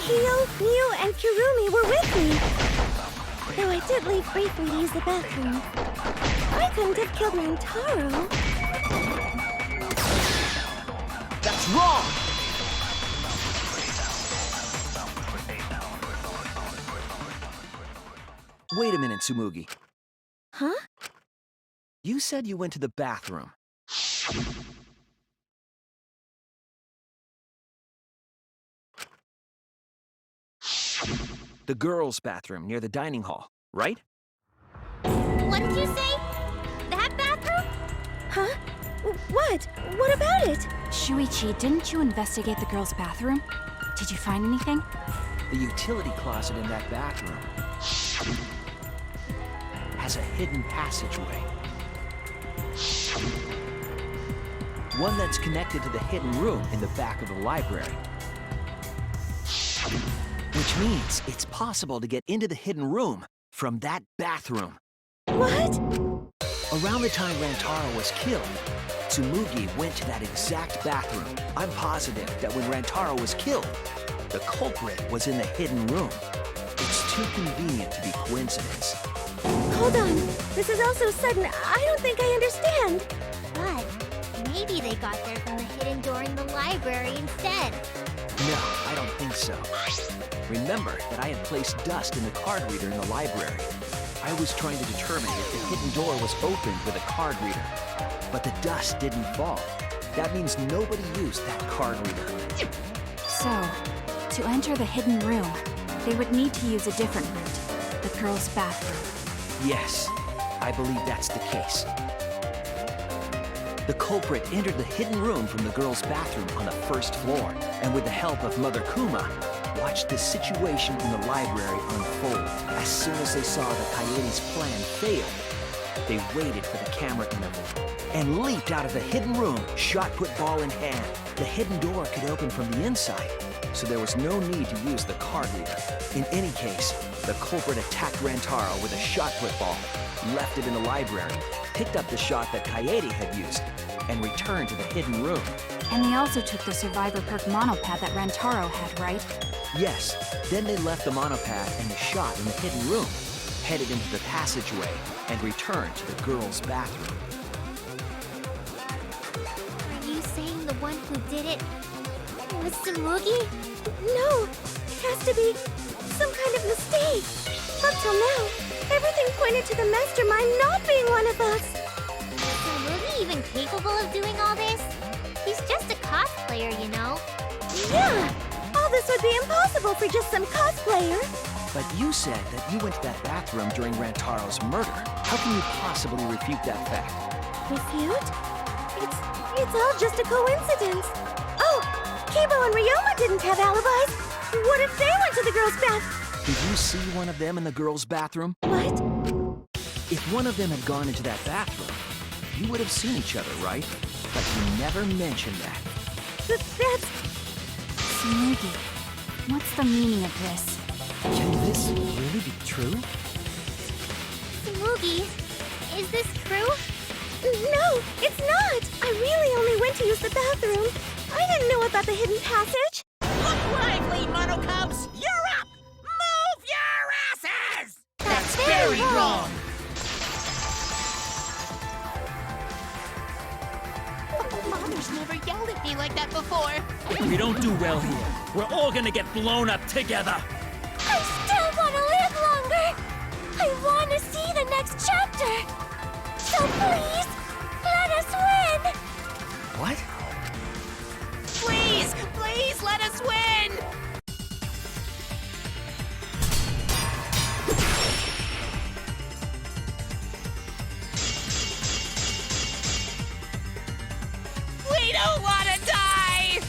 Kyo, Miu, and Kirumi were with me. Though I did leave briefly to use the bathroom. I couldn't have killed Rantaro. That's wrong! Wait a minute, Tsumugi. Huh? You said you went to the bathroom. The girls' bathroom near the dining hall, right? What did you say? That bathroom? Huh? What? What about it? Shuichi, didn't you investigate the girls' bathroom? Did you find anything? The utility closet in that bathroom has a hidden passageway. One that's connected to the hidden room in the back of the library. Which means it's possible to get into the hidden room from that bathroom. What? Around the time Rantaro was killed, Tsumugi went to that exact bathroom. I'm positive that when Rantaro was killed, the culprit was in the hidden room. It's too convenient to be coincidence. Hold on. This is all so sudden, I don't think I understand. But maybe they got there from the hidden door in the library instead. No, I don't think so. Remember that I had placed dust in the card reader in the library. I was trying to determine if the hidden door was opened with a card reader. But the dust didn't fall. That means nobody used that card reader. So, to enter the hidden room, they would need to use a different route, the girls' bathroom. Yes, I believe that's the case. The culprit entered the hidden room from the girls' bathroom on the first floor, and with the help of Mother Kuma, watched the situation in the library unfold. As soon as they saw that Kaede's plan failed, they waited for the camera interval and leaped out of the hidden room, shot put ball in hand. The hidden door could open from the inside, so there was no need to use the card reader. In any case, the culprit attacked Rantaro with a shot put ball, left it in the library, picked up the shot that Kaede had used, and returned to the hidden room. And they also took the Survivor Perk monopad that Rantaro had, right? Yes, then they left the monopad and the shot in the hidden room, headed into the passageway, and returned to the girls' bathroom. Are you saying the one who did it Was Tsumugi? No, it has to be some kind of mistake. Up till now, everything pointed to the mastermind not being one of us. Is Tsumugi even capable of doing all this? He's just a cosplayer, you know. Yeah, all this would be impossible for just some cosplayer. But you said that you went to that bathroom during Rantaro's murder. How can you possibly refute that fact? Refute? It's all just a coincidence. Oh, Kibo and Ryoma didn't have alibis. What if they went to the girls' bath? Did you see one of them in the girls' bathroom? What? If one of them had gone into that bathroom, you would have seen each other, right? But you never mentioned that. That's... Tsumugi, what's the meaning of this? Can this really be true? Tsumugi, is this true? No, it's not! I really only went to use the bathroom. I didn't know about the hidden passage. Look lively, Mono Cubs! You're up! Move your asses! That's very wrong! Father's never yelled at me like that before. We don't do well here. We're all gonna get blown up together. I still want to live longer! I want to see the next chapter! So please, let us win! What? Please, please let us win! We don't want to die!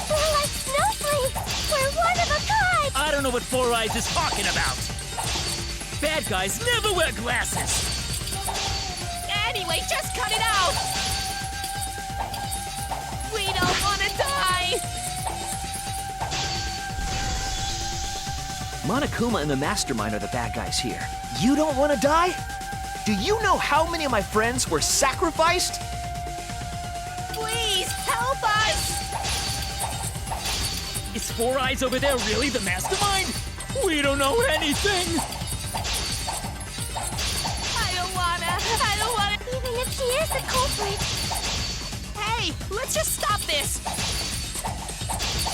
We're like snowflakes! We're one of a kind! I don't know what Four Eyes is talking about. Bad guys never wear glasses. Anyway, just cut it out! We don't want to die! Monokuma and the Mastermind are the bad guys here. You don't want to die? Do you know how many of my friends were sacrificed? Please, help us! Is Four Eyes over there really the mastermind? We don't know anything. I don't wanna. Even if she is the culprit, Hey, let's just stop this!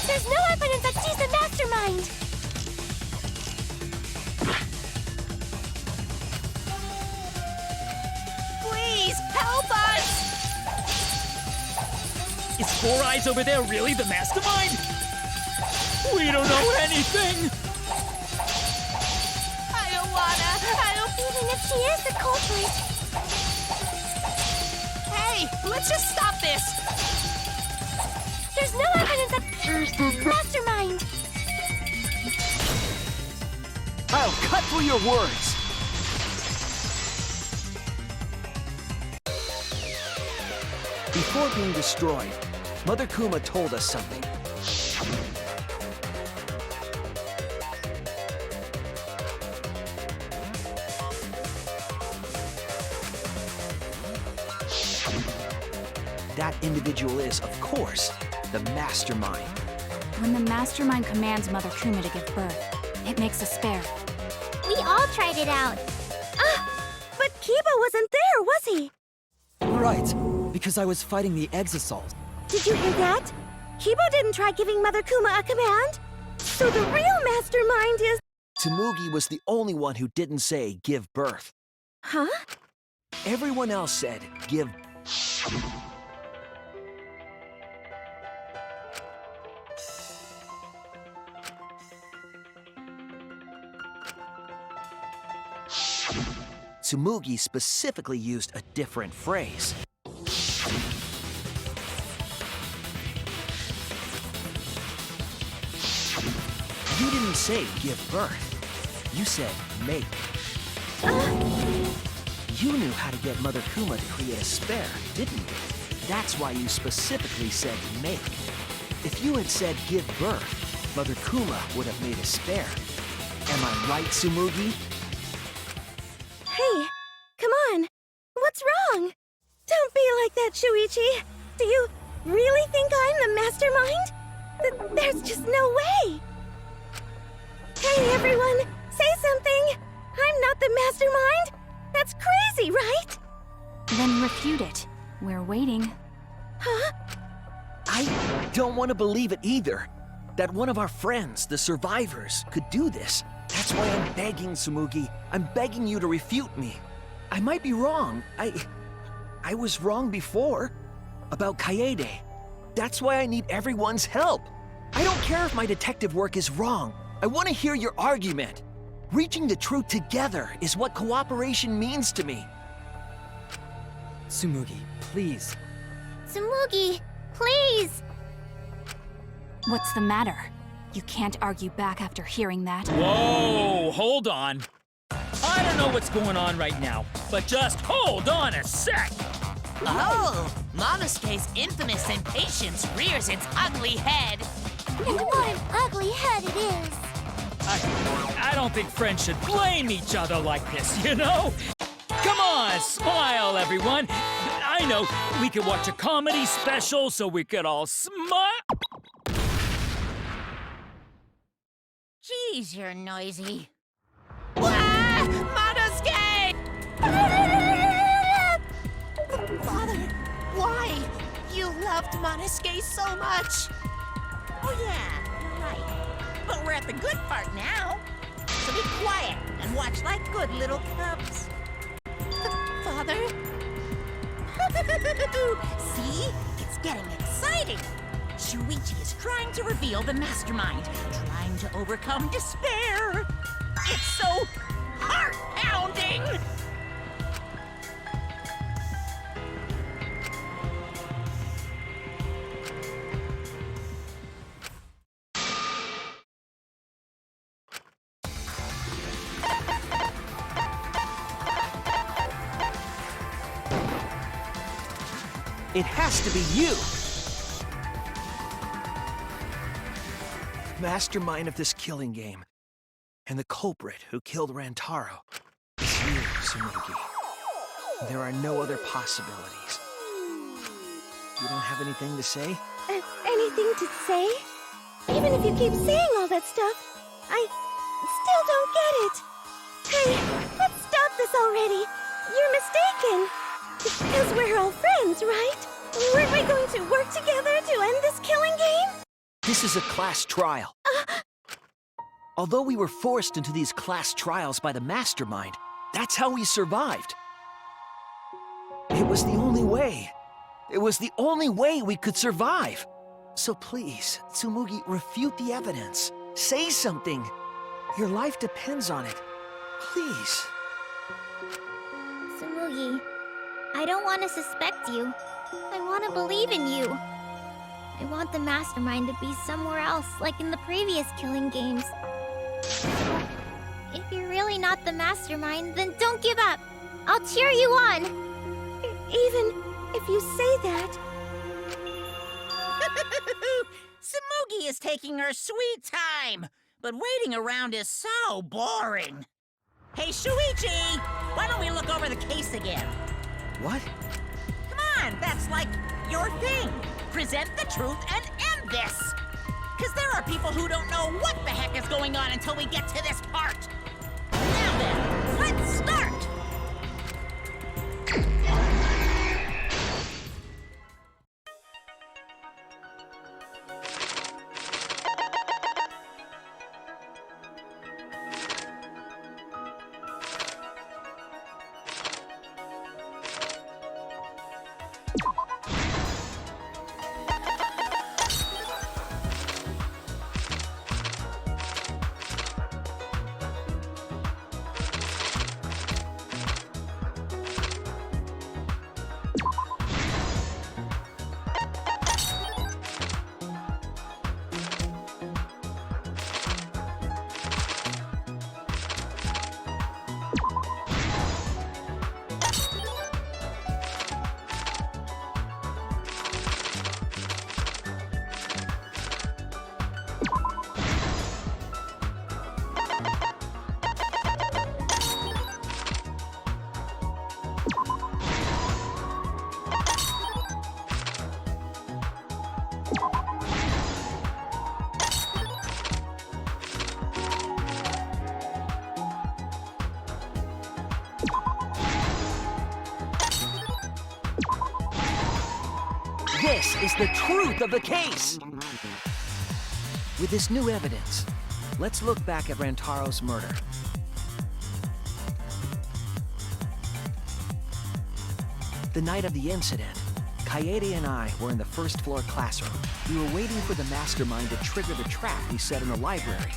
there's no evidence that she's the mastermind! Please, help us! Is Four Eyes over there really the mastermind? We don't know anything. I don't wanna. Even if she is the culprit, Hey, let's just stop this! there's no evidence that she's the mastermind! I'll cut through your words. Before being destroyed, Mother Kuma told us something. That individual is, of course, the Mastermind. When the mastermind commands Mother Kuma to give birth, it makes a spare. We all tried it out! But Kiba wasn't there, was he? Right, because I was fighting the Exasalt. Did you hear that? Kibo didn't try giving Mother Kuma a command. So the real mastermind is... Tsumugi was the only one who didn't say give birth. Huh? Everyone else said give. Tsumugi specifically used a different phrase. You didn't say give birth. You said make. You knew how to get Mother Kuma to create a spare, didn't you? That's why you specifically said make. If you had said give birth, Mother Kuma would have made a spare. Am I right, Tsumugi? Hey, come on. What's wrong? Don't be like that, Shuichi. Do you really think I'm the mastermind? There's just no way. Hey, everyone, say something. I'm not the mastermind. That's crazy, right? Then refute it. We're waiting. Huh? I don't want to believe it either. That one of our friends, the survivors, could do this. That's why I'm begging, Tsumugi. I'm begging you to refute me. I might be wrong. I was wrong before. About Kaede. That's why I need everyone's help. I don't care if my detective work is wrong. I want to hear your argument. Reaching the truth together is what cooperation means to me. Tsumugi, please. Tsumugi, please! What's the matter? You can't argue back after hearing that. Whoa, hold on. I don't know what's going on right now, but just hold on a sec. Oh, Monosuke's infamous impatience rears its ugly head. And what an ugly head it is! I don't think friends should blame each other like this, you know? Come on, smile, everyone. I know, we could watch a comedy special so we could all smile. Geez, you're noisy. Wah! Monosuke! Father, why? You loved Monosuke so much. Oh yeah, you're right. But we're at the good part now. So be quiet and watch like good little cubs. Father? See? It's getting exciting. Shuichi is trying to reveal the mastermind, trying to overcome despair. It's so heart-pounding! It has to be you! Mastermind of this killing game, and the culprit who killed Rantaro is you, Tsumugi. There are no other possibilities. You don't have anything to say? Anything to say? Even if you keep saying all that stuff, I still don't get it. Hey, let's stop this already. You're mistaken. Because we're all friends, right? Weren't we going to work together to end this killing game? This is a class trial. Although we were forced into these class trials by the mastermind, that's how we survived. It was the only way. It was the only way we could survive. So please, Tsumugi, refute the evidence. Say something. Your life depends on it. Please. Tsumugi, I don't want to suspect you. I want to believe in you. I want the mastermind to be somewhere else, like in the previous killing games. So, if you're really not the mastermind, then don't give up. I'll cheer you on. Even if you say that. Tsumugi is taking her sweet time, but waiting around is so boring. Hey, Shuichi! Why don't we look over the case again? What? Come on, that's like your thing. Present the truth and end this. Because there are people who don't know what the heck is going on until we get to this part. Now then, let's start. This is the truth of the case! With this new evidence, let's look back at Rantaro's murder. The night of the incident, Kaede and I were in the first floor classroom. We were waiting for the mastermind to trigger the trap we set in the library.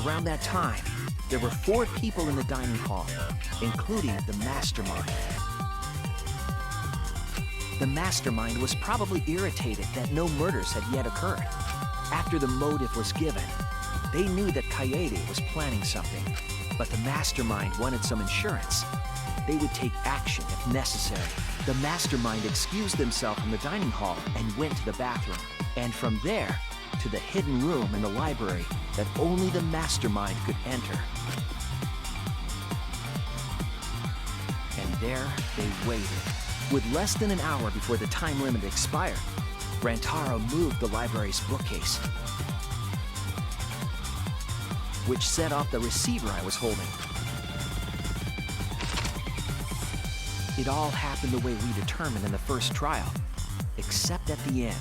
Around that time, there were 4 people in the dining hall, including the mastermind. The mastermind was probably irritated that no murders had yet occurred. After the motive was given, they knew that Kaede was planning something, but the mastermind wanted some insurance. They would take action if necessary. The mastermind excused themselves from the dining hall and went to the bathroom, and from there, to the hidden room in the library that only the mastermind could enter. And there they waited. With less than an hour before the time limit expired, Rantaro moved the library's bookcase, which set off the receiver I was holding. It all happened the way we determined in the first trial, except at the end.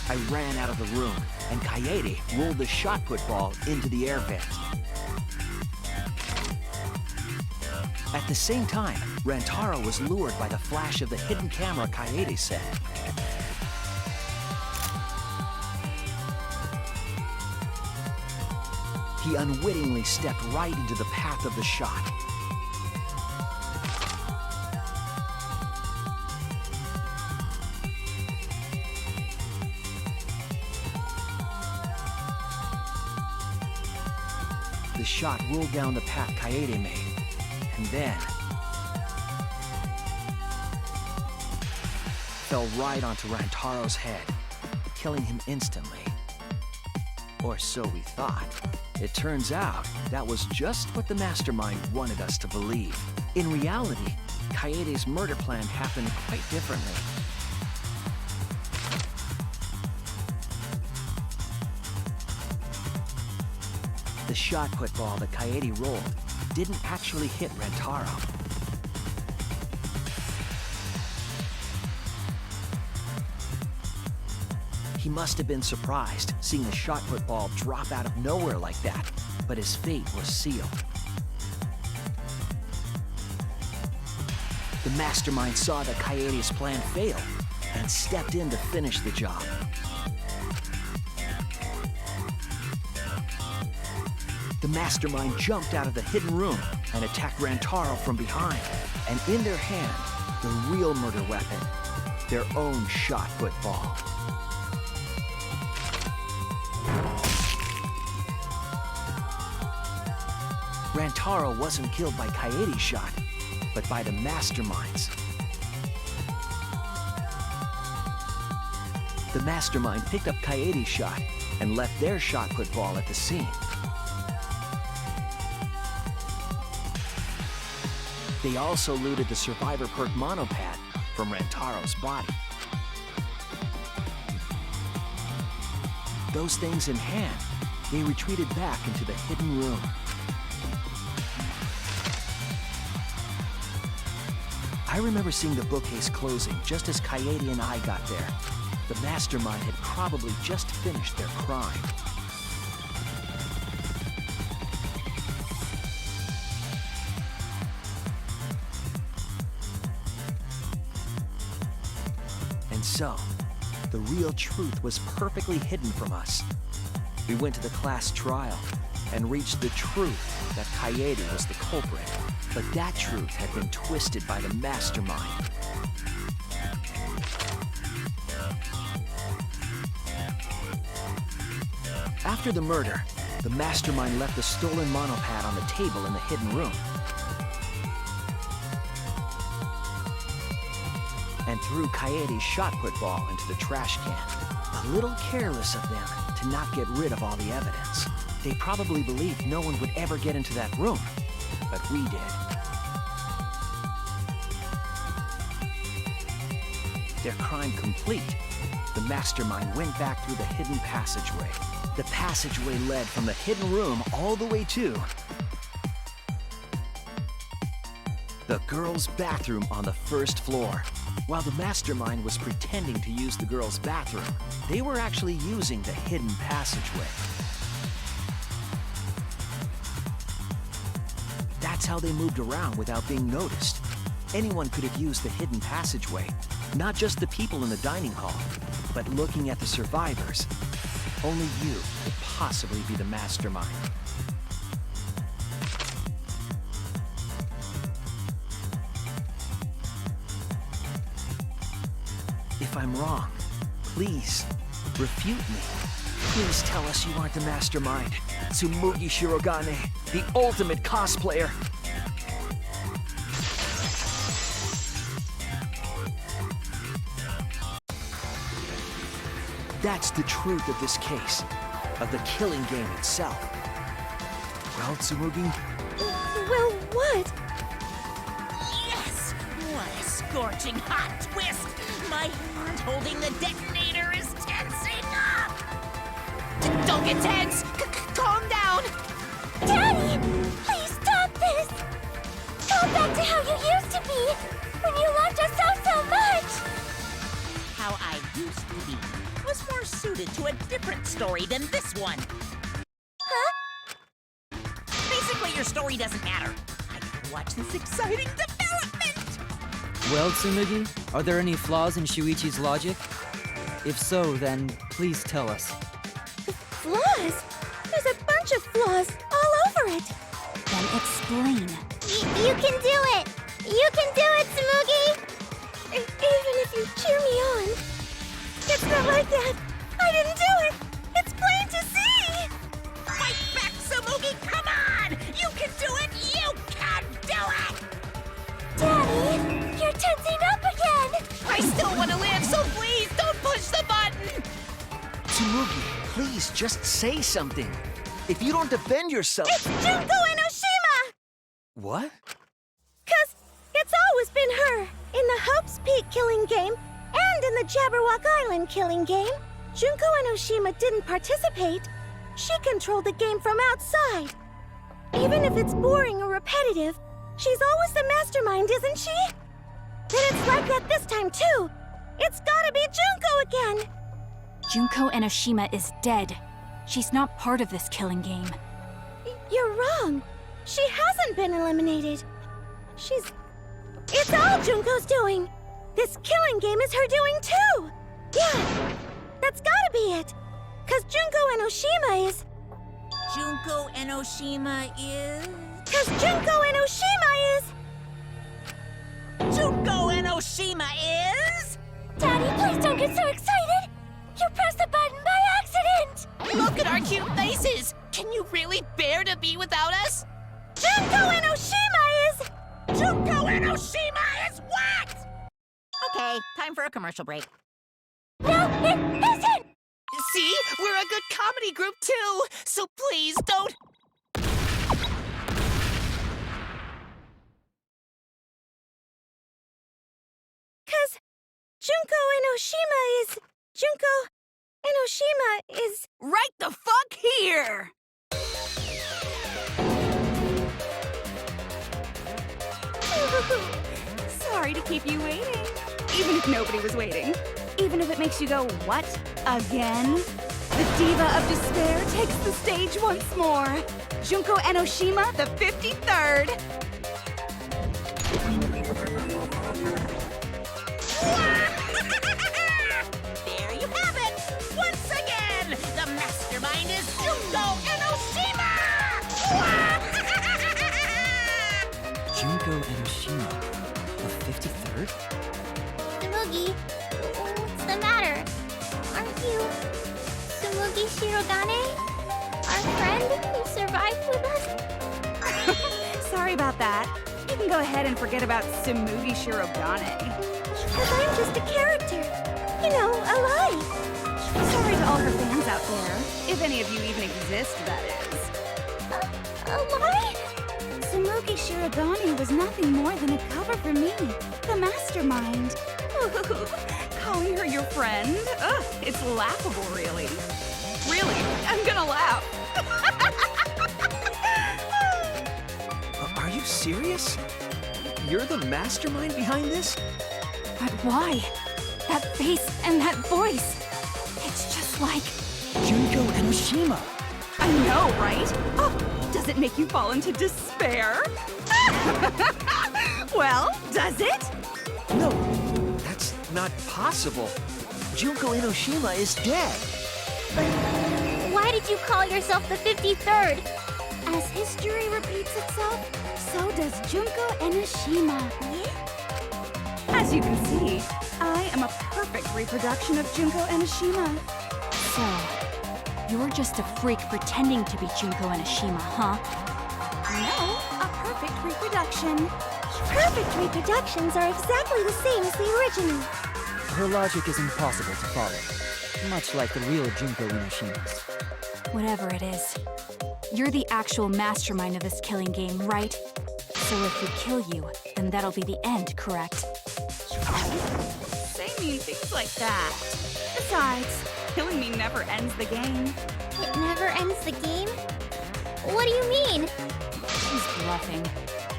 I ran out of the room, and Kaede rolled the shot put ball into the air vent. At the same time, Rantaro was lured by the flash of the hidden camera Kaede set. He unwittingly stepped right into the path of the shot. The shot rolled down the path Kaede made, and then fell right onto Rantaro's head, killing him instantly. Or so we thought. It turns out that was just what the mastermind wanted us to believe. In reality, Kaede's murder plan happened quite differently. The shot put ball that Kaede rolled didn't actually hit Rantaro. He must have been surprised seeing the shot put ball drop out of nowhere like that, but his fate was sealed. The mastermind saw that Kaede's plan failed and stepped in to finish the job. The mastermind jumped out of the hidden room and attacked Rantaro from behind. And in their hand, the real murder weapon, their own shot put ball. Rantaro wasn't killed by Kaede's shot, but by the mastermind's. The mastermind picked up Kaede's shot and left their shot put ball at the scene. They also looted the survivor perk monopad from Rantaro's body. Those things in hand, they retreated back into the hidden room. I remember seeing the bookcase closing just as Kaede and I got there. The mastermind had probably just finished their crime. And so, the real truth was perfectly hidden from us. We went to the class trial and reached the truth that Kaede was the culprit. But that truth had been twisted by the mastermind. After the murder, the mastermind left the stolen monopad on the table in the hidden room. And threw Kaede's shot put ball into the trash can. A little careless of them to not get rid of all the evidence. They probably believed no one would ever get into that room, but we did. Their crime complete, the mastermind went back through the hidden passageway. The passageway led from the hidden room all the way to the girls' bathroom on the first floor. While the mastermind was pretending to use the girls' bathroom, they were actually using the hidden passageway. That's how they moved around without being noticed. Anyone could have used the hidden passageway, not just the people in the dining hall, but looking at the survivors. Only you could possibly be the mastermind. If I'm wrong, please, refute me. Please tell us you aren't the mastermind. Tsumugi Shirogane, the ultimate cosplayer. That's the truth of this case, of the killing game itself. Well, Tsumugi? Well, what? Yes! What a scorching hot twist! My hand holding the detonator is tensing up! Don't get tense! Calm down! Daddy! Please stop this! Go back to how you used to be! When you loved us so much! How I used to be was more suited to a different story than this one. Huh? Basically, your story doesn't matter. I gotta watch this exciting development! Well, Tsumugi, are there any flaws in Shuichi's logic? If so, then please tell us. Flaws? There's a bunch of flaws all over it! Then explain. You can do it! You can do it, Tsumugi! Even if you cheer me on. It's not like that! I didn't do it! It's plain to see! Fight back, Tsumugi! Come on! You can do it! You can do it! Daddy, you're tensing up again! I still want to live, so please don't push the button! Tsumugi, please just say something. If you don't defend yourself... It's Junko Enoshima! What? 'Cause it's always been her. In the Hope's Peak killing game, and in the Jabberwock Island killing game, Junko Enoshima didn't participate. She controlled the game from outside. Even if it's boring or repetitive, she's always the mastermind, isn't she? Then it's like that this time, too. It's gotta be Junko again. Junko Enoshima is dead. She's not part of this killing game. You're wrong. She hasn't been eliminated. It's all Junko's doing. This killing game is her doing too. Yeah, that's gotta be it. 'Cause Junko Enoshima is... Junko Enoshima is... 'Cause Junko Enoshima is... Junko Enoshima is... Daddy, please don't get so excited. You pressed the button by accident. Look at our cute faces! Can you really bear to be without us? Junko Enoshima is... Junko Enoshima is what? Okay, time for a commercial break. No, it isn't! See? We're a good comedy group, too! So please, don't... 'Cause Junko Enoshima is... Junko Enoshima is... Right the fuck here! Sorry to keep you waiting. Even if nobody was waiting. Even if it makes you go, what? Again? The Diva of Despair takes the stage once more. Junko Enoshima, the 53rd. There you have it! Once again, the mastermind is Junko Enoshima! Junko Enoshima, the 53rd? Tsumugi, what's the matter? Aren't you Tsumugi Shirogane? Our friend who survived with us? Sorry about that. You can go ahead and forget about Tsumugi Shirogane. Because I'm just a character. You know, a lie. Sorry to all her fans out there. If any of you even exist, that is. A lie? Tsumugi Shirogane was nothing more than a cover for me, the mastermind. Calling her your friend? Ugh, It's laughable, really. Really, I'm gonna laugh. Are you serious? You're the mastermind behind this? But why? That face and that voice. It's just like... Junko Enoshima. I know, right? Oh, does it make you fall into despair? Well, does it? No, that's not possible. Junko Enoshima is dead. But why did you call yourself the 53rd? As history repeats itself, so does Junko Enoshima. As you can see, I am a perfect reproduction of Junko Enoshima. So, you're just a freak pretending to be Junko Enoshima, huh? No, a perfect reproduction. Perfect reproductions are exactly the same as the original. Her logic is impossible to follow, much like the real Junko Enoshima's. Whatever it is, you're the actual mastermind of this killing game, right? So if we kill you, then that'll be the end, correct? Say mean things like that. Besides, killing me never ends the game. It never ends the game? What do you mean? She's bluffing.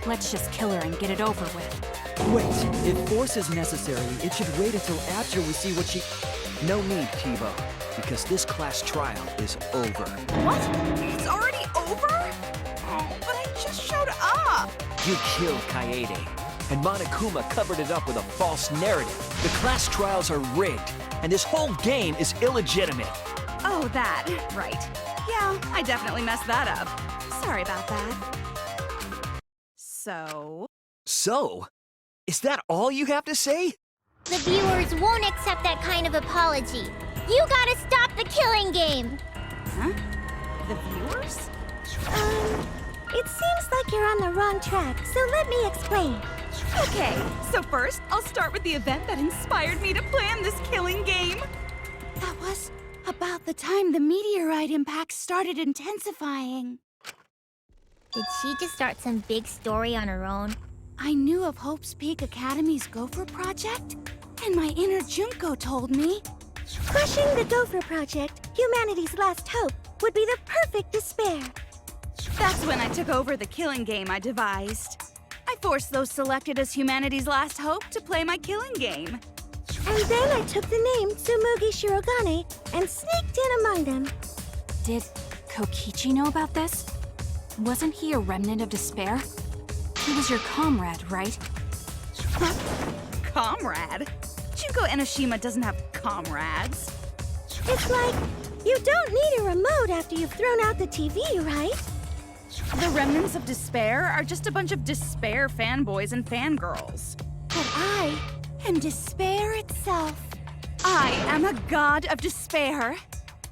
Let's just kill her and get it over with. Wait, if force is necessary, it should wait until after we see what she... No need, Tivo, because this class trial is over. What? It's already over? Oh, but I just showed up. You killed Kaede, and Monokuma covered it up with a false narrative. The class trials are rigged, and this whole game is illegitimate. Oh, that. Right. Yeah, I definitely messed that up. Sorry about that. So? Is that all you have to say? The viewers won't accept that kind of apology. You gotta stop the killing game! Huh? The viewers? It seems like you're on the wrong track, so let me explain. Okay, so first, I'll start with the event that inspired me to plan this killing game. That was about the time the meteorite impact started intensifying. Did she just start some big story on her own? I knew of Hope's Peak Academy's Gopher Project, and my inner Junko told me... Crushing the Gopher Project, humanity's last hope, would be the perfect despair. That's when I took over the killing game I devised. I forced those selected as humanity's last hope to play my killing game. And then I took the name Tsumugi Shirogane and sneaked in among them. Did Kokichi know about this? Wasn't he a remnant of despair? He was your comrade, right? Comrade? Junko Enoshima doesn't have comrades. It's like, you don't need a remote after you've thrown out the TV, right? The remnants of despair are just a bunch of despair fanboys and fangirls. But I am despair itself. I am a god of despair.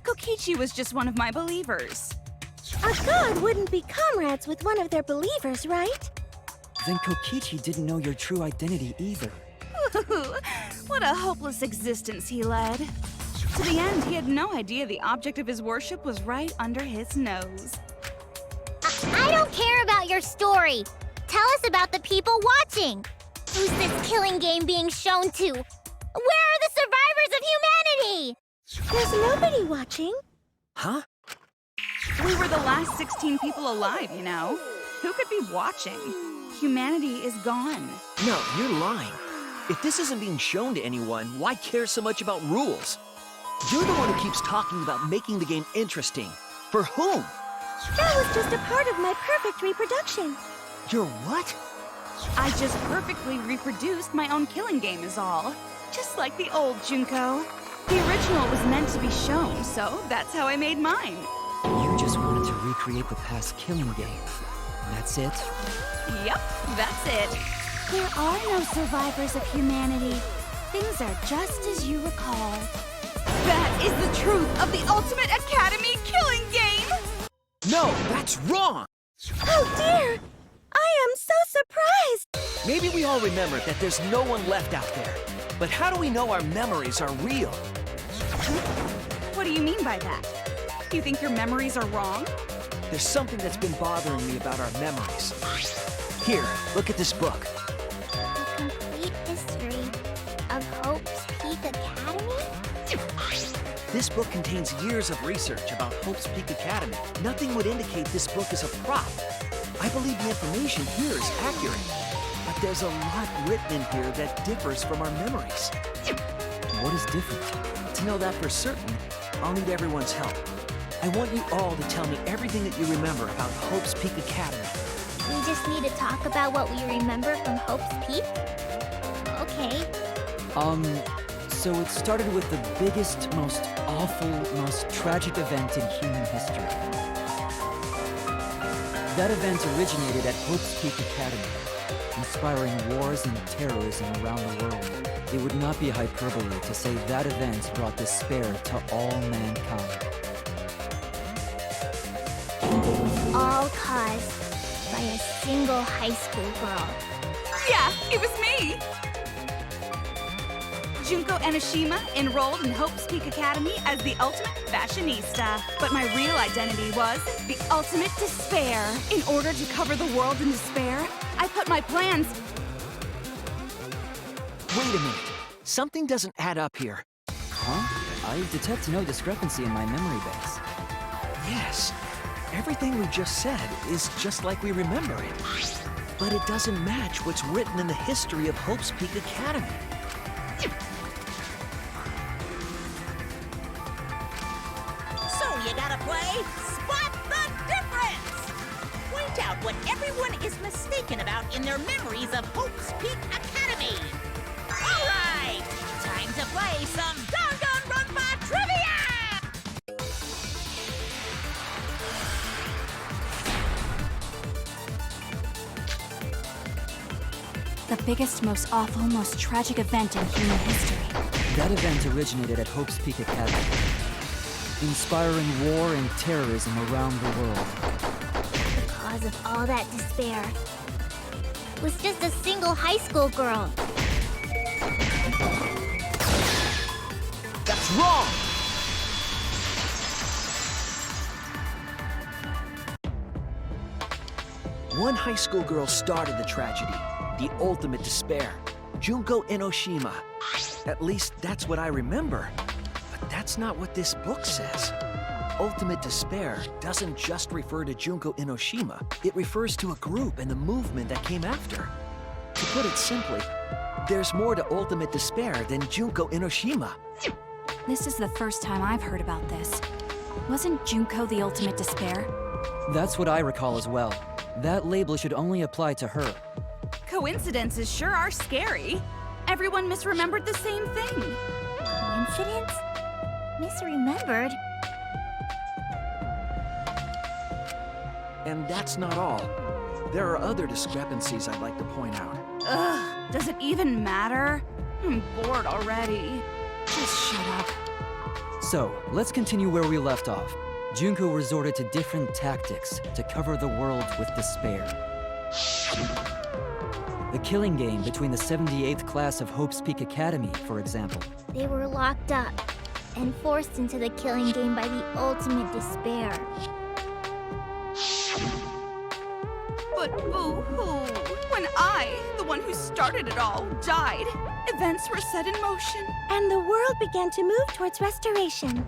Kokichi was just one of my believers. A god wouldn't be comrades with one of their believers, right? Then Kokichi didn't know your true identity either. What a hopeless existence he led. To the end, he had no idea the object of his worship was right under his nose. I don't care about your story. Tell us about the people watching. Who's this killing game being shown to? Where are the survivors of humanity? There's nobody watching. Huh? We were the last 16 people alive, you know. Who could be watching? Humanity is gone. No, you're lying. If this isn't being shown to anyone, why care so much about rules? You're the one who keeps talking about making the game interesting. For whom? That was just a part of my perfect reproduction. Your what? I just perfectly reproduced my own killing game is all. Just like the old Junko. The original was meant to be shown, so that's how I made mine. You just wanted to recreate the past killing game. That's it? Yep, that's it. There are no survivors of humanity. Things are just as you recall. That is the truth of the Ultimate Academy killing game! No, that's wrong! Oh dear! I am so surprised! Maybe we all remember that there's no one left out there. But how do we know our memories are real? What do you mean by that? You think your memories are wrong? There's something that's been bothering me about our memories. Here, look at this book. The complete history of Hope's Peak Academy? This book contains years of research about Hope's Peak Academy. Nothing would indicate this book is a prop. I believe the information here is accurate. But there's a lot written in here that differs from our memories. What is different? To know that for certain, I'll need everyone's help. I want you all to tell me everything that you remember about Hope's Peak Academy. We just need to talk about what we remember from Hope's Peak? Okay. So it started with the biggest, most awful, most tragic event in human history. That event originated at Hope's Peak Academy, inspiring wars and terrorism around the world. It would not be hyperbole to say that event brought despair to all mankind. All caused by a single high school girl. Yeah, it was me! Junko Enoshima enrolled in Hope's Peak Academy as the ultimate fashionista. But my real identity was the ultimate despair. In order to cover the world in despair, I put my plans... Wait a minute. Something doesn't add up here. Huh? I detect no discrepancy in my memory banks. Yes. Everything we just said is just like we remember it. But it doesn't match what's written in the history of Hope's Peak Academy. So you gotta play Spot the Difference! Point out what everyone is mistaken about in their memories of Hope's Peak Academy. All right, time to play some Danganronpa trivia! The biggest, most awful, most tragic event in human history. That event originated at Hope's Peak Academy, inspiring war and terrorism around the world. The cause of all that despair was just a single high school girl. That's wrong! One high school girl started the tragedy, the ultimate despair. Junko Enoshima. At least that's what I remember. But that's not what this book says. Ultimate despair doesn't just refer to Junko Enoshima. It refers to a group and the movement that came after. To put it simply, there's more to ultimate despair than Junko Enoshima. This is the first time I've heard about this. Wasn't Junko the ultimate despair? That's what I recall as well. That label should only apply to her. Coincidences sure are scary. Everyone misremembered the same thing. Coincidence? Misremembered? And that's not all. There are other discrepancies I'd like to point out. Ugh, does it even matter? I'm bored already. Just shut up. So, let's continue where we left off. Junko resorted to different tactics to cover the world with despair. The killing game between the 78th class of Hope's Peak Academy, for example. They were locked up and forced into the killing game by the ultimate despair. But boo-hoo! When I, the one who started it all, died, events were set in motion. And the world began to move towards restoration.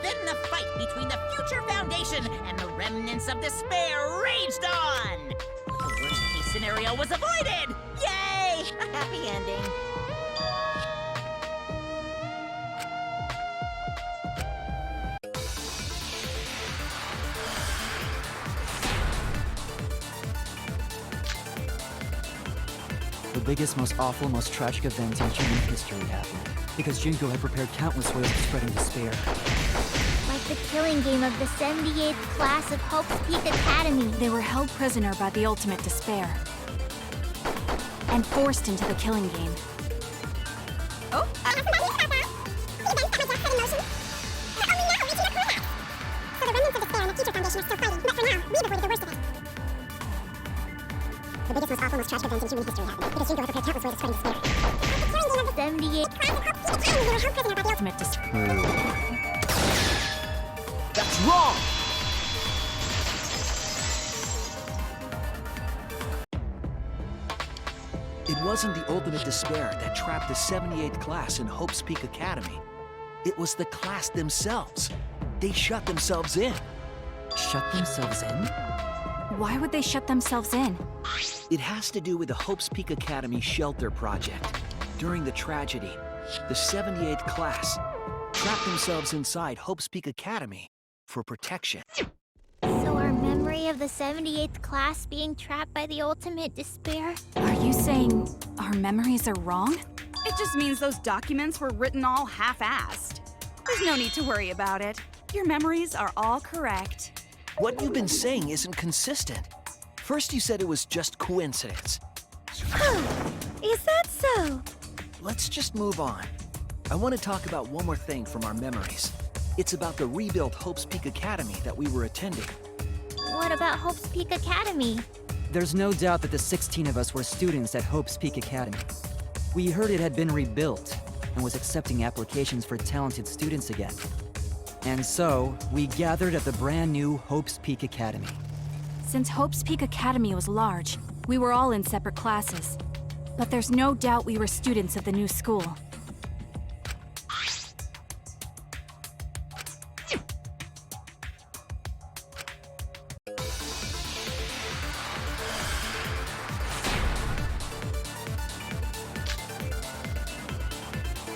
Then the fight between the Future Foundation and the remnants of despair raged on! The worst-case scenario was avoided! Yay! A happy ending. The biggest, most awful, most tragic event in human history happened, because Junko had prepared countless ways of spreading despair. Like the killing game of the 78th class of Hope's Peak Academy. They were held prisoner by the ultimate despair and forced into the killing game. Oh, The biggest, most awful, most tragic event in human history happened, because Junko had prepared countless ways of spreading despair. The killing game of the 78th class of Hope's Peak Academy. They were held prisoner by the Ultimate despair. That's wrong! It wasn't the ultimate despair that trapped the 78th class in Hope's Peak Academy. It was the class themselves. They shut themselves in. Shut themselves in? Why would they shut themselves in? It has to do with the Hope's Peak Academy shelter project. During the tragedy, the 78th class trapped themselves inside Hope's Peak Academy for protection. So our memory of the 78th class being trapped by the ultimate despair? Are you saying our memories are wrong? It just means those documents were written all half-assed. There's no need to worry about it. Your memories are all correct. What you've been saying isn't consistent. First you said it was just coincidence. Is that so? Let's just move on. I want to talk about one more thing from our memories. It's about the rebuilt Hope's Peak Academy that we were attending. What about Hope's Peak Academy? There's no doubt that the 16 of us were students at Hope's Peak Academy. We heard it had been rebuilt and was accepting applications for talented students again. And so, we gathered at the brand new Hope's Peak Academy. Since Hope's Peak Academy was large, we were all in separate classes. But there's no doubt we were students of the new school.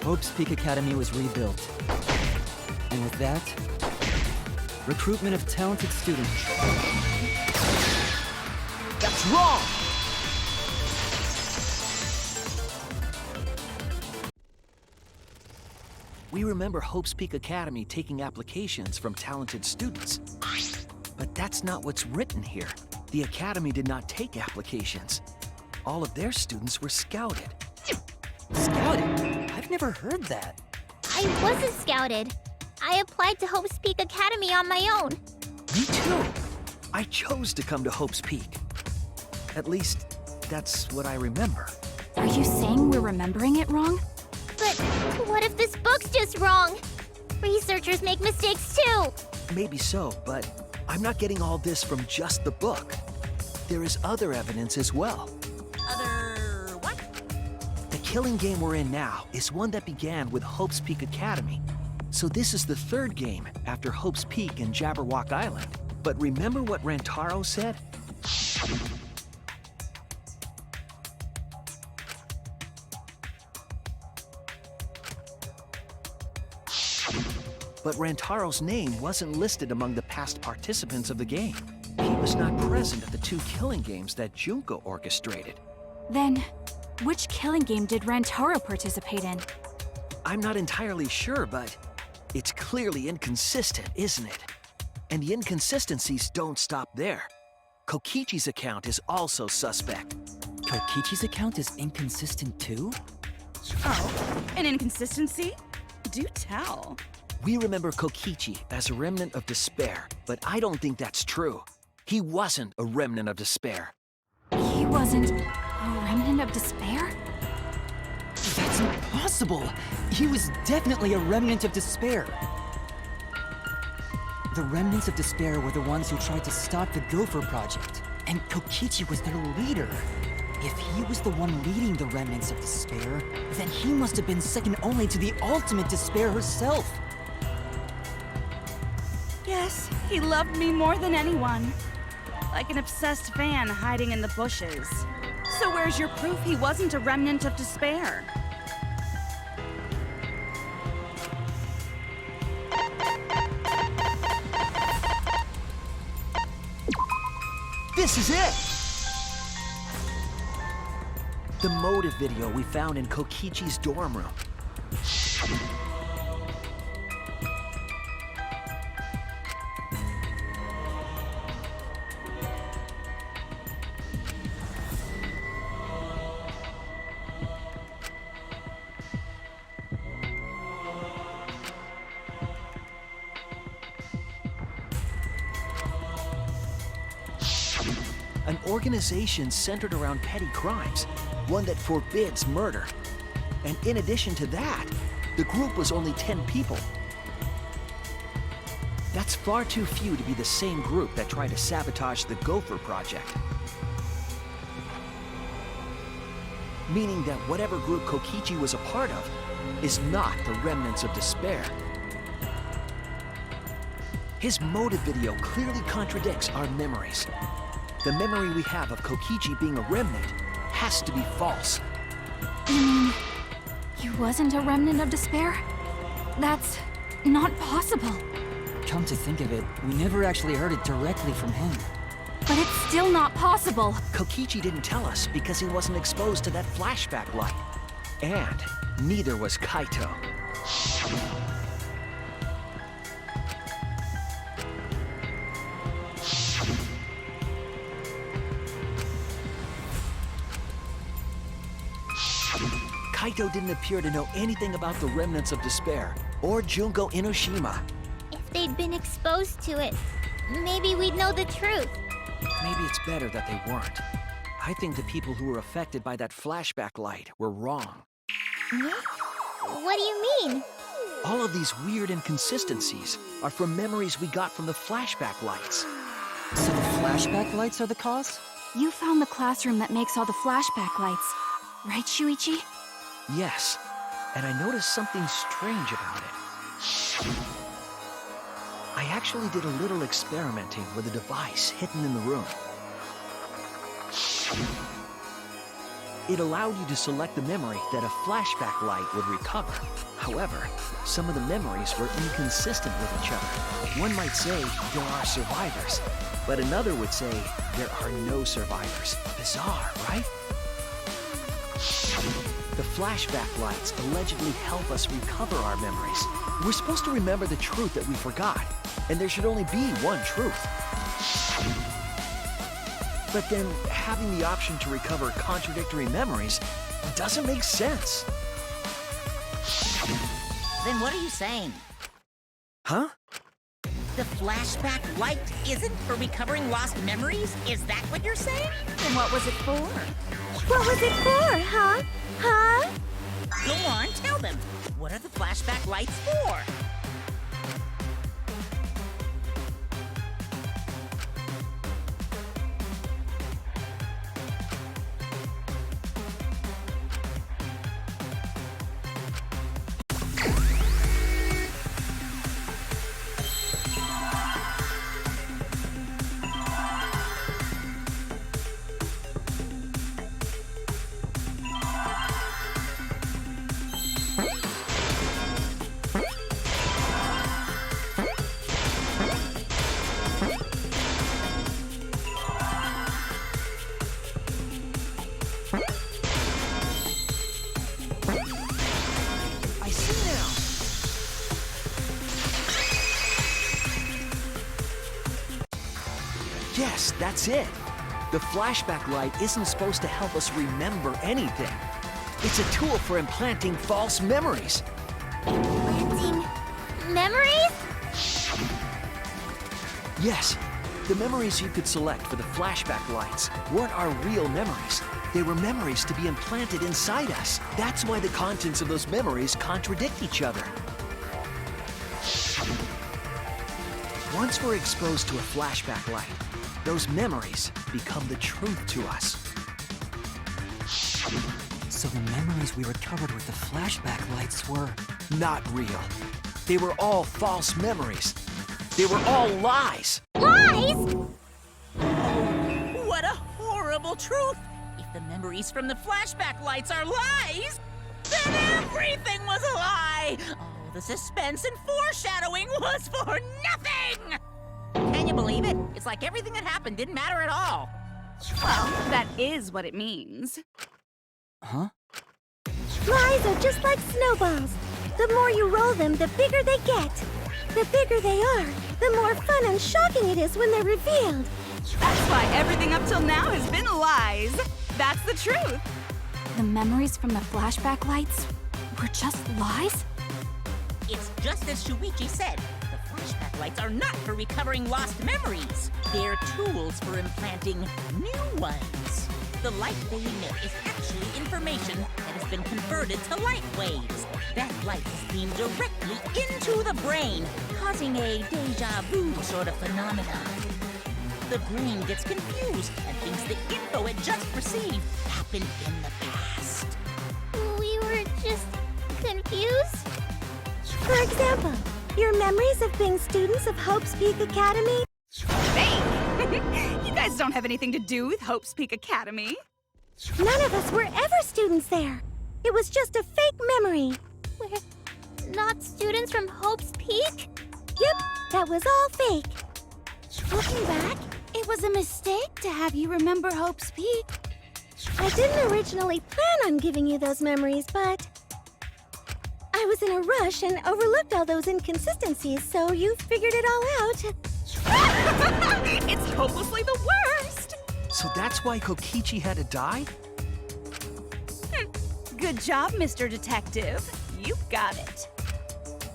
Hope's Peak Academy was rebuilt. And with that, recruitment of talented students. That's wrong! We remember Hope's Peak Academy taking applications from talented students. But that's not what's written here. The Academy did not take applications. All of their students were scouted. Scouted? I've never heard that. I wasn't scouted. I applied to Hope's Peak Academy on my own. Me too. I chose to come to Hope's Peak. At least, that's what I remember. Are you saying we're remembering it wrong? But what if this book's just wrong? Researchers make mistakes too. Maybe so, but I'm not getting all this from just the book. There is other evidence as well. Other what? The killing game we're in now is one that began with Hope's Peak Academy. So this is the third game after Hope's Peak and Jabberwock Island. But remember what Rantaro said? But Rantaro's name wasn't listed among the past participants of the game. He was not present at the two killing games that Junko orchestrated. Then, which killing game did Rantaro participate in? I'm not entirely sure, but it's clearly inconsistent, isn't it? And the inconsistencies don't stop there. Kokichi's account is also suspect. Kokichi's account is inconsistent too? Oh, an inconsistency? Do tell. We remember Kokichi as a remnant of despair, but I don't think that's true. He wasn't a remnant of despair. He wasn't a remnant of despair? That's impossible! He was definitely a remnant of despair. The remnants of despair were the ones who tried to stop the Gopher Project, and Kokichi was their leader. If he was the one leading the remnants of despair, then he must have been second only to the ultimate despair herself. Yes, he loved me more than anyone. Like an obsessed fan hiding in the bushes. So where's your proof he wasn't a remnant of despair? This is it! The motive video we found in Kokichi's dorm room. An organization centered around petty crimes, one that forbids murder. And in addition to that, the group was only 10 people. That's far too few to be the same group that tried to sabotage the Gopher Project. meaning that whatever group Kokichi was a part of is not the remnants of despair. His motive video clearly contradicts our memories. The memory we have of Kokichi being a remnant has to be false. You mean he wasn't a remnant of despair? That's not possible. Come to think of it, we never actually heard it directly from him. But it's still not possible. Kokichi didn't tell us because he wasn't exposed to that flashback light. And neither was Kaito. Kaito didn't appear to know anything about the remnants of despair or Junko Enoshima. If they'd been exposed to it, maybe we'd know the truth. Maybe it's better that they weren't. I think the people who were affected by that flashback light were wrong. What do you mean? All of these weird inconsistencies are from memories we got from the flashback lights. So the flashback lights are the cause? You found the classroom that makes all the flashback lights, right, Shuichi? Yes, and I noticed something strange about it. I actually did a little experimenting with a device hidden in the room. It allowed you to select the memory that a flashback light would recover. However, some of the memories were inconsistent with each other. One might say there are survivors, but another would say there are no survivors. Bizarre, right? The flashback lights allegedly help us recover our memories. We're supposed to remember the truth that we forgot, and there should only be one truth. But then, having the option to recover contradictory memories doesn't make sense. Then what are you saying? Huh? The flashback light isn't for recovering lost memories? Is that what you're saying? Then what was it for? What was it for, huh? Huh? Go on, tell them. What are the flashback lights for? Yes, that's it. The flashback light isn't supposed to help us remember anything. It's a tool for implanting false memories. Planting memories? Yes, the memories you could select for the flashback lights weren't our real memories. They were memories to be implanted inside us. That's why the contents of those memories contradict each other. Once we're exposed to a flashback light, those memories become the truth to us. So the memories we recovered with the flashback lights were... not real. They were all false memories. They were all lies. Lies? Oh, what a horrible truth! If the memories from the flashback lights are lies, then everything was a lie! Oh, the suspense and foreshadowing was for nothing! Can you believe it? It's like everything that happened didn't matter at all. Well, that is what it means. Huh? Lies are just like snowballs. The more you roll them, the bigger they get. The bigger they are, the more fun and shocking it is when they're revealed. That's why everything up till now has been lies. That's the truth. The memories from the flashback lights were just lies? It's just as Shuichi said. The flashback lights are not for recovering lost memories. They're tools for implanting new ones. The light they emit is actually information that has been converted to light waves. That light is beamed directly into the brain, causing a deja vu sort of phenomenon. The brain gets confused and thinks the info it just received happened in the past. just confused. For example, your memories of being students of Hope's Peak Academy? Fake! You guys don't have anything to do with Hope's Peak Academy. None of us were ever students there. It was just a fake memory. We're not students from Hope's Peak? Yep, that was all fake. Looking back, it was a mistake to have you remember Hope's Peak. I didn't originally plan on giving you those memories, but I was in a rush and overlooked all those inconsistencies, so you figured it all out. It's hopelessly the worst! So that's why Kokichi had to die? Good job, Mr. Detective. You got it.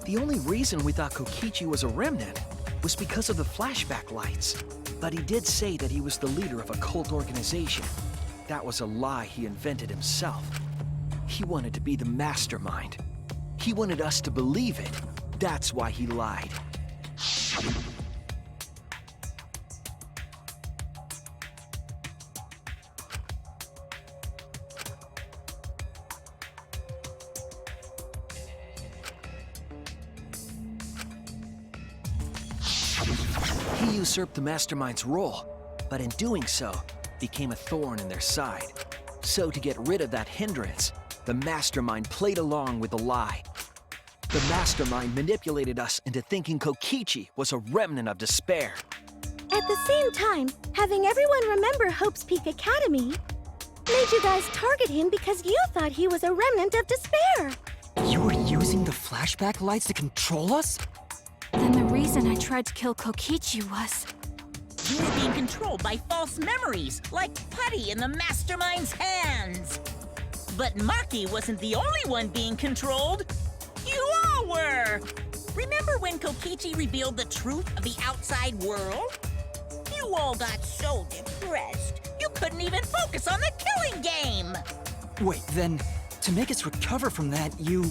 The only reason we thought Kokichi was a remnant was because of the flashback lights. But he did say that he was the leader of a cult organization. That was a lie he invented himself. He wanted to be the mastermind. He wanted us to believe it. That's why he lied. He usurped the mastermind's role, but in doing so, became a thorn in their side. So to get rid of that hindrance, the mastermind played along with the lie. The mastermind manipulated us into thinking Kokichi was a remnant of despair. At the same time, having everyone remember Hope's Peak Academy made you guys target him because you thought he was a remnant of despair. You were using the flashback lights to control us? Then the reason I tried to kill Kokichi was... You were being controlled by false memories, like putty in the mastermind's hands. But Maki wasn't the only one being controlled. You all were! Remember when Kokichi revealed the truth of the outside world? You all got so depressed, you couldn't even focus on the killing game! Wait, then, to make us recover from that, you...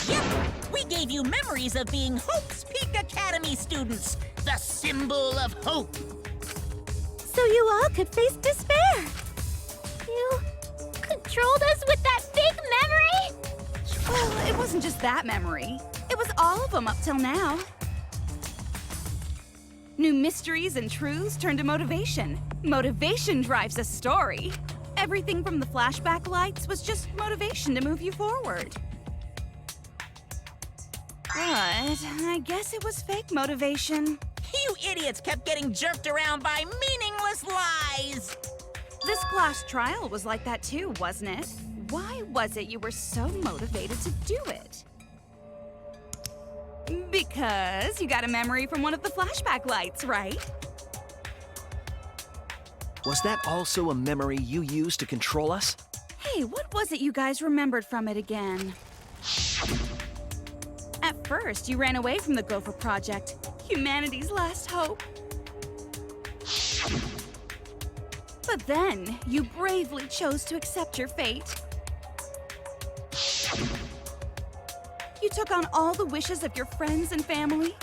Yep, we gave you memories of being Hope's Peak Academy students, the symbol of hope. So you all could face despair. You controlled us with that fake memory? Well, it wasn't just that memory. It was all of them up till now. New mysteries and truths turn to motivation. Motivation drives a story. Everything from the flashback lights was just motivation to move you forward. But I guess it was fake motivation. You idiots kept getting jerked around by meaningless lies! This class trial was like that too, wasn't it? Why was it you were so motivated to do it? Because you got a memory from one of the flashback lights, right? Was that also a memory you used to control us? Hey, what was it you guys remembered from it again? At first, you ran away from the Gopher Project, humanity's last hope. But then, you bravely chose to accept your fate. You took on all the wishes of your friends and family.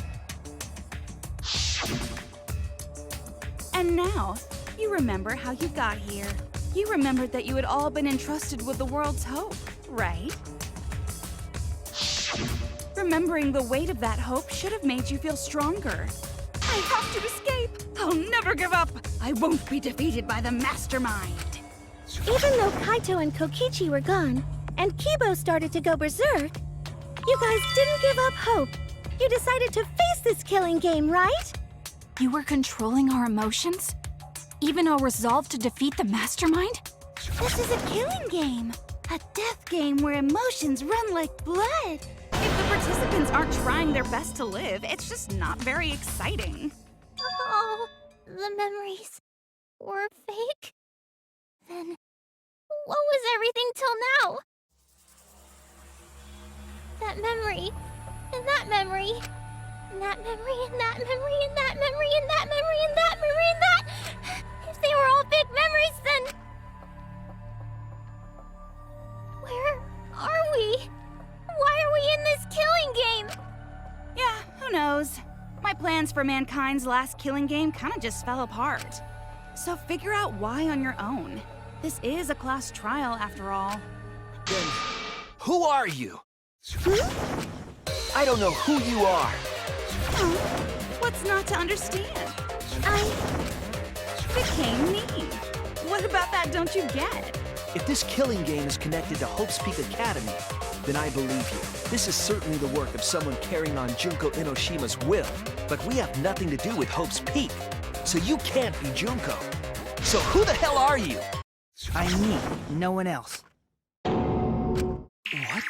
And now, you remember how you got here. You remembered that you had all been entrusted with the world's hope, right? Remembering the weight of that hope should have made you feel stronger. I have to escape! I'll never give up! I won't be defeated by the mastermind! Even though Kaito and Kokichi were gone, and Kibo started to go berserk, you guys didn't give up hope. You decided to face this killing game, right? You were controlling our emotions? Even our resolve to defeat the mastermind? This is a killing game! A death game where emotions run like blood! If the participants aren't trying their best to live, it's just not very exciting. Oh, the memories were fake? Then what was everything till now? That memory, and that memory, and that memory, and that memory, and that memory, and that memory, and that memory, and that... If they were all fake memories, then... Where are we? Why are we in this killing game? Yeah, who knows? My plans for mankind's last killing game kinda just fell apart. So figure out why on your own. This is a class trial, after all. Then, Who are you? Hmm? I don't know who you are. What's not to understand? I became me. What about that don't you get? If this killing game is connected to Hope's Peak Academy, then I believe you. This is certainly the work of someone carrying on Junko Enoshima's will. But we have nothing to do with Hope's Peak, so you can't be Junko. So who the hell are you? I'm me, no one else. What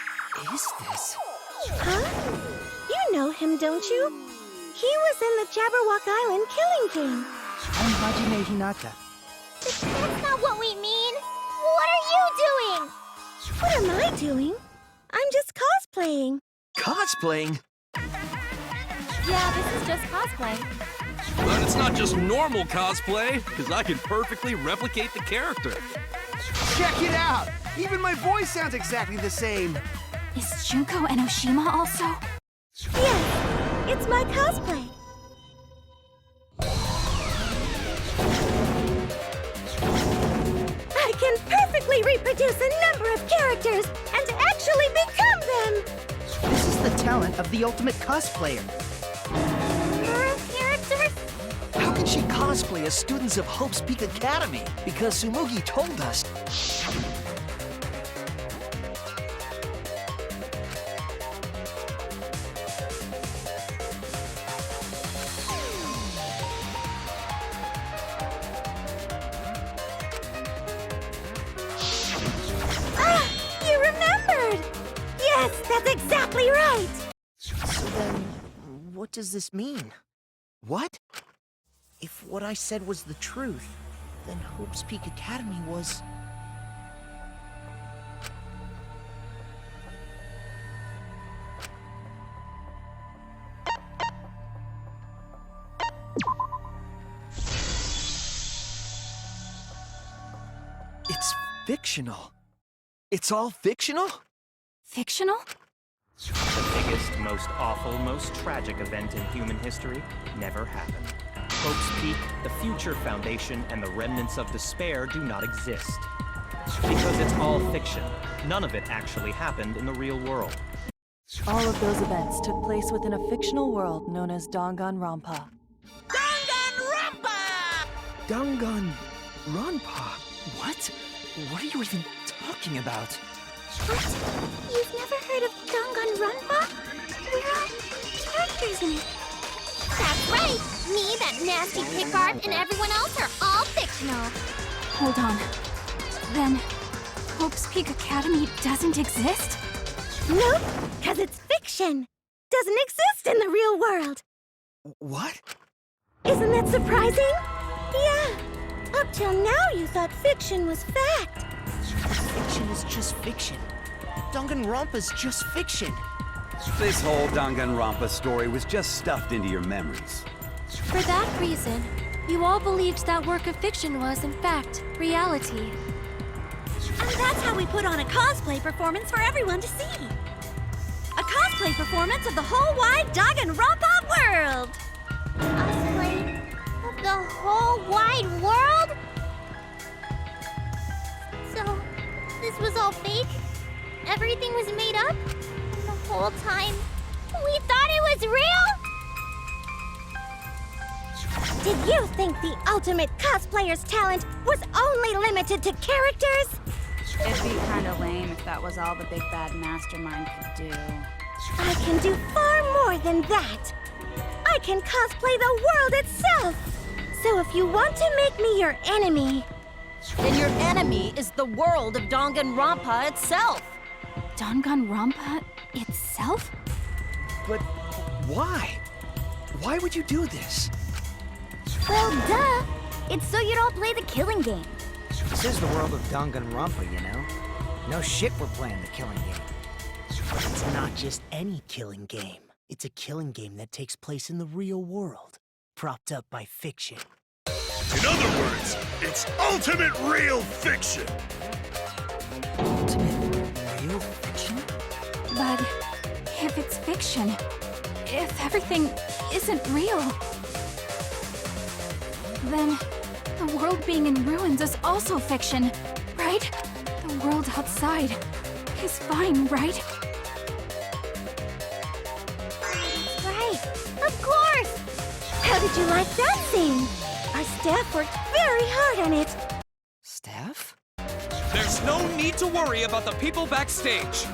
is this? Huh? You know him, don't you? He was in the Jabberwock Island killing game. I'm Hajime Hinata. That's not what we mean. What are you doing? What am I doing? I'm just cosplaying. Cosplaying? Yeah, this is just cosplay. But it's not just normal cosplay, because I can perfectly replicate the character. Check it out! Even my voice sounds exactly the same. Is Junko Enoshima also? Yes, it's my cosplay. I can perfectly reproduce a number of characters and actually become them! This is the talent of the ultimate cosplayer. Characters? How can she cosplay as students of Hope's Peak Academy? Because Sumugi told us. You remembered! Yes, that's exactly right! So then, what does this mean? What? If what I said was the truth, then Hope's Peak Academy was... It's fictional. It's all fictional? Fictional? The biggest, most awful, most tragic event in human history never happened. Hope's Peak, the future foundation, and the remnants of despair do not exist. Because it's all fiction. None of it actually happened in the real world. All of those events took place within a fictional world known as Danganronpa. Danganronpa! Danganronpa? What? What are you even talking about? What? You've never heard of Danganronpa? We're all characters in it. That's right. Me, that nasty pickguard, and everyone else are all fictional. Hold on. Then, Hope's Peak Academy doesn't exist? Nope, because it's fiction. Doesn't exist in the real world. What? Isn't that surprising? Yeah. Up till now, you thought fiction was fact. Fiction is just fiction. Danganronpa's just fiction. This whole Danganronpa story was just stuffed into your memories. For that reason, you all believed that work of fiction was, in fact, reality. And that's how we put on a cosplay performance for everyone to see. A cosplay performance of the whole wide Danganronpa world. Cosplay of the whole wide world? So, this was all fake? Everything was made up? And the whole time, we thought it was real? Did you think the ultimate cosplayer's talent was only limited to characters? It'd be kind of lame if that was all the big bad mastermind could do. I can do far more than that. I can cosplay the world itself. So if you want to make me your enemy... Then your enemy is the world of Danganronpa itself. Danganronpa itself? But why? Why would you do this? Well, duh. It's so you don't play the killing game. This is the world of Danganronpa, you know? No shit we're playing the killing game. But it's not just any killing game. It's a killing game that takes place in the real world, propped up by fiction. In other words, it's ultimate real fiction. Ultimate real fiction? But if it's fiction, if everything isn't real, then the world being in ruins is also fiction, right? The world outside. He's fine, right? Right, of course! How did you like that scene? Our staff worked very hard on it. Staff? There's no need to worry about the people backstage.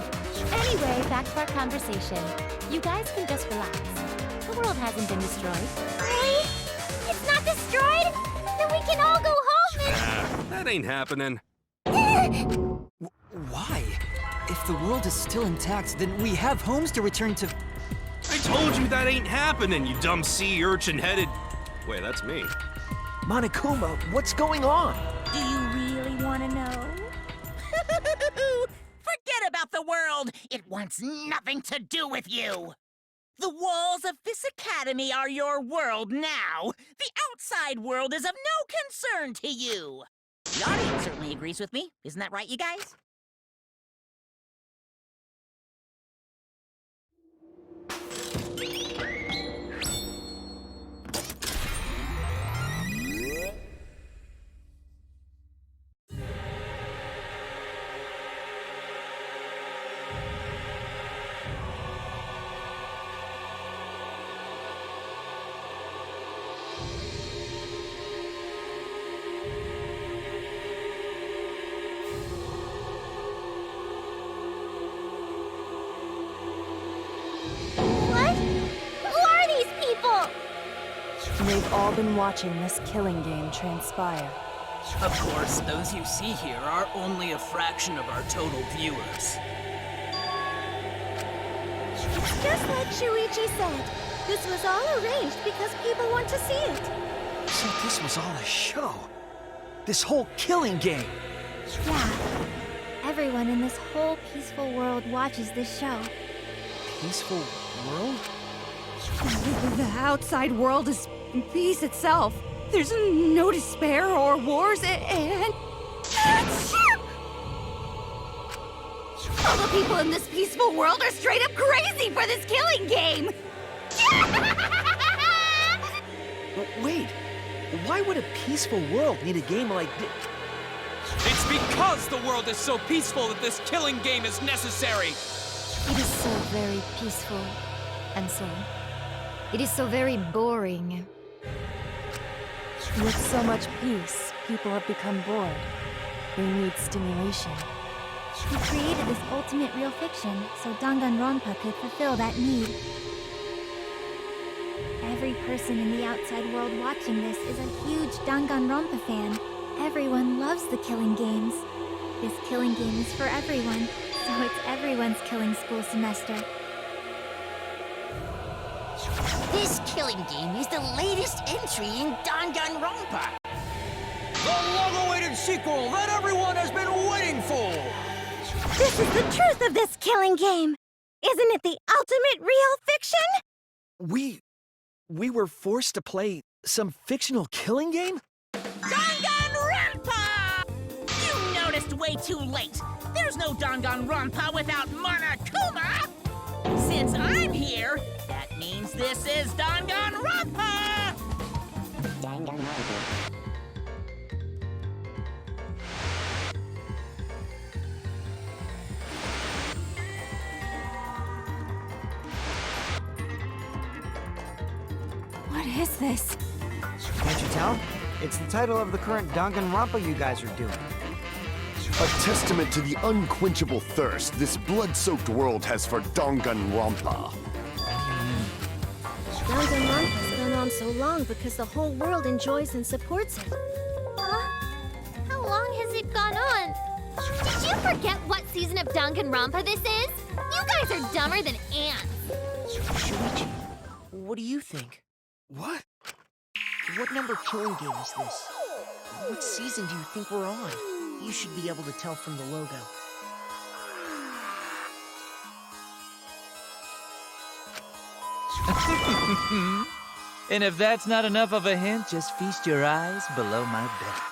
Anyway, back to our conversation. You guys can just relax. The world hasn't been destroyed. Really? It's not destroyed? Then we can all go home and... That ain't happening. Why? If the world is still intact, then we have homes to return to. I told you that ain't happening, you dumb sea urchin-headed... Wait, that's me. Monokuma, what's going on? Do you really want to know? Forget about the world! It wants nothing to do with you! The walls of this academy are your world now! The outside world is of no concern to you! The audience certainly agrees with me. Isn't that right, you guys? What? Who are these people? They've all been watching this killing game transpire. Of course, those you see here are only a fraction of our total viewers. It's just like Shuichi said. This was all arranged because people want to see it. So this was all a show? This whole killing game? Yeah. Everyone in this whole peaceful world watches this show. Peaceful world? The outside world is peace itself. There's no despair or wars, and... All the people in this peaceful world are straight up crazy for this killing game! Wait, why would a peaceful world need a game like this? It's because the world is so peaceful that this killing game is necessary! It is so very peaceful. And so, it is so very boring. With so much peace, people have become bored. They need stimulation. We created this ultimate real fiction so Danganronpa could fulfill that need. Every person in the outside world watching this is a huge Danganronpa fan. Everyone loves the killing games. This killing game is for everyone, so it's everyone's killing school semester. This killing game is the latest entry in Danganronpa. The long-awaited sequel that everyone has been waiting for! This is the truth of this killing game! Isn't it the ultimate real fiction? We were forced to play some fictional killing game? Danganronpa! You noticed way too late. There's no Danganronpa without Monokuma! Since I'm here, that means this is Danganronpa! What is this? Can't you tell? It's the title of the current Danganronpa you guys are doing. A testament to the unquenchable thirst this blood-soaked world has for Danganronpa. Danganronpa's gone on so long because the whole world enjoys and supports it. Huh? How long has it gone on? Did you forget what season of Danganronpa this is? You guys are dumber than ants. Shuichi, what do you think? What? What number killing game is this? What season do you think we're on? You should be able to tell from the logo. And if that's not enough of a hint, just feast your eyes below my belt.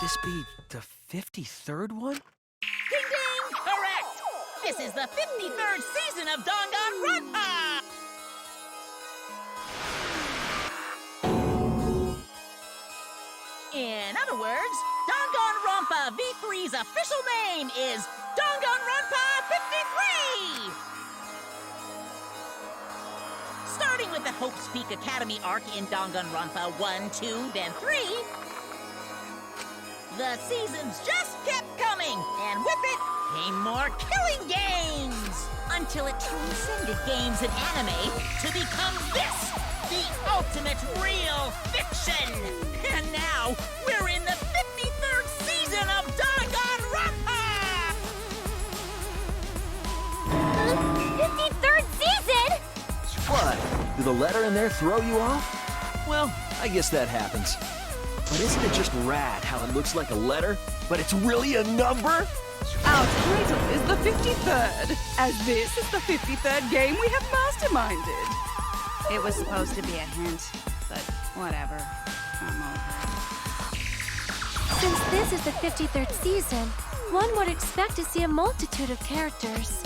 this be the 53rd one? Ding ding! Correct! This is the 53rd season of Danganronpa! In other words, Danganronpa V3's official name is Danganronpa 53! Starting with the Hope's Peak Academy arc in Danganronpa 1, 2, then 3, the seasons just kept coming, and with it came more killing games! Until it transcended games and anime to become this, the ultimate real fiction! And now, we're in the 53rd season of Danganronpa! 53rd season? What? Did the letter in there throw you off? Well, I guess that happens. But isn't it just rad how it looks like a letter, but it's really a number? Our title is the 53rd, as this is the 53rd game we have masterminded. It was supposed to be a hint, but whatever. I'm over it. Since this is the 53rd season, one would expect to see a multitude of characters.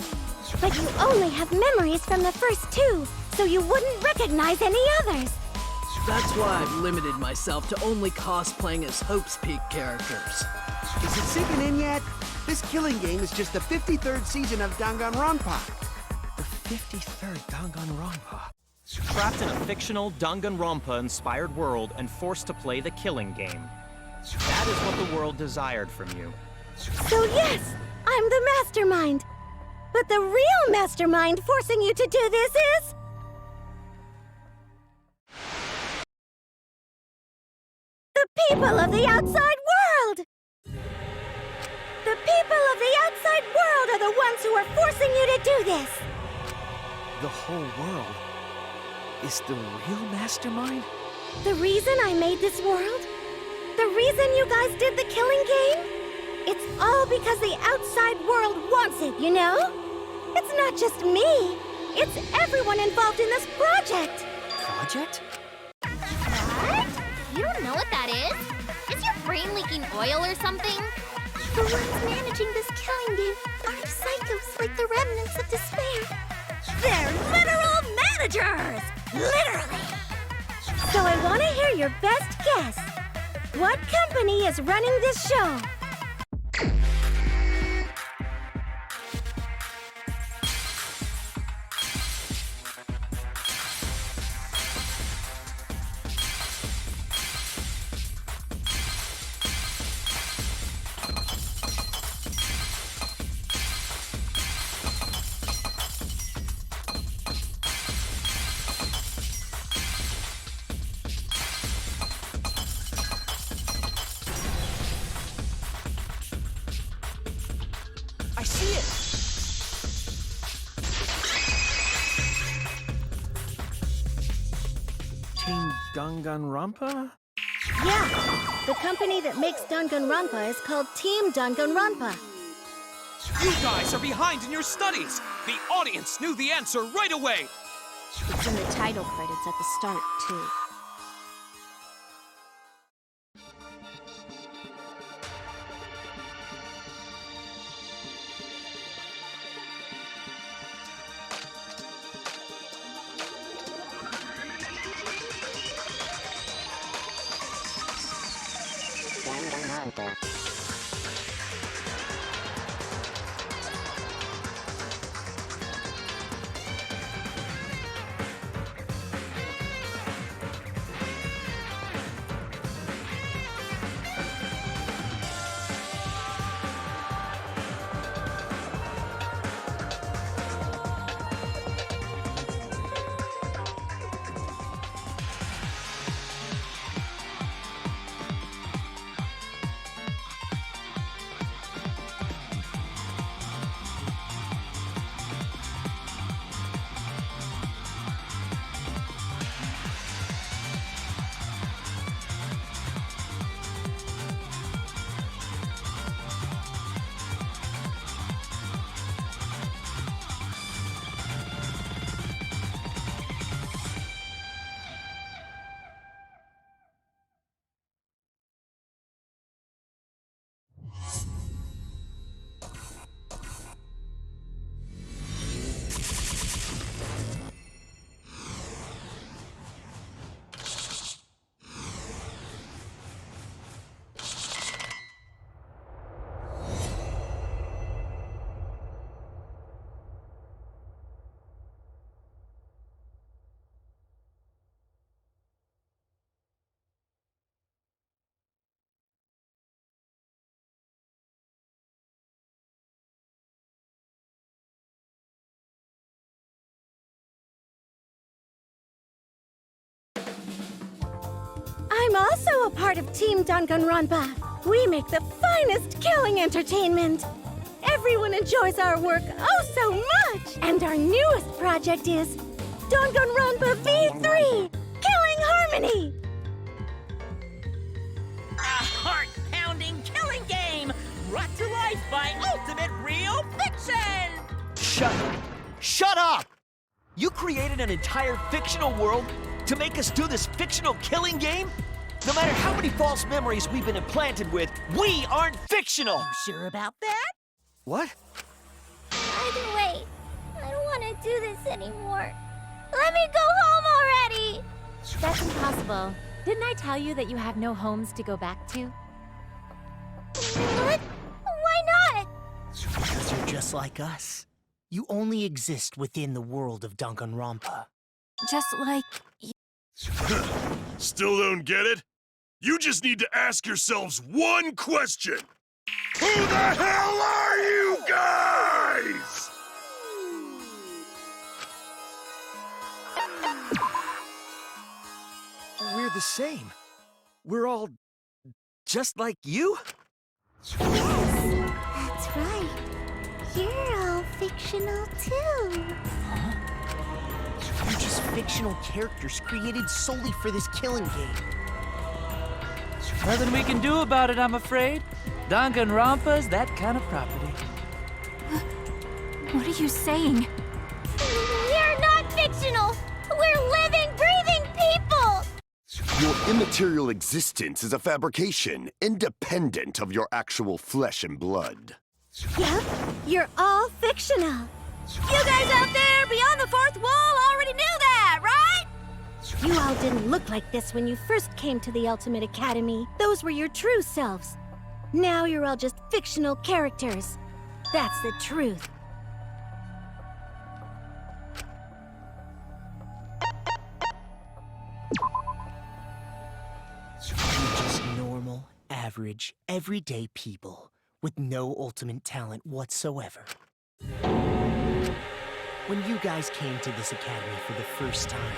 But you only have memories from the first two, so you wouldn't recognize any others. That's why I've limited myself to only cosplaying as Hope's Peak characters. Is it sinking in yet? This killing game is just the 53rd season of Danganronpa. The 53rd Danganronpa. Trapped in a fictional Danganronpa-inspired world and forced to play the killing game. That is what the world desired from you. So yes, I'm the mastermind. But the real mastermind forcing you to do this is... the people of the outside world! The people of the outside world are the ones who are forcing you to do this! The whole world is the real mastermind? The reason I made this world? The reason you guys did the killing game? It's all because the outside world wants it, you know? It's not just me. It's everyone involved in this project. Project? What? You don't know what that is? Is your brain leaking oil or something? The ones managing this killing game aren't psychos like the remnants of despair. They're literal managers! Literally! So I want to hear your best guess. What company is running this show? I see it! Team Danganronpa? Yeah, the company that makes Danganronpa is called Team Danganronpa. You guys are behind in your studies! The audience knew the answer right away! It's in the title credits at the start, too. I'm also a part of Team Danganronpa. We make the finest killing entertainment. Everyone enjoys our work oh so much. And our newest project is Danganronpa V3, Killing Harmony. A heart-pounding killing game brought to life by Ultimate Real Fiction! Shut up! You created an entire fictional world to make us do this fictional killing game? No matter how many false memories we've been implanted with, we aren't fictional! You sure about that? What? Either way, I don't want to do this anymore. Let me go home already! That's impossible. Didn't I tell you that you have no homes to go back to? What? Why not? Because you're just like us. You only exist within the world of Danganronpa. Just like... Still don't get it? You just need to ask yourselves one question. Who the hell are you guys? We're the same. We're all just like you? That's right. You're all fictional too. You're just fictional characters created solely for this killing game. Nothing we can do about it, I'm afraid. Danganronpa's that kind of property. What are you saying? We're not fictional! We're living, breathing people! Your immaterial existence is a fabrication, independent of your actual flesh and blood. Yep, you're all fictional. You guys out there beyond the fourth wall already knew that, right? You all didn't look like this when you first came to the Ultimate Academy. Those were your true selves. Now you're all just fictional characters. That's the truth. You're just normal, average, everyday people with no ultimate talent whatsoever. When you guys came to this academy for the first time,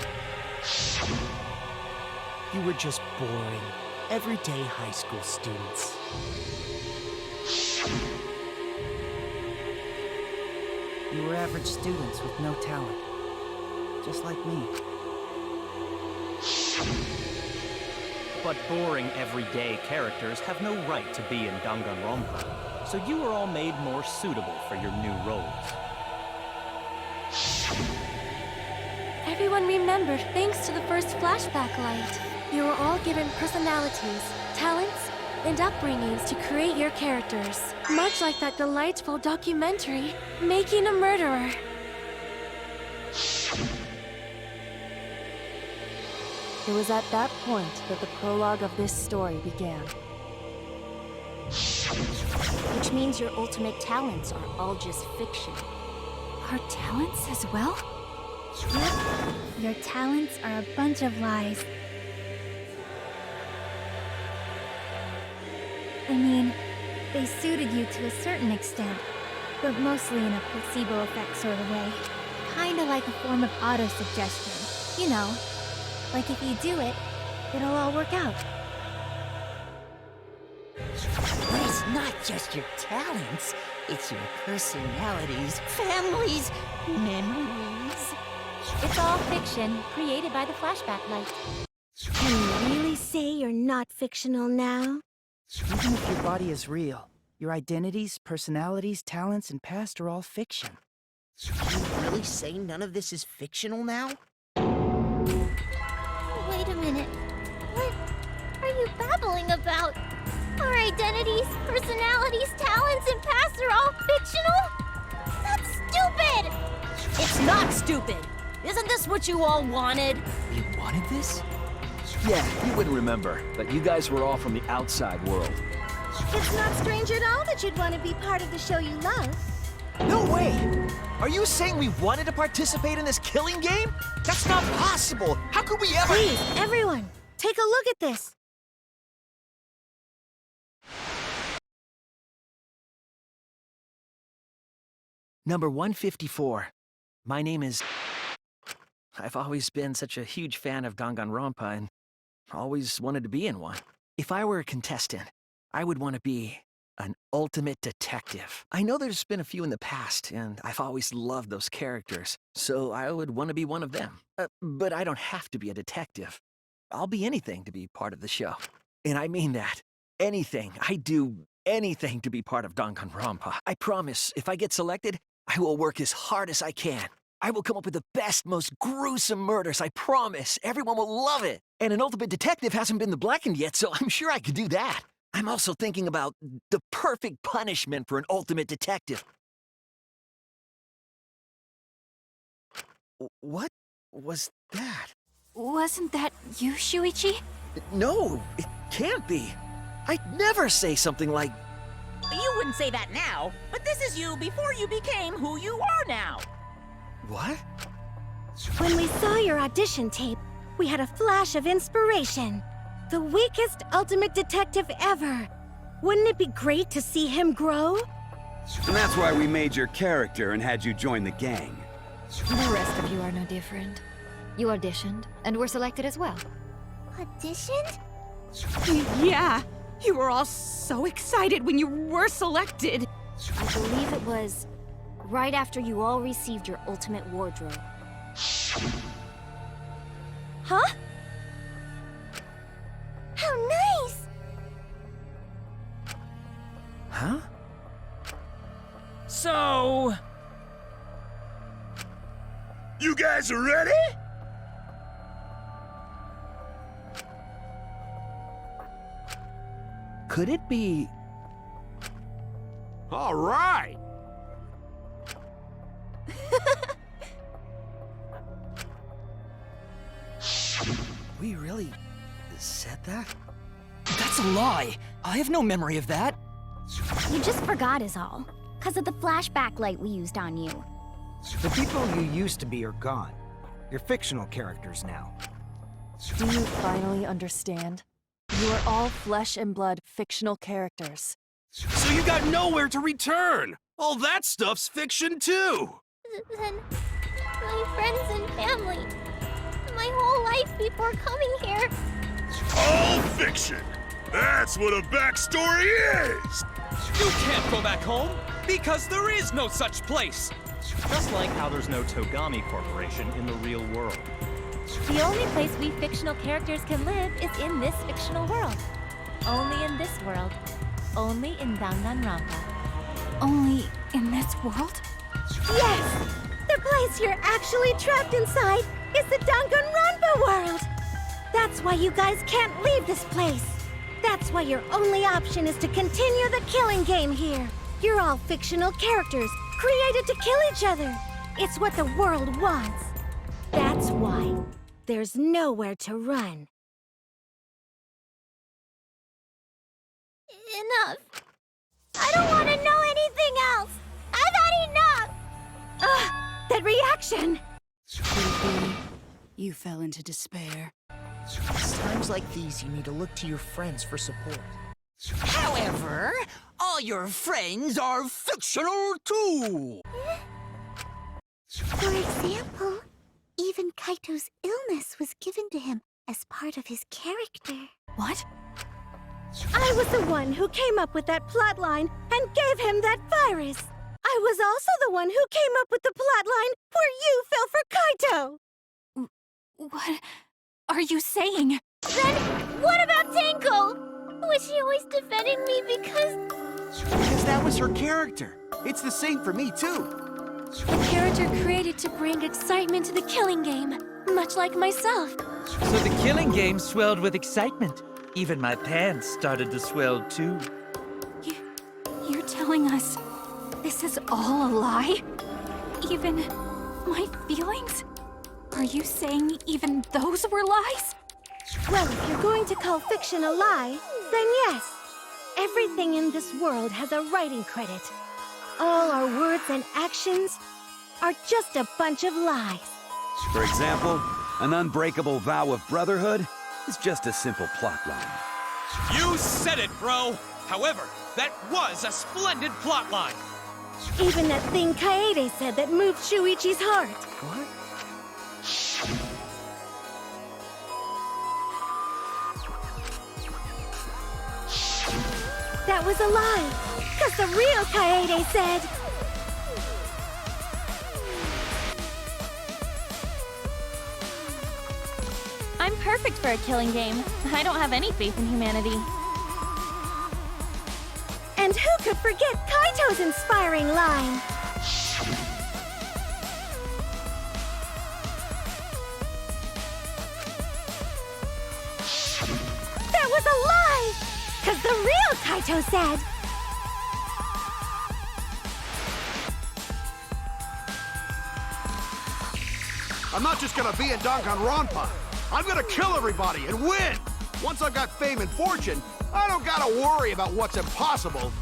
you were just boring, everyday high school students. You were average students with no talent. Just like me. But boring, everyday characters have no right to be in Danganronpa, so you were all made more suitable for your new roles. Everyone remembered thanks to the first flashback light. You were all given personalities, talents, and upbringings to create your characters. Much like that delightful documentary, Making a Murderer. It was at that point that the prologue of this story began. Which means your ultimate talents are all just fiction. Our talents as well? Yep. Your talents are a bunch of lies. I mean, they suited you to a certain extent, but mostly in a placebo effect sort of way. Kinda like a form of auto-suggestion. You know, like if you do it, it'll all work out. But it's not just your talents, it's your personalities, families, memories. It's all fiction, created by the flashback light. Can you really say you're not fictional now? Even if your body is real, your identities, personalities, talents, and past are all fiction. Can you really say none of this is fictional now? Wait a minute. What are you babbling about? Our identities, personalities, talents, and pasts are all fictional? That's stupid! It's not stupid! Isn't this what you all wanted? You wanted this? Yeah, you wouldn't remember, but you guys were all from the outside world. It's not strange at all that you'd want to be part of the show you love. No way! Are you saying we wanted to participate in this killing game? That's not possible! How could we ever— Please, everyone, take a look at this. Number 154. My name is... I've always been such a huge fan of Danganronpa, and Always wanted to be in one. If I were a contestant, I would want to be an ultimate detective. I know there's been a few in the past, and I've always loved those characters, so I would want to be one of them. But I don't have to be a detective. I'll be anything to be part of the show. And I mean that. Anything. I'd do anything to be part of Danganronpa. I promise, if I get selected, I will work as hard as I can. I will come up with the best, most gruesome murders, I promise. Everyone will love it. And an ultimate detective hasn't been the blackened yet, so I'm sure I could do that. I'm also thinking about the perfect punishment for an ultimate detective. What was that? Wasn't that you, Shuichi? No, it can't be. I'd never say something like... You wouldn't say that now, but this is you before you became who you are now. What? When we saw your audition tape, we had a flash of inspiration. The weakest ultimate detective ever. Wouldn't it be great to see him grow? And that's why we made your character and had you join the gang. The rest of you are no different. You auditioned, and were selected as well. Auditioned? Yeah, you were all so excited when you were selected. I believe it was right after you all received your ultimate wardrobe. Huh? How nice! Huh? So... You guys are ready? Could it be... All right! We really said that? That's a lie! I have no memory of that! You just forgot is all. 'Cause of the flashback light we used on you. The people you used to be are gone. You're fictional characters now. Do you finally understand? You are all flesh and blood fictional characters. So you got nowhere to return! All that stuff's fiction too! Then my friends and family. My whole life before coming here. All fiction! That's what a backstory is! You can't go back home, because there is no such place! Just like how there's no Togami Corporation in the real world. The only place we fictional characters can live is in this fictional world. Only in this world. Only in Danganronpa. Only in this world? Yes! The place you're actually trapped inside is the Danganronpa world! That's why you guys can't leave this place. That's why your only option is to continue the killing game here. You're all fictional characters, created to kill each other. It's what the world wants. That's why there's nowhere to run. Enough. I don't want to know anything else. I've had enough. Ugh, that reaction. You fell into despair. It's times like these you need to look to your friends for support. However, all your friends are fictional too! For example, even Kaito's illness was given to him as part of his character. What? I was the one who came up with that plotline and gave him that virus. I was also the one who came up with the plotline where you fell for Kaito. What are you saying? Then what about Tenko? Was she always defending me because that was her character. It's the same for me, too. A character created to bring excitement to the killing game, much like myself. So the killing game swelled with excitement. Even my pants started to swell too. You're telling us this is all a lie? Even my feelings? Are you saying even those were lies? Well, if you're going to call fiction a lie, then yes. Everything in this world has a writing credit. All our words and actions are just a bunch of lies. For example, an unbreakable vow of brotherhood is just a simple plotline. You said it, bro! However, that was a splendid plotline! Even that thing Kaede said that moved Shuichi's heart. What? That was a lie, because the real Kaede said... I'm perfect for a killing game. I don't have any faith in humanity. And who could forget Kaito's inspiring line? That was a lie! Because the real Kaito said... I'm not just gonna be in Danganronpa. I'm gonna kill everybody and win! Once I've got fame and fortune, I don't gotta worry about what's impossible.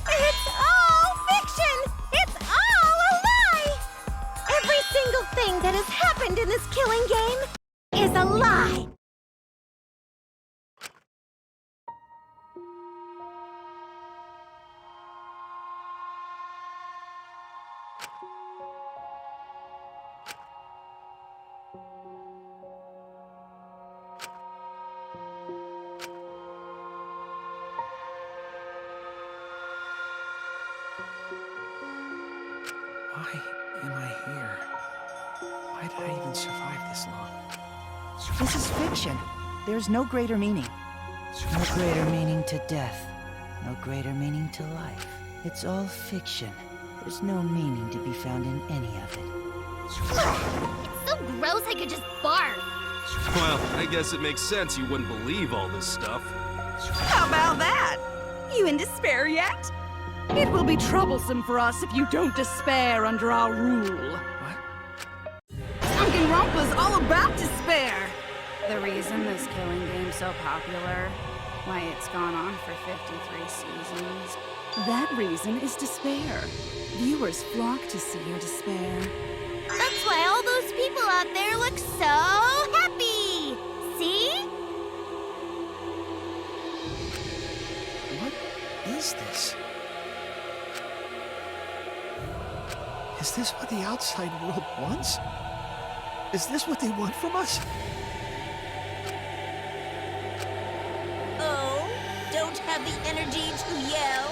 It's all fiction! It's all a lie! Every single thing that has happened in this killing game is a lie! Why am I here? Why did I even survive this long? This is fiction. There's no greater meaning. No greater meaning to death. No greater meaning to life. It's all fiction. There's no meaning to be found in any of it. It's so gross I could just barf. Well, I guess it makes sense you wouldn't believe all this stuff. How about that? You in despair yet? It will be troublesome for us if you don't despair under our rule. What? Danganronpa's all about despair. The reason this killing game's so popular, why it's gone on for 53 seasons. That reason is despair. Viewers flock to see your despair. That's why all those people out there look so happy. See? What is this? Is this what the outside world wants? Is this what they want from us? Oh, don't have the energy to yell?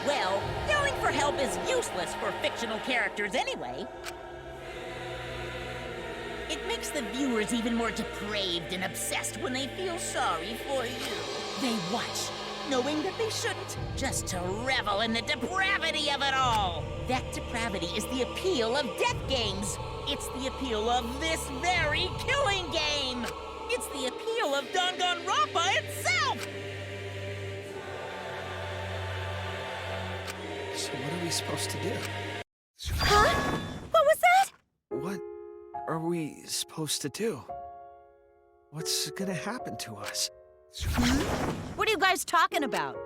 Well, yelling for help is useless for fictional characters anyway. It makes the viewers even more depraved and obsessed when they feel sorry for you. They watch, knowing that they shouldn't, just to revel in the depravity of it all. That depravity is the appeal of death games. It's the appeal of this very killing game. It's the appeal of Danganronpa itself. So what are we supposed to do? Huh? What was that? What are we supposed to do? What's gonna happen to us? What are you guys talking about?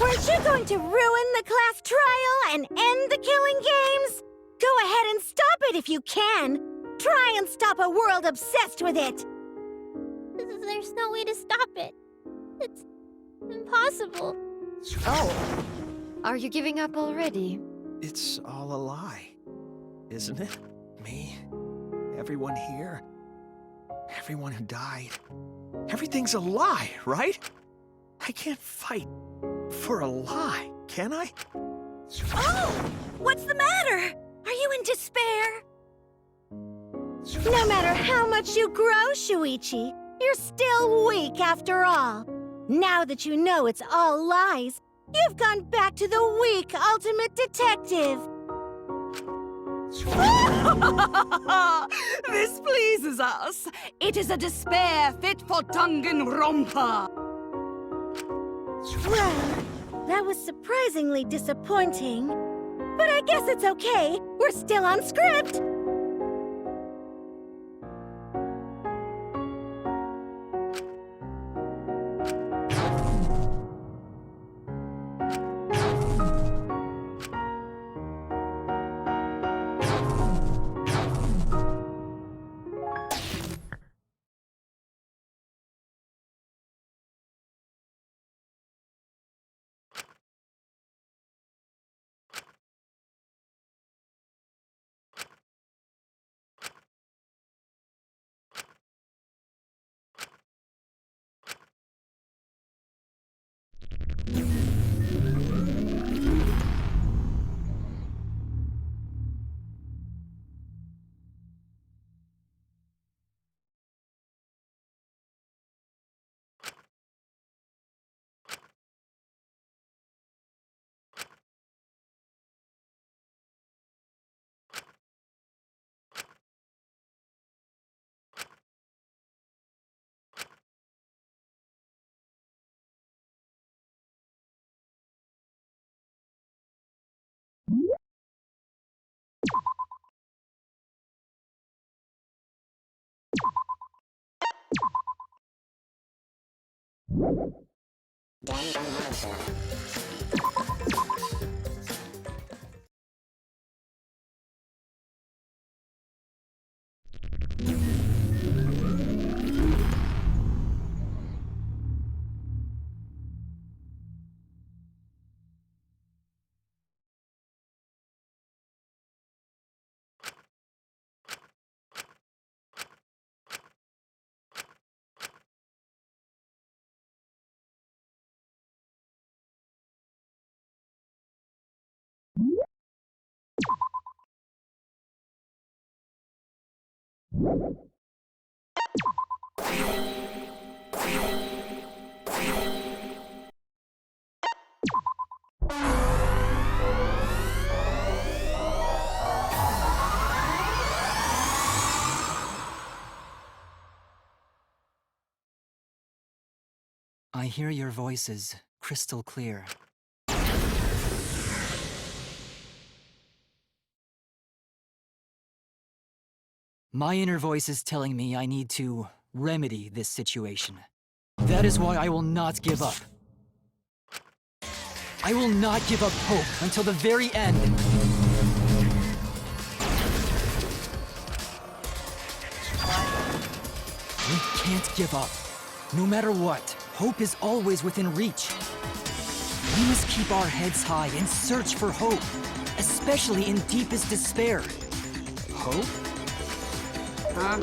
Weren't you going to ruin the class trial and end the killing games? Go ahead and stop it if you can. Try and stop a world obsessed with it. There's no way to stop it. It's impossible. Oh. Are you giving up already? It's all a lie, isn't it? Me, everyone here, everyone who died. Everything's a lie, right? I can't fight for a lie, can I? Oh! What's the matter? Are you in despair? No matter how much you grow, Shuichi, you're still weak after all. Now that you know it's all lies, you've gone back to the weak ultimate detective. This pleases us. It is a despair fit for Danganronpa. Well, that was surprisingly disappointing. But I guess it's okay. We're still on script. I hear your voices crystal clear. My inner voice is telling me I need to remedy this situation. That is why I will not give up. I will not give up hope until the very end. We can't give up. No matter what, hope is always within reach. We must keep our heads high and search for hope, especially in deepest despair. Hope? Huh?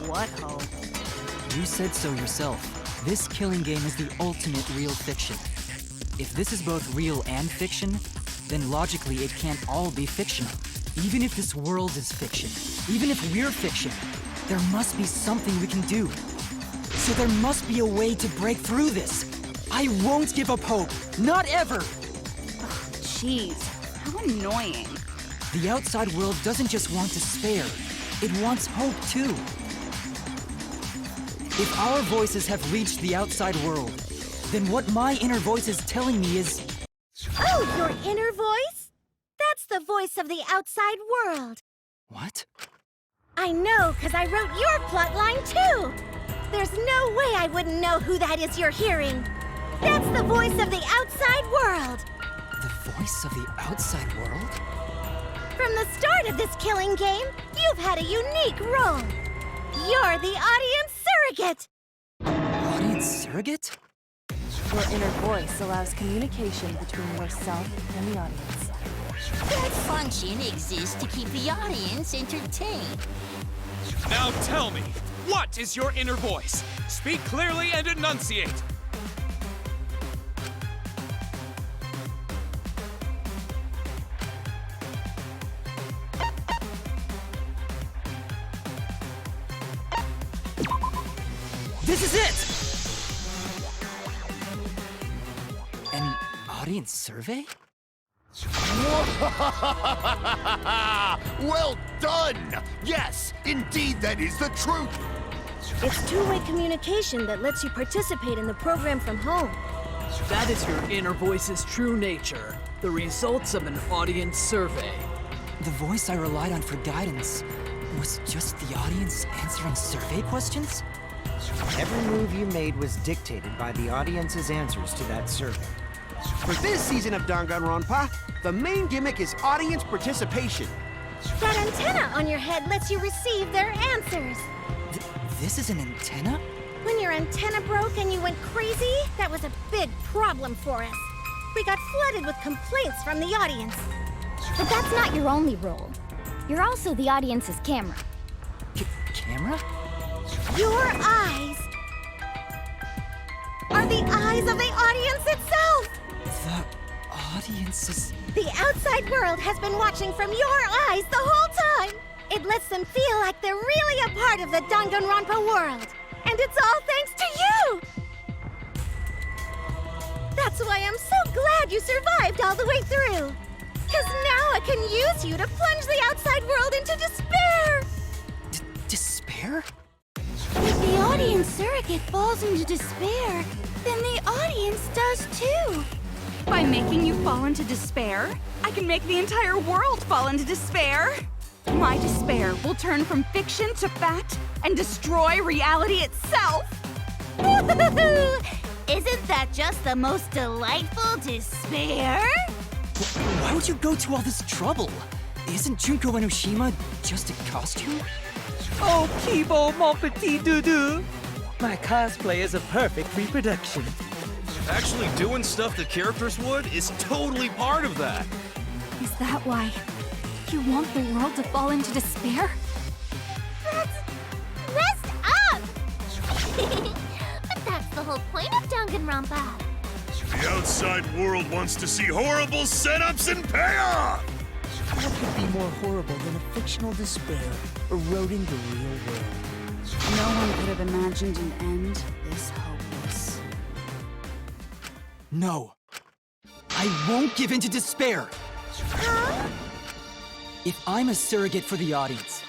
What hope? You said so yourself. This killing game is the ultimate real fiction. If this is both real and fiction, then logically it can't all be fictional. Even if this world is fiction, even if we're fiction, there must be something we can do. So there must be a way to break through this. I won't give up hope. Not ever! Jeez, how annoying. The outside world doesn't just want despair. It wants hope, too. If our voices have reached the outside world, then what my inner voice is telling me is... Oh, your inner voice? That's the voice of the outside world. What? I know, because I wrote your plotline, too. There's no way I wouldn't know who that is you're hearing. That's the voice of the outside world. The voice of the outside world? From the start of this killing game, you've had a unique role. You're the audience surrogate. Audience surrogate? Your inner voice allows communication between yourself and the audience. That function exists to keep the audience entertained. Now tell me, what is your inner voice? Speak clearly and enunciate. This is it! An audience survey? Well done! Yes, indeed that is the truth! It's two-way communication that lets you participate in the program from home. That is your inner voice's true nature, the results of an audience survey. The voice I relied on for guidance was just the audience answering survey questions? Every move you made was dictated by the audience's answers to that survey. For this season of Danganronpa, the main gimmick is audience participation. That antenna on your head lets you receive their answers. This is an antenna? When your antenna broke and you went crazy, that was a big problem for us. We got flooded with complaints from the audience. But that's not your only role. You're also the audience's camera. Camera? Your eyes are the eyes of the audience itself! The audience is... The outside world has been watching from your eyes the whole time! It lets them feel like they're really a part of the Danganronpa world! And it's all thanks to you! That's why I'm so glad you survived all the way through! Because now I can use you to plunge the outside world into despair! Despair? If the audience surrogate falls into despair, then the audience does too. By making you fall into despair, I can make the entire world fall into despair. My despair will turn from fiction to fact and destroy reality itself. Woohoo! Isn't that just the most delightful despair? Why would you go to all this trouble? Isn't Junko Enoshima just a costume? Oh, Kibo, mon petit doudou! My cosplay is a perfect reproduction. Actually doing stuff the characters would is totally part of that. Is that why you want the world to fall into despair? That's messed up! But that's the whole point of Danganronpa. The outside world wants to see horrible setups and payoff! What could be more horrible than a fictional despair eroding the real world? No one could have imagined an end this hopeless. No. I won't give in to despair. Huh? If I'm a surrogate for the audience,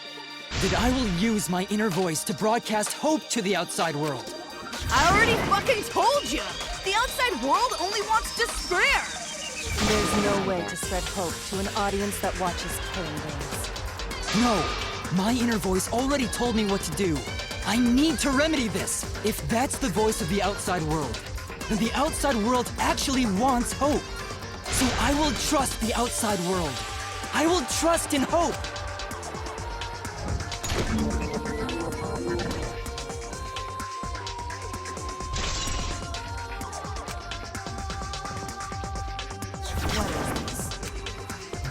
then I will use my inner voice to broadcast hope to the outside world. I already fucking told you! The outside world only wants despair! There's no way to spread hope to an audience that watches killing games. No, my inner voice already told me what to do. I need to remedy this. If that's the voice of the outside world, then the outside world actually wants hope. So I will trust the outside world. I will trust in hope.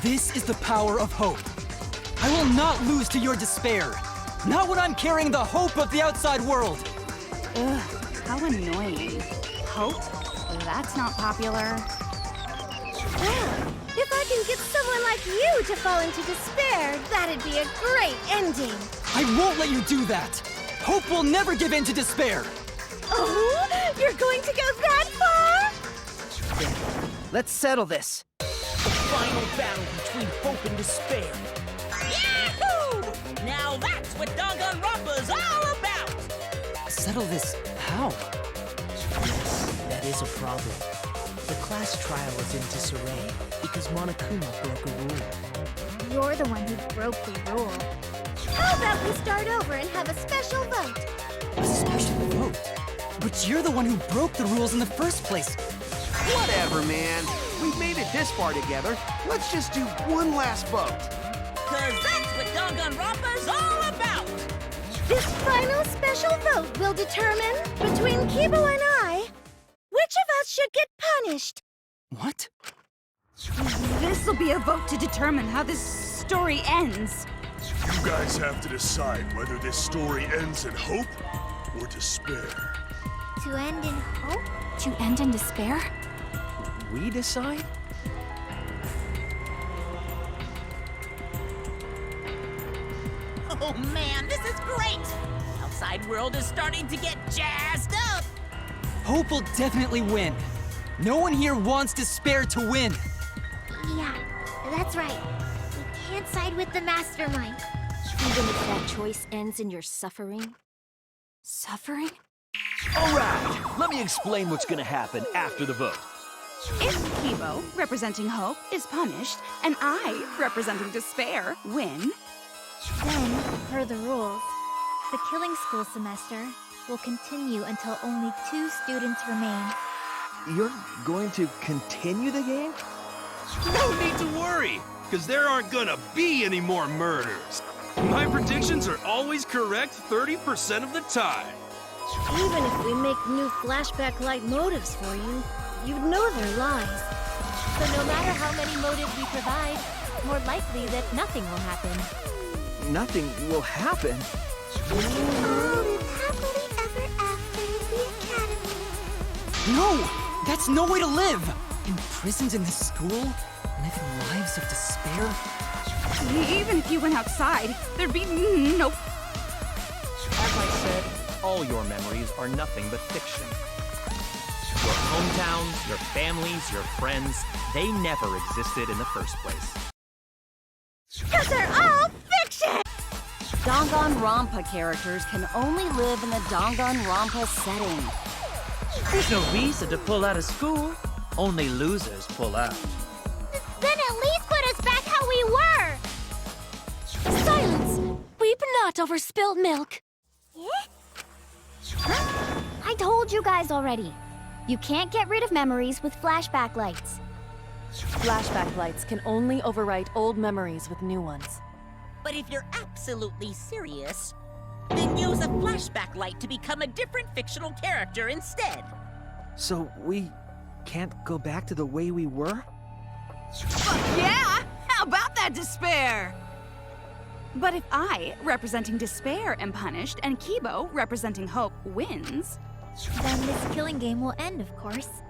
This is the power of hope. I will not lose to your despair. Not when I'm carrying the hope of the outside world. Ugh, how annoying. Hope? That's not popular. Well, if I can get someone like you to fall into despair, that'd be a great ending. I won't let you do that. Hope will never give in to despair. Oh, you're going to go that far? There. Let's settle this. The final battle between hope and despair. Yahoo! Now that's what Danganronpa's all about! Settle this how? Yes, that is a problem. The class trial is in disarray because Monokuma broke a rule. You're the one who broke the rule. How about we start over and have a special vote? A special vote? But you're the one who broke the rules in the first place. Whatever, man. We've made it this far together. Let's just do one last vote. Cause that's what Danganronpa's all about! This final special vote will determine, between Kibo and I, which of us should get punished. What? This'll be a vote to determine how this story ends. You guys have to decide whether this story ends in hope or despair. To end in hope? To end in despair? We decide? Oh man, this is great! Outside world is starting to get jazzed up! Hope will definitely win. No one here wants despair to win. Yeah, that's right. We can't side with the mastermind. Even if that choice ends in your suffering? Suffering? Alright, let me explain what's gonna happen after the vote. If Kibo, representing hope, is punished, and I, representing despair, win, then, per the rules, the killing school semester will continue until only 2 students remain. You're going to continue the game? No need to worry, because there aren't gonna be any more murders. My predictions are always correct 30% of the time. Even if we make new flashback-like motives for you, you'd know they're lies. So no matter how many motives we provide, more likely that nothing will happen. Nothing will happen. We can all live happily ever after in the academy. No! That's no way to live! Imprisoned in this school? Living lives of despair? even if you went outside, there'd be no... As I said, all your memories are nothing but fiction. Your hometowns, your families, your friends, they never existed in the first place. Because they're all fiction! Danganronpa characters can only live in the Danganronpa setting. There's no reason to pull out of school. Only losers pull out. Then at least put us back how we were! Silence! Weep not over spilled milk. I told you guys already. You can't get rid of memories with flashback lights. Flashback lights can only overwrite old memories with new ones. But if you're absolutely serious, then use a flashback light to become a different fictional character instead. So we can't go back to the way we were? Yeah! How about that despair? But if I, representing despair, am punished, and Kibo, representing hope, wins... Then this killing game will end, of course.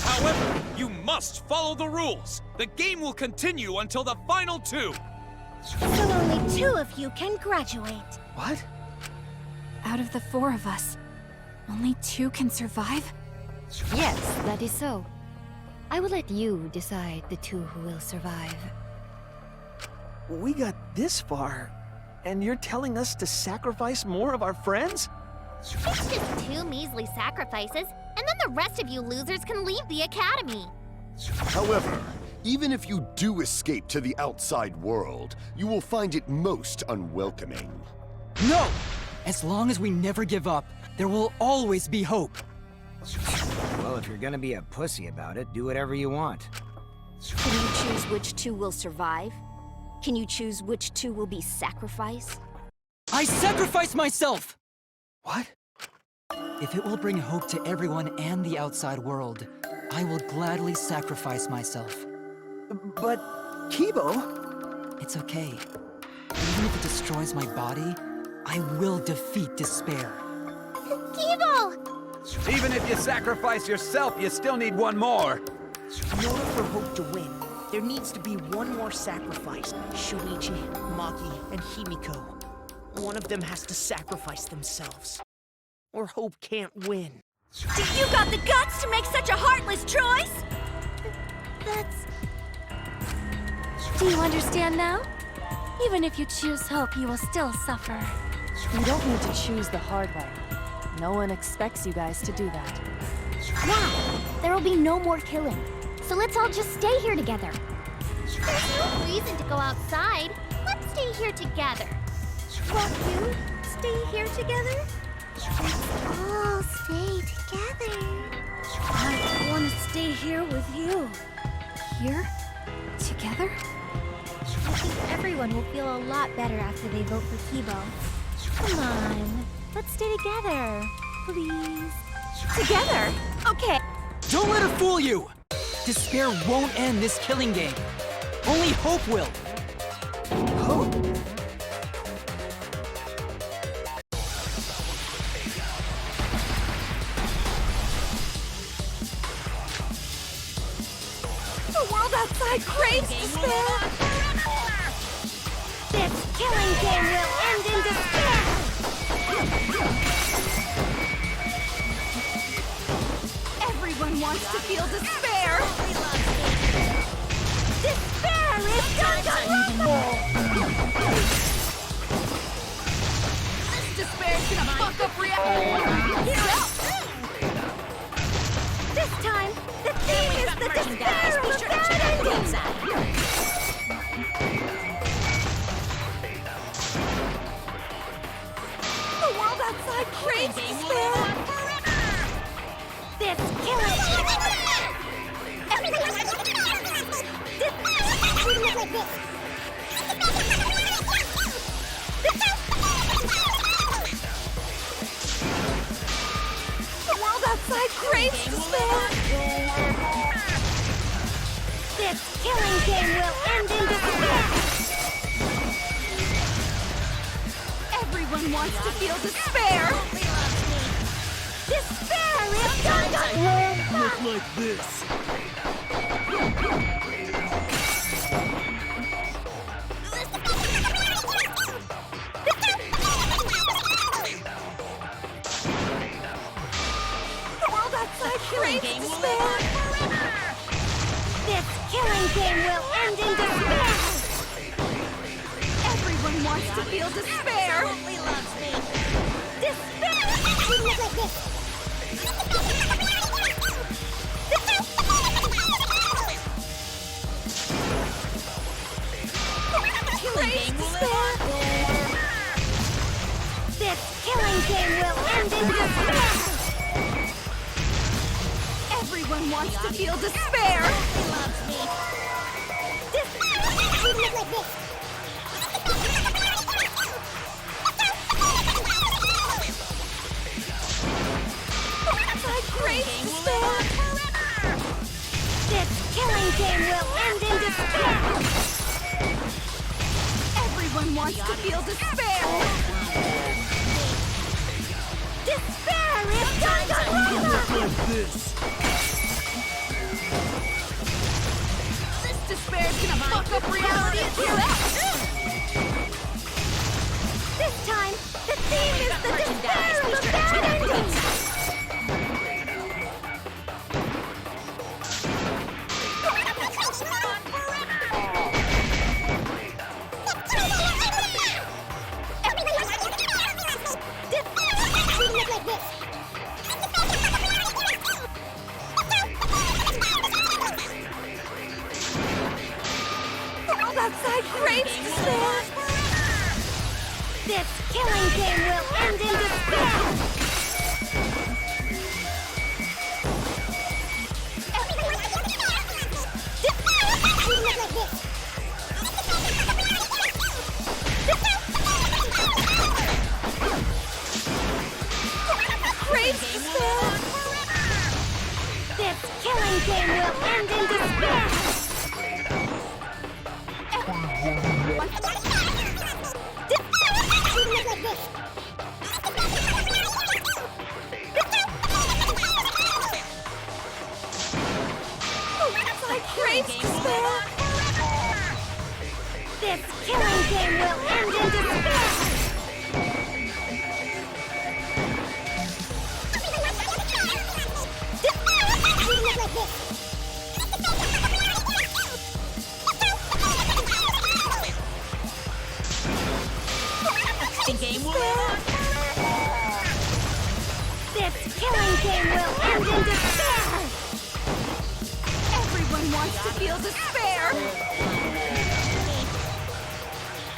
However, you must follow the rules. The game will continue until the final two. So only 2 of you can graduate. What? Out of the 4 of us, only 2 can survive? Yes, that is so. I will let you decide the 2 who will survive. We got this far, and you're telling us to sacrifice more of our friends? It's just 2 measly sacrifices, and then the rest of you losers can leave the academy. However, even if you do escape to the outside world, you will find it most unwelcoming. No! As long as we never give up, there will always be hope. Well, if you're gonna be a pussy about it, do whatever you want. Can you choose which 2 will survive? Can you choose which 2 will be sacrificed? I sacrifice myself! What? If it will bring hope to everyone and the outside world, I will gladly sacrifice myself. But, Kibo... It's okay. Even if it destroys my body, I will defeat despair. Kibo! Even if you sacrifice yourself, you still need one more. In order for Hope to win, there needs to be one more sacrifice. Shuichi, Maki, and Himiko. One of them has to sacrifice themselves. Or Hope can't win. You got the guts to make such a heartless choice? That's... Do you understand now? Even if you choose hope, you will still suffer. You don't need to choose the hard way. No one expects you guys to do that. Yeah, there will be no more killing. So let's all just stay here together. There's no reason to go outside. Let's stay here together. Won't you stay here together? Let's all stay together. I want to stay here with you. Here? Together? I think everyone will feel a lot better after they vote for Kibo. Come on, let's stay together, please. Together? Okay. Don't let her fool you! Despair won't end this killing game. Only hope will. Hope? The world outside craves despair! This killing game will end in despair! Everyone wants to feel despair! Despair is Danganronpa! This despair's gonna fuck up reality! This time, the theme is the despair of a bad ending! The world outside craves despair! This killing... The world outside craves despair! This killing game will end in despair! Everyone wants to feel despair! Despair is Danganronpa! Look like this. The world outside craves despair! This killing game will end in despair! Everyone wants to feel despair! Despair! Craves despair! This killing game will end in despair! Everyone wants to feel despair! I crave despair! This killing game will end in despair! Everyone wants to feel despair! Despair is Danganronpa! This despair's gonna fuck up reality itself! This time, the theme is the despair of a bad ending! Outside craves despair! This killing game will end in despair! Craves despair! This killing game will end in despair! This killing game will end in despair! This killing game will end in despair! Everyone wants to feel despair!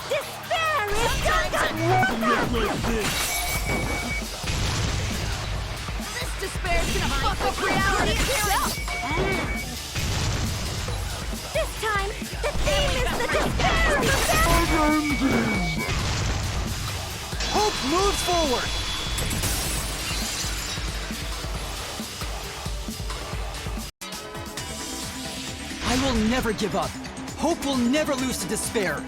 Despair is Danganronpa! This despair's gonna fuck up reality itself! This time, the theme is the despair of a bad ending! Hope moves forward! I will never give up. Hope will never lose to despair.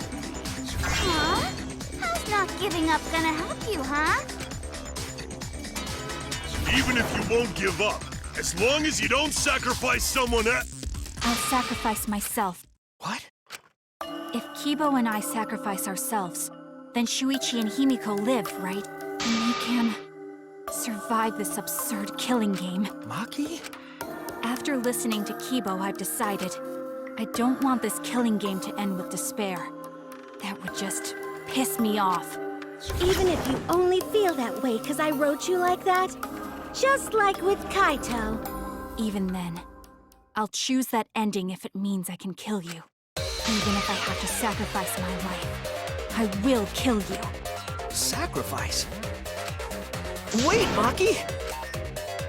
Huh? How's not giving up gonna help you, huh? Even if you won't give up, as long as you don't sacrifice someone else. I'll sacrifice myself. What? If Kibo and I sacrifice ourselves, then Shuichi and Himiko live, right? And they can survive this absurd killing game. Maki? After listening to Kibo, I've decided I don't want this killing game to end with despair. That would just piss me off. Even if you only feel that way because I wrote you like that? Just like with Kaito. Even then, I'll choose that ending if it means I can kill you. Even if I have to sacrifice my life, I will kill you. Sacrifice? Wait, Maki!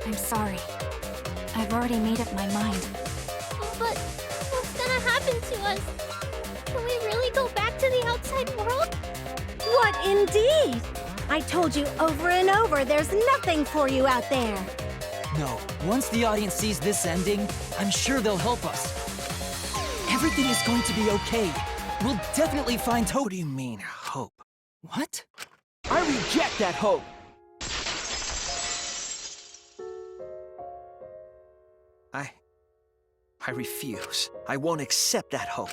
I'm sorry. I've already made up my mind. But what's gonna happen to us? Can we really go back to the outside world? What indeed? I told you over and over there's nothing for you out there. No, once the audience sees this ending, I'm sure they'll help us. Everything is going to be okay. We'll definitely find hope. What do you mean, hope? What? I reject that hope! I refuse. I won't accept that hope.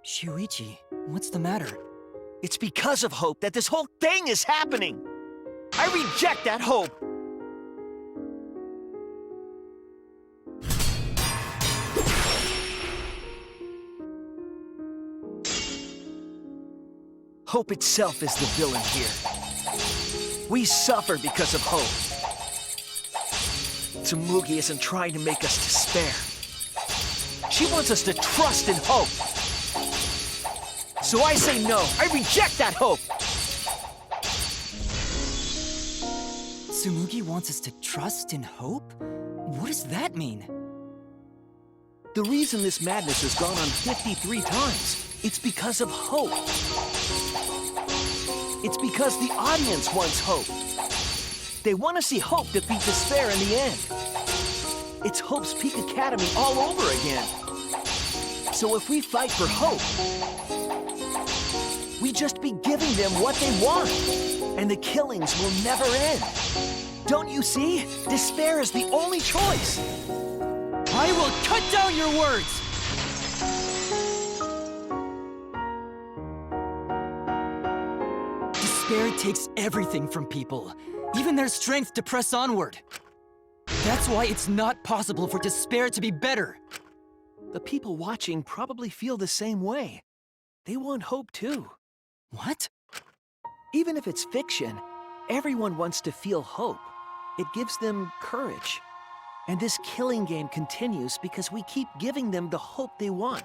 Shuichi, what's the matter? It's because of hope that this whole thing is happening! I reject that hope! Hope itself is the villain here. We suffer because of hope. Tsumugi isn't trying to make us despair. She wants us to trust in hope. So I say no. I reject that hope! Tsumugi wants us to trust in hope? What does that mean? The reason this madness has gone on 53 times, it's because of hope. It's because the audience wants hope. They want to see hope defeat despair in the end. It's Hope's Peak Academy all over again. So if we fight for hope, we just be giving them what they want, and the killings will never end. Don't you see? Despair is the only choice. I will cut down your words! Despair takes everything from people, even their strength to press onward. That's why it's not possible for despair to be better. The people watching probably feel the same way. They want hope too. What? Even if it's fiction, everyone wants to feel hope. It gives them courage. And this killing game continues because we keep giving them the hope they want,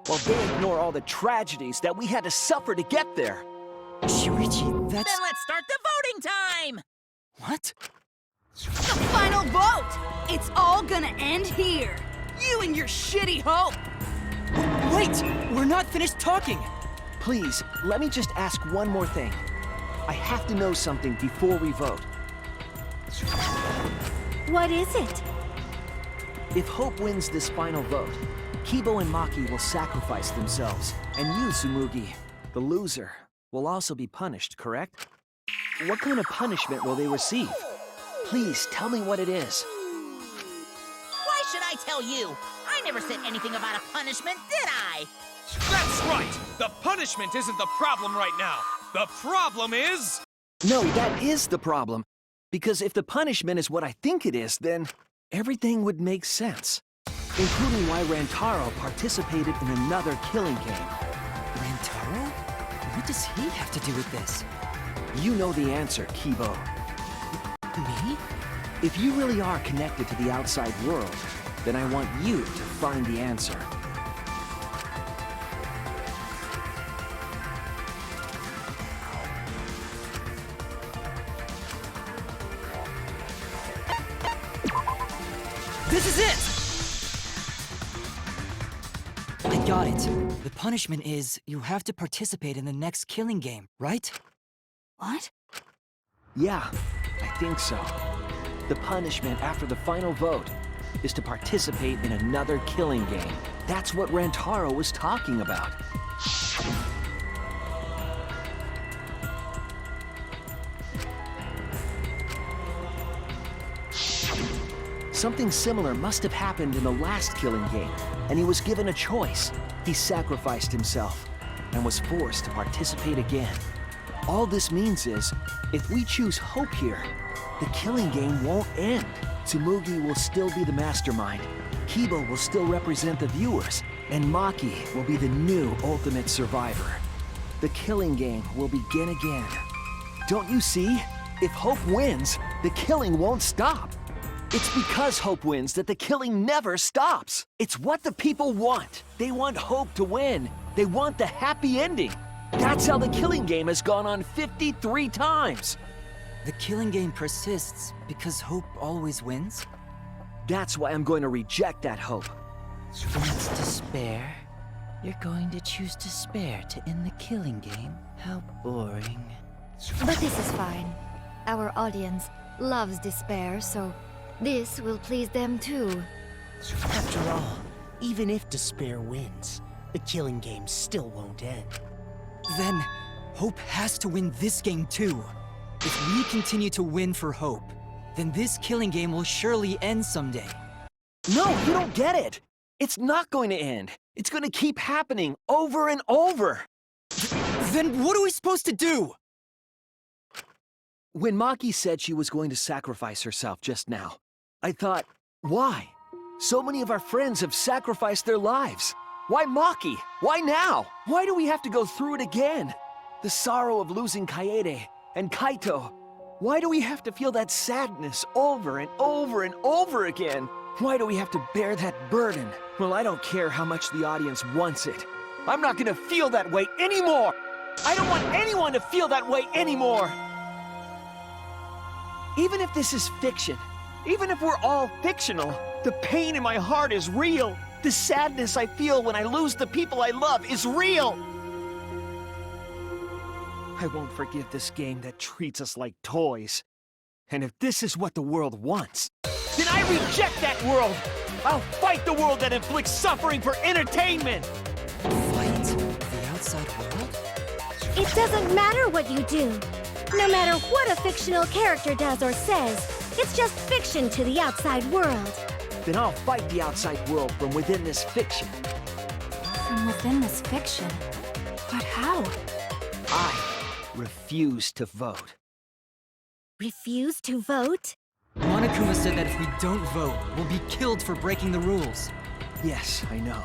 while they ignore all the tragedies that we had to suffer to get there. Shuichi, that's... Then let's start the voting time! What? The final vote! It's all gonna end here! You and your shitty hope! Wait! We're not finished talking! Please, let me just ask one more thing. I have to know something before we vote. What is it? If Hope wins this final vote, Kibo and Maki will sacrifice themselves, and you, Tsumugi, the loser, will also be punished, correct? What kind of punishment will they receive? Please, tell me what it is. Why should I tell you? I never said anything about a punishment, did I? That's right! The punishment isn't the problem right now. The problem is... No, that is the problem. Because if the punishment is what I think it is, then everything would make sense. Including why Rantaro participated in another killing game. Rantaro? What does he have to do with this? You know the answer, Kibo. Me? If you really are connected to the outside world, then I want you to find the answer. This is it! I got it. The punishment is you have to participate in the next killing game, right? What? Yeah, I think so. The punishment after the final vote is to participate in another killing game. That's what Rantaro was talking about. Something similar must have happened in the last killing game, and he was given a choice. He sacrificed himself and was forced to participate again. All this means is, if we choose hope here, the killing game won't end. Tsumugi will still be the mastermind, Kibo will still represent the viewers, and Maki will be the new ultimate survivor. The killing game will begin again. Don't you see? If hope wins, the killing won't stop. It's because hope wins that the killing never stops. It's what the people want. They want hope to win. They want the happy ending. That's how the killing game has gone on 53 times. The killing game persists because hope always wins? That's why I'm going to reject that hope. When it's despair, you're going to choose despair to end the killing game? How boring. But this is fine. Our audience loves despair, so this will please them too. After all, even if despair wins, the killing game still won't end. Then, hope has to win this game too. If we continue to win for hope, then this killing game will surely end someday. No, you don't get it. It's not going to end. It's going to keep happening over and over. Then what are we supposed to do? When Maki said she was going to sacrifice herself just now, I thought, why? So many of our friends have sacrificed their lives. Why Maki? Why now? Why do we have to go through it again? The sorrow of losing Kaede and Kaito. Why do we have to feel that sadness over and over and over again? Why do we have to bear that burden? Well, I don't care how much the audience wants it. I'm not gonna feel that way anymore! I don't want anyone to feel that way anymore! Even if this is fiction, even if we're all fictional, the pain in my heart is real. The sadness I feel when I lose the people I love is real! I won't forgive this game that treats us like toys. And if this is what the world wants, then I reject that world! I'll fight the world that inflicts suffering for entertainment! Fight the outside world? It doesn't matter what you do. No matter what a fictional character does or says, it's just fiction to the outside world. Then I'll fight the outside world from within this fiction. From within this fiction? But how? I refuse to vote. Refuse to vote? Monokuma said that if we don't vote, we'll be killed for breaking the rules. Yes, I know.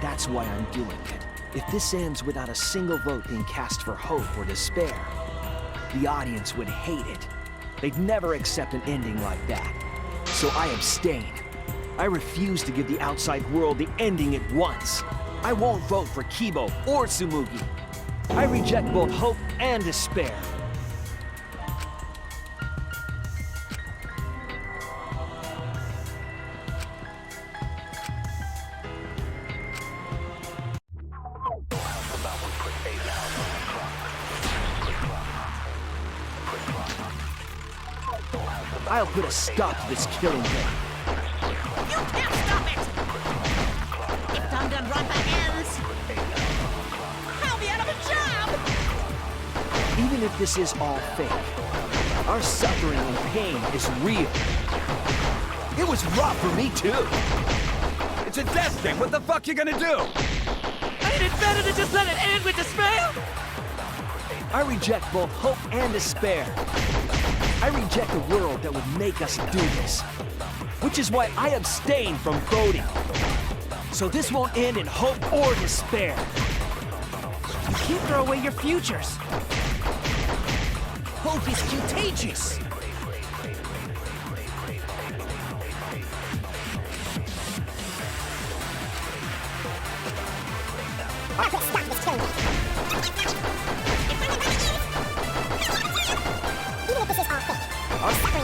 That's why I'm doing it. If this ends without a single vote being cast for hope or despair, the audience would hate it. They'd never accept an ending like that. So I abstain. I refuse to give the outside world the ending it wants. I won't vote for Kibo or Tsumugi. I reject both hope and despair. I'll put a stop to this killing game. You can't stop it! If Danganronpa ends, I'll be out of a job! Even if this is all fake, our suffering and pain is real. It was rough for me too. It's a death game. What the fuck you gonna do? Ain't it better to just let it end with despair? I reject both hope and despair. I reject a world that would make us do this. Which is why I abstain from voting. So this won't end in hope or despair. You can't throw away your futures. Hope is contagious. I'll put a stop to this killing game. Even if this is all fake, our suffering and pain is real. You was mocking me too.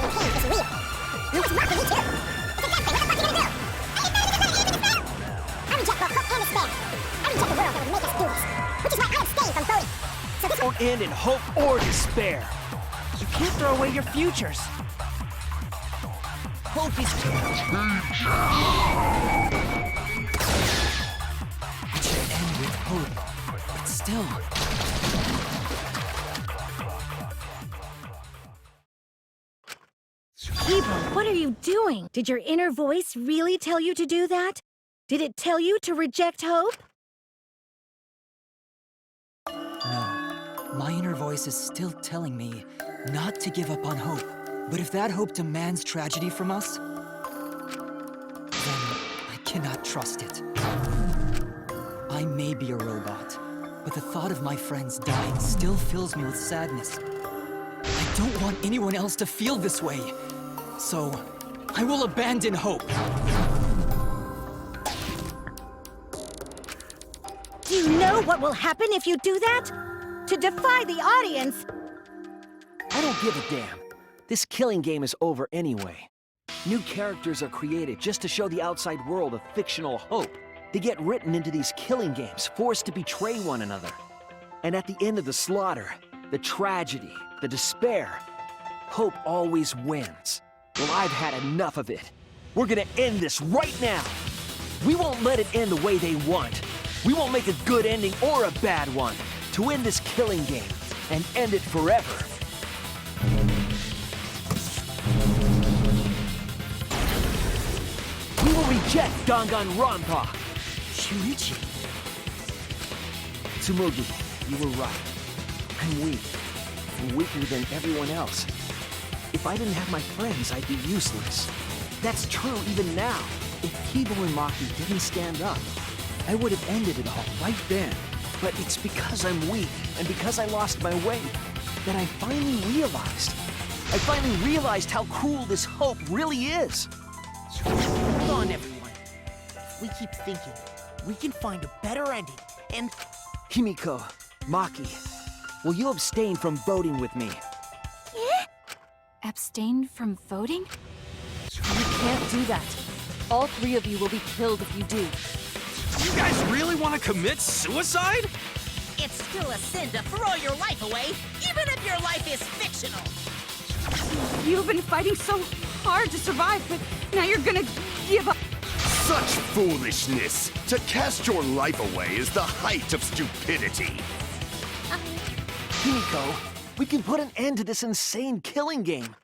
It's a death thing. What the fuck are you gonna do? I reject both hope and despair. I reject the world that would make us do this. Which is why I abstain from voting. So this won't end in hope or despair. You can't throw away your futures. Hope is contagious. It should end with hope, but still. Kibo, what are you doing? Did your inner voice really tell you to do that? Did it tell you to reject hope? No. My inner voice is still telling me not to give up on hope. But if that hope demands tragedy from us, then I cannot trust it. I may be a robot, but the thought of my friends dying still fills me with sadness. I don't want anyone else to feel this way. So, I will abandon hope. Do you know what will happen if you do that? To defy the audience! I don't give a damn. This killing game is over anyway. New characters are created just to show the outside world a fictional hope. They get written into these killing games, forced to betray one another. And at the end of the slaughter, the tragedy, the despair, hope always wins. Well, I've had enough of it. We're gonna end this right now. We won't let it end the way they want. We won't make a good ending or a bad one. To end this killing game and end it forever. We will reject Danganronpa. Shunichi. Tsumugi, you were right. I'm weak. I'm weaker than everyone else. If I didn't have my friends, I'd be useless. That's true even now. If Kibo and Maki didn't stand up, I would have ended it all right then. But it's because I'm weak, and because I lost my way, that I finally realized. I finally realized how cruel this hope really is. Hold on, everyone. If we keep thinking, we can find a better ending, and... Himiko, Maki, will you abstain from voting with me? Abstain from voting? You can't do that. All 3 of you will be killed if you do. You guys really want to commit suicide? It's still a sin to throw your life away, even if your life is fictional. You've been fighting so hard to survive, but now you're gonna give up. Such foolishness! To cast your life away is the height of stupidity. Himiko, we can put an end to this insane killing game.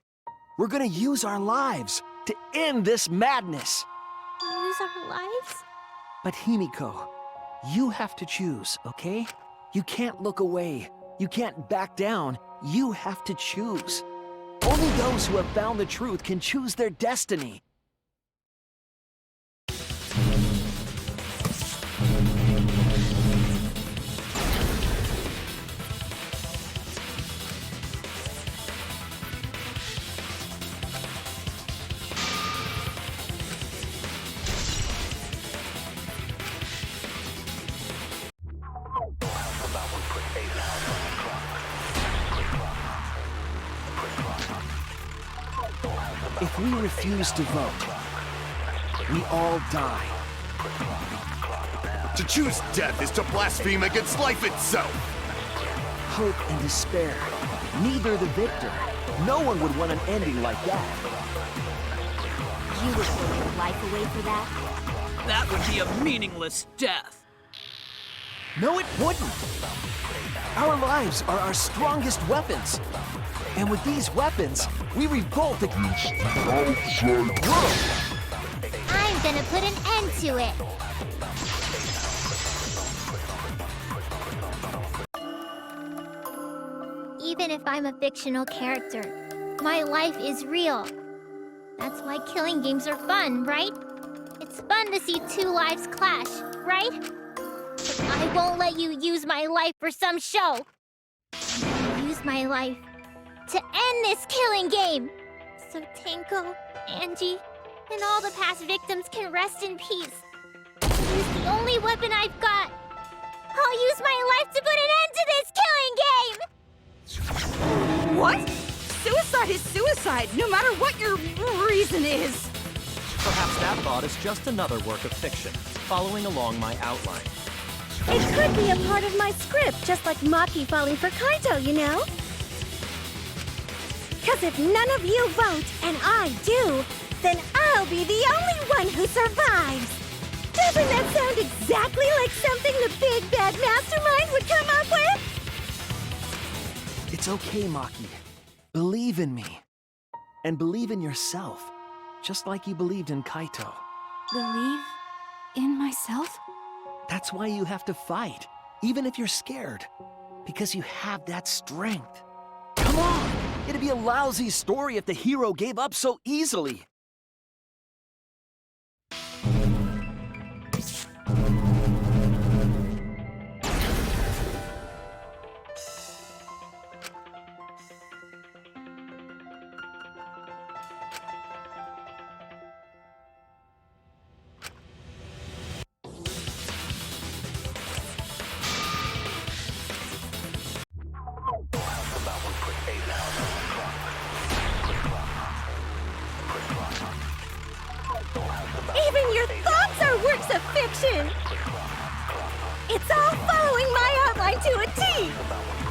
We're gonna use our lives to end this madness. Use our lives? But Himiko, you have to choose, okay? You can't look away. You can't back down. You have to choose. Only those who have found the truth can choose their destiny. If we refuse to vote, we all die. To choose death is to blaspheme against life itself. Hope and despair, neither the victor. No one would want an ending like that. You would throw your life away for that? That would be a meaningless death. No, it wouldn't. Our lives are our strongest weapons. And with these weapons, we revolt against the outside world. I'm gonna put an end to it. Even if I'm a fictional character, my life is real. That's why killing games are fun, right? It's fun to see 2 lives clash, right? But I won't let you use my life for some show. Use my life to end this killing game, so Tenko, Angie, and all the past victims can rest in peace. Use the only weapon I've got. I'll use my life to put an end to this killing game! What? Suicide is suicide, no matter what your reason is. Perhaps that thought is just another work of fiction, following along my outline. It could be a part of my script, just like Maki falling for Kaito, you know? Because if none of you vote, and I do, then I'll be the only one who survives. Doesn't that sound exactly like something the big bad mastermind would come up with? It's okay, Maki. Believe in me. And believe in yourself, just like you believed in Kaito. Believe in myself? That's why you have to fight, even if you're scared. Because you have that strength. Come on! It'd be a lousy story if the hero gave up so easily. Even your thoughts are works of fiction! It's all following my outline to a T!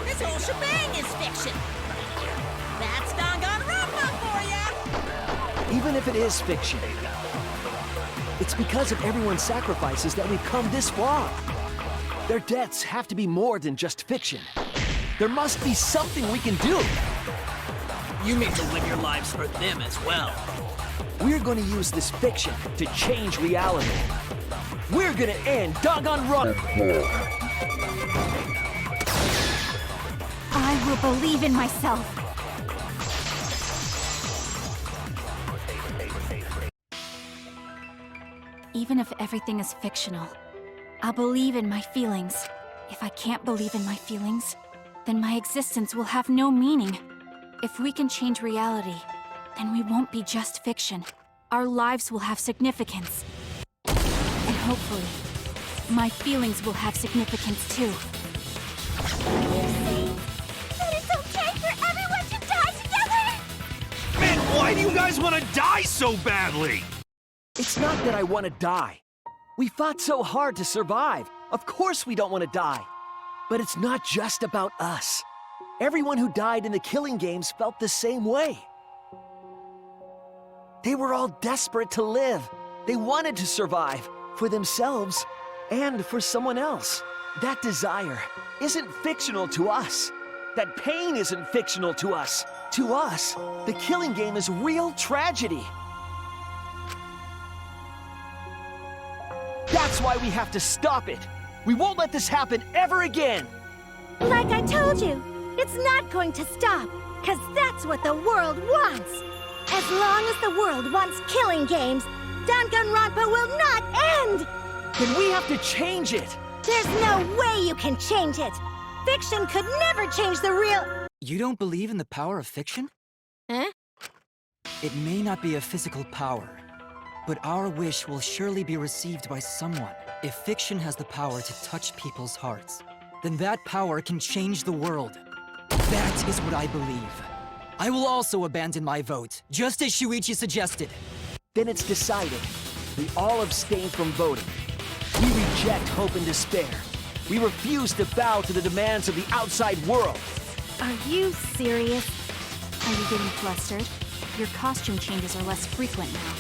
This whole shebang is fiction. That's Danganronpa for ya! Even if it is fiction, it's because of everyone's sacrifices that we've come this far. Their deaths have to be more than just fiction. There must be something we can do. You mean to live your lives for them as well. We're going to use this fiction to change reality. We're going to end Danganronpa. I will believe in myself. Even if everything is fictional, I'll believe in my feelings. If I can't believe in my feelings, then my existence will have no meaning. If we can change reality, then we won't be just fiction. Our lives will have significance. And hopefully, my feelings will have significance too. That it's okay for everyone to die together! Man, why do you guys want to die so badly? It's not that I want to die. We fought so hard to survive. Of course we don't want to die. But it's not just about us. Everyone who died in the killing games felt the same way. They were all desperate to live. They wanted to survive, for themselves and for someone else. That desire isn't fictional to us. That pain isn't fictional to us. To us, the killing game is real tragedy. That's why we have to stop it. We won't let this happen ever again. Like I told you, it's not going to stop, because that's what the world wants. As long as the world wants killing games, Danganronpa will not end! Then we have to change it. There's no way you can change it. Fiction could never change the real... You don't believe in the power of fiction? Huh? It may not be a physical power, but our wish will surely be received by someone. If fiction has the power to touch people's hearts, then that power can change the world. That is what I believe. I will also abandon my vote, just as Shuichi suggested. Then it's decided. We all abstain from voting. We reject hope and despair. We refuse to bow to the demands of the outside world. Are you serious? Are you getting flustered? Your costume changes are less frequent now.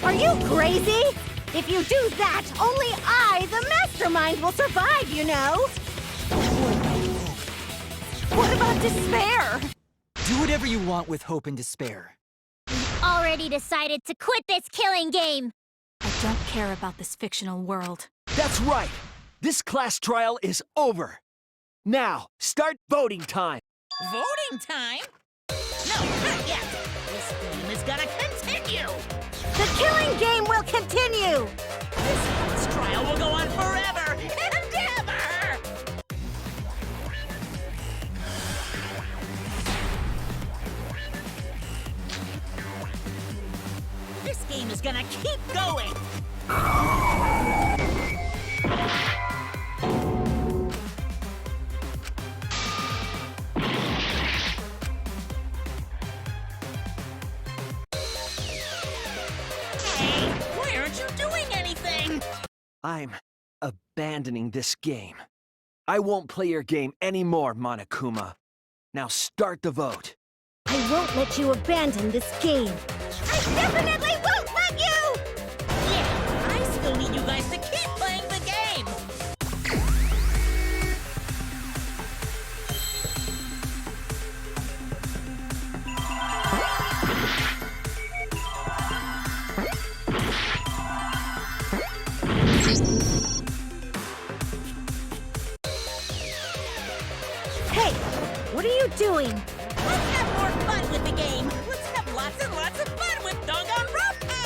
Are you crazy? If you do that, only I, the mastermind, will survive, you know? What about despair? Do whatever you want with hope and despair. Already decided to quit this killing game. I don't care about this fictional world. That's right! This class trial is over! Now, start voting time! Voting time? No, not yet. This game is gonna continue. The killing game will continue! This trial will go on forever and ever! This game is gonna keep going! Hey, why aren't you doing anything? I'm abandoning this game. I won't play your game anymore, Monokuma. Now start the vote. I won't let you abandon this game. I definitely won't let you! Yeah, I still need you guys to keep playing the game! Hey, what are you doing? Let's have more fun with the game! Let's have lots and lots of fun with Danganronpa!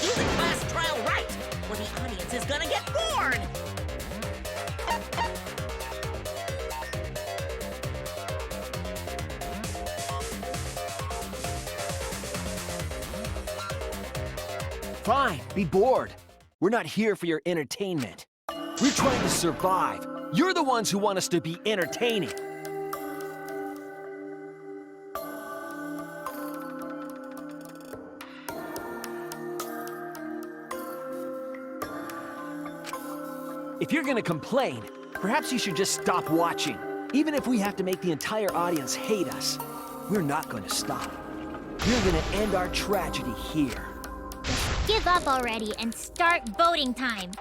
Do the class trial right, or the audience is gonna get bored! Fine, be bored. We're not here for your entertainment. We're trying to survive. You're the ones who want us to be entertaining. If you're gonna complain, perhaps you should just stop watching. Even if we have to make the entire audience hate us, we're not gonna stop. We're gonna end our tragedy here. Give up already and start voting time.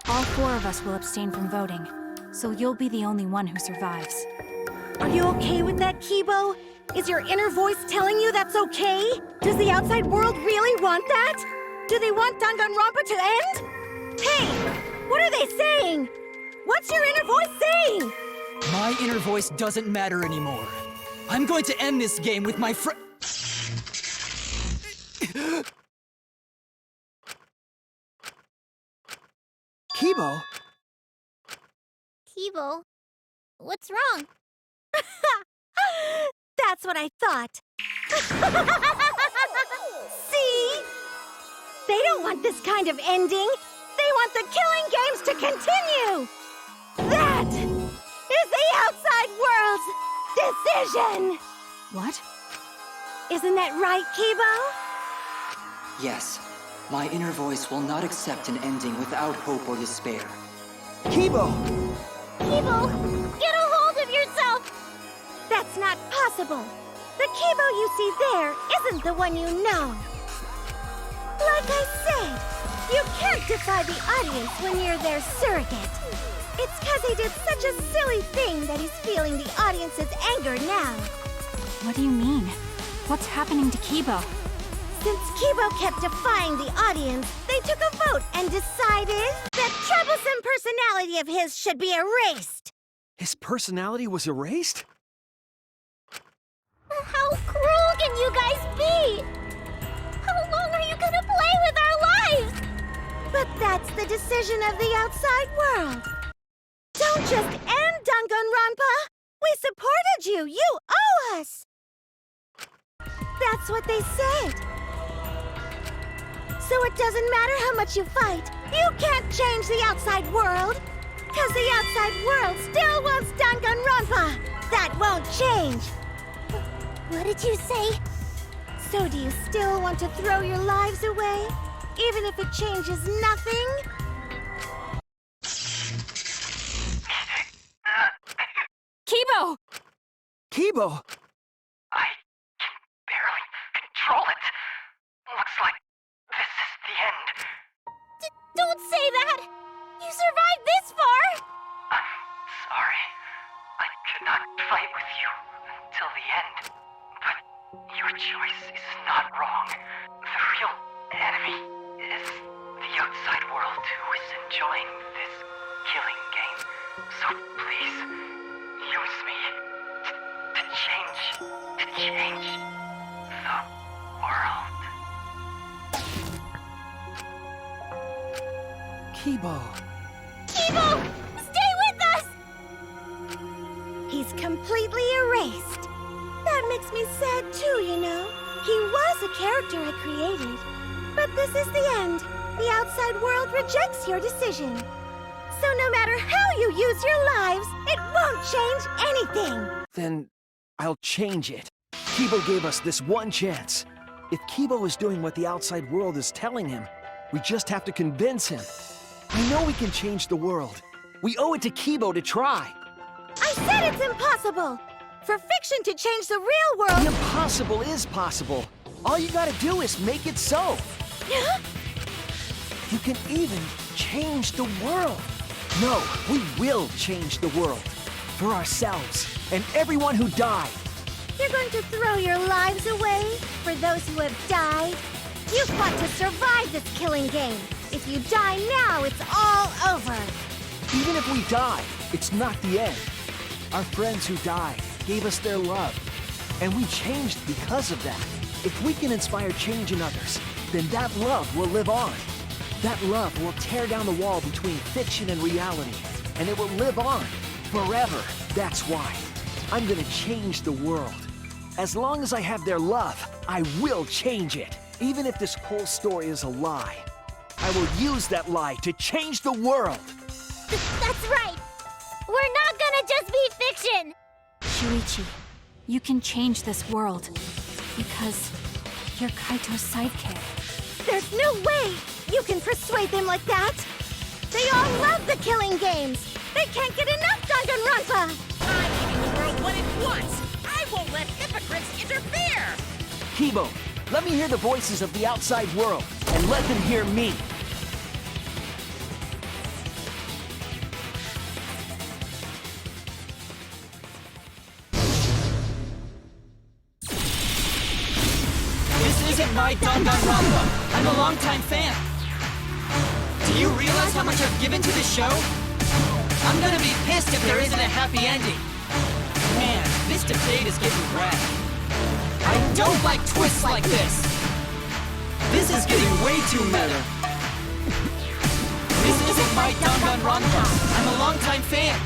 All 4 of us will abstain from voting, so you'll be the only one who survives. Are you okay with that, Kibo? Is your inner voice telling you that's okay? Does the outside world really want that? Do they want Danganronpa to end? Hey! What are they saying? What's your inner voice saying? My inner voice doesn't matter anymore. I'm going to end this game with my friend. Kibo? Kibo, what's wrong? That's what I thought. See? They don't want this kind of ending. They want the killing games to continue. That is the outside world's decision. What? Isn't that right, Kibo? Yes. My inner voice will not accept an ending without hope or despair. Kibo! Kibo, get a hold of yourself! That's not possible. The Kibo you see there isn't the one you know. Like I said, you can't defy the audience when you're their surrogate. It's because he did such a silly thing that he's feeling the audience's anger now. What do you mean? What's happening to Kibo? Since Kibo kept defying the audience, they took a vote and decided that troublesome personality of his should be erased. His personality was erased? How cruel can you guys be? How long are you gonna play with our lives? But that's the decision of the outside world. Don't just end Danganronpa! We supported you! You owe us! That's what they said. So it doesn't matter how much you fight, you can't change the outside world! Because the outside world still wants Danganronpa! That won't change! What did you say? So do you still want to throw your lives away? Even if it changes nothing? Kibo! Kibo! I can barely control it. Looks like this is the end. Don't say that! You survived this far! I'm sorry. I could not fight with you until the end. But your choice is not wrong. The real enemy is the outside world who is enjoying this killing game. So please, use me to change the world. Kibo. Kibo! Stay with us! He's completely erased. That makes me sad too, you know. He was a character I created. But this is the end. The outside world rejects your decision. So no matter how you use your lives, it won't change anything. Then I'll change it. Kibo gave us this one chance. If Kibo is doing what the outside world is telling him, we just have to convince him. I know we can change the world. We owe it to Kibo to try. I said it's impossible. For fiction to change the real world... The impossible is possible. All you gotta do is make it so. You can even change the world. No, we will change the world. For ourselves and everyone who died. You're going to throw your lives away for those who have died? You fought to survive this killing game. If you die now, it's all over. Even if we die, it's not the end. Our friends who died gave us their love, and we changed because of that. If we can inspire change in others, then that love will live on. That love will tear down the wall between fiction and reality, and it will live on forever. That's why I'm gonna change the world. As long as I have their love, I will change it. Even if this whole story is a lie, I will use that lie to change the world. That's right. We're not gonna just be fiction. Shuichi, you can change this world. Because you're Kaito's sidekick. There's no way you can persuade them like that. They all love the killing games. They can't get enough Danganronpa. I'm leaving the world what it wants. I won't let hypocrites interfere. Kibo, let me hear the voices of the outside world, and let them hear me. This isn't my Danganronpa. I'm a longtime fan. Do you realize how much I've given to this show? I'm gonna be pissed if there isn't a happy ending. Man, this debate is getting wrecked. I don't like twists like this. This is getting way too meta. This isn't my Danganronpa. I'm a longtime fan.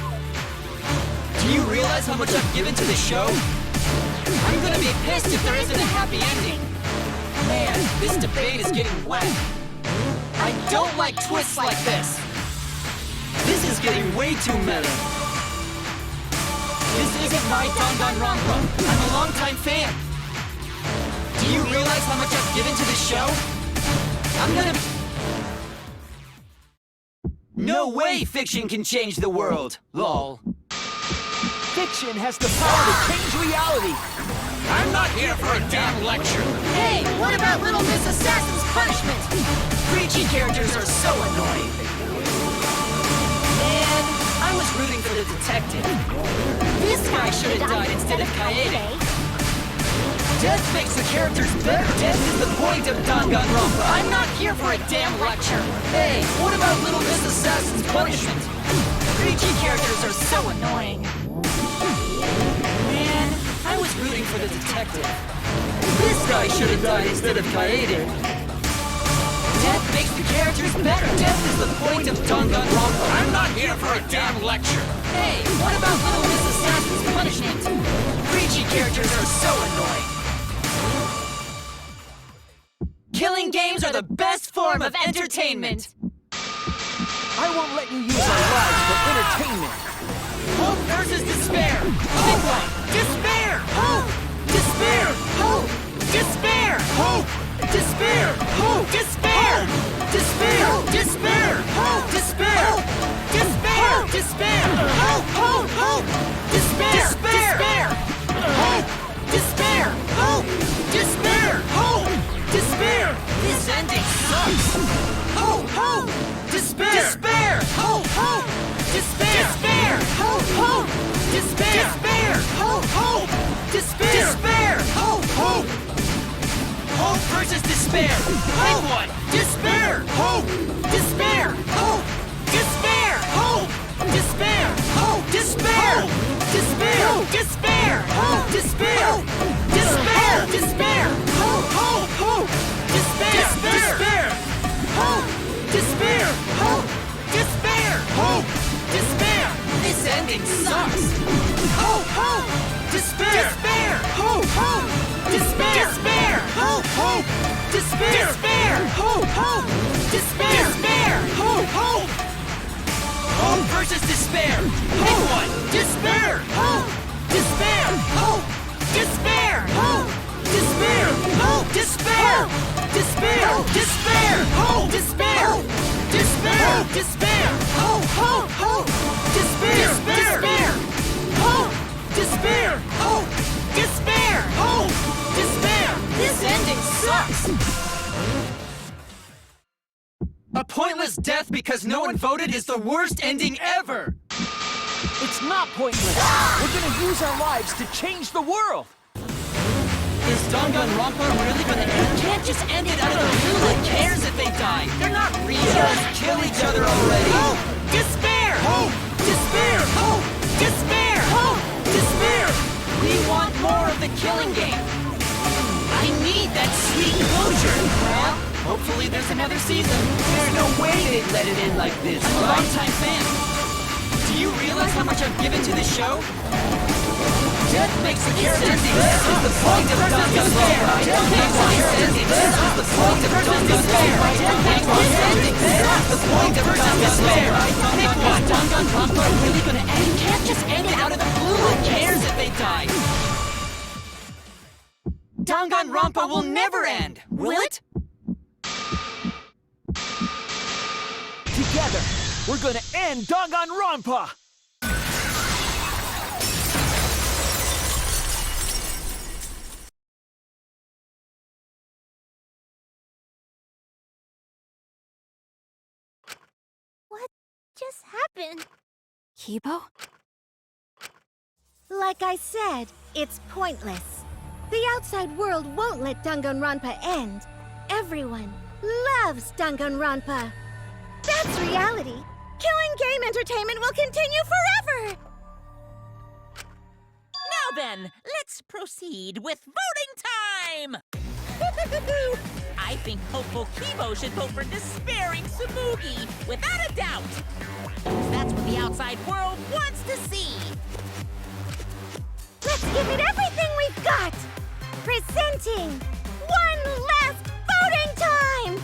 Do you realize how much I've given to this show? I'm gonna be pissed if there isn't a happy ending. Man, this debate is getting wet. I don't like twists like this. This is getting way too meta. This isn't my Danganronpa. I'm a longtime fan. Do you realize how much I've given to this show? I'm gonna... No way fiction can change the world, lol. Fiction has the power to change reality. I'm not here for a damn lecture. Hey, what about Little Miss Assassin's punishment? Preachy characters are so annoying. Man, I was rooting for the detective. This guy should have died instead of Kaede. Death makes the characters better. Death is the point of Danganronpa. I'm not here for a damn lecture. Hey, what about Little Miss Assassin's punishment? Preachy characters are so annoying. Man, I was rooting for the detective. This guy should have died instead of Kaede. Death makes the characters better. Death is the point of Danganronpa. I'm not here for a damn lecture. Hey, what about Little Miss Assassin's punishment? Preachy characters are so annoying. Killing games are the best form of entertainment. I won't let you use our lives for entertainment. Hope versus despair. Pick one. Despair. Hope. Despair. Hope. Despair. Hope. Despair. Hope. Despair. Despair. Despair. Hope. Despair. Despair. Despair. Hope. Hope. Hope. Despair. Despair. Hope. Despair. Hope. Despair. Hope. Despair. This ending sucks. Hope. Hope. Despair. Despair. Hope. Hope. Despair. Despair. Hope. Hope. Despair. Despair. Hope. Hope. Despair. Despair. Hope. Hope. Hope versus despair. Pick one. Despair. Hope. Despair. Hope. Despair. Hope. Despair. Hope. Despair. Despair. Despair. Hope. Despair. Despair. Despair. Hope. Hope. Hope. Despair. Despair. Hope. Despair. Hope. Despair. Hope. Despair. This ending sucks. Hope. Hope. Despair. Despair. Hope. Hope. Despair. Despair. Hope. Hope. Despair. Despair. Hope. Hope. Despair. Despair. Hope. Hope. Hope versus despair. Pick one. Despair. Hope. Despair. Hope. Despair. Hope. Despair. Hope. Despair. Despair. Despair. Hope. Despair. Despair. Despair. Hope. Hope. Hope. Despair. Despair. Hope. Despair. Hope. Despair. Hope. Despair. This ending sucks. A pointless death because no one voted is the worst ending ever! It's not pointless! We're gonna use our lives to change the world! Is Danganronpa really gonna end? You can't just end it out of the blue. Who cares if they die? They're not real. Just kill each other already. Hope! Despair! Hope! Despair! Hope! Despair! Hope! Despair! We want more of the killing game. I need that sweet closure. Well, hopefully there's another season. There's no way they'd let it end like this. I'm a longtime fan. Do you realize how much I've given to this show? Death makes the characters better. This is the point of Danganronpa. Death makes the characters better. This is the point of Danganronpa. Death makes this ending better. This is the point of Danganronpa. Pick one. Danganronpa really gonna end? You can't just end it out of the blue. Who cares if they die? Danganronpa will never end, will it? Together, we're gonna end Danganronpa! What just happened? Kibo? Like I said, it's pointless. The outside world won't let Danganronpa end. Everyone loves Danganronpa. That's reality. Killing game entertainment will continue forever! Now then, let's proceed with voting time! I think hopeful Kibo should vote for despairing Tsumugi, without a doubt! Because that's what the outside world wants to see! Let's give it everything we've got! Presenting one last voting time!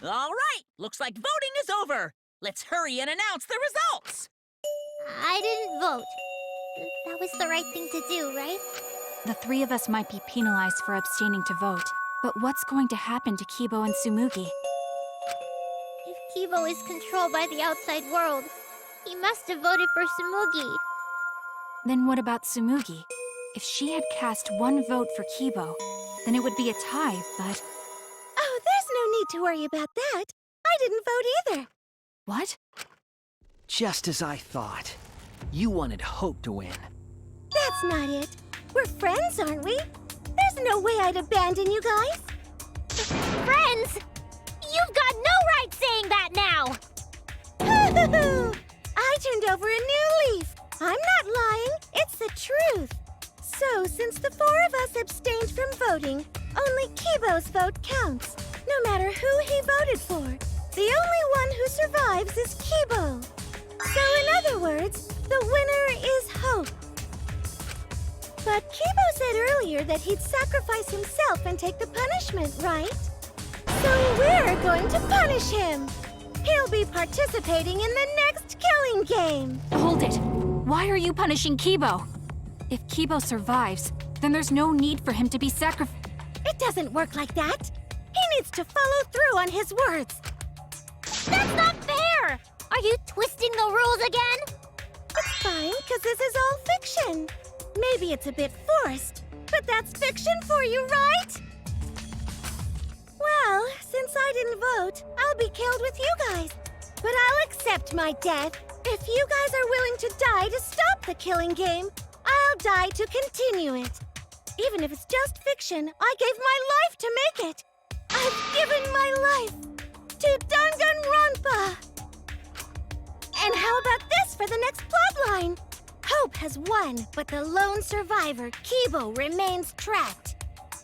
All right, looks like voting is over. Let's hurry and announce the results. I didn't vote. That was the right thing to do, right? The three of us might be penalized for abstaining to vote, but what's going to happen to Kibo and Tsumugi? If Kibo is controlled by the outside world, he must have voted for Tsumugi. Then what about Tsumugi? If she had cast one vote for Kibo, then it would be a tie, but... Oh, there's no need to worry about that. I didn't vote either. What? Just as I thought. You wanted Hope to win. That's not it. We're friends, aren't we? There's no way I'd abandon you guys. Friends? You've got no right saying that now! I turned over a new leaf. I'm not lying. It's the truth. So, since the four of us abstained from voting, only Kibo's vote counts, no matter who he voted for. The only one who survives is Kibo. So, in other words, the winner is Hope. But Kibo said earlier that he'd sacrifice himself and take the punishment, right? So we're going to punish him. He'll be participating in the next killing game. Hold it! Why are you punishing Kibo? If Kibo survives, then there's no need for him to be sacrificed. It doesn't work like that. He needs to follow through on his words. That's not fair! Are you twisting the rules again? It's fine, because this is all fiction. Maybe it's a bit forced, but that's fiction for you, right? Well, since I didn't vote, I'll be killed with you guys. But I'll accept my death. If you guys are willing to die to stop the killing game, I'll die to continue it. Even if it's just fiction, I gave my life to make it. I've given my life to Danganronpa. And how about this for the next plotline? Hope has won, but the lone survivor, Kibo, remains trapped.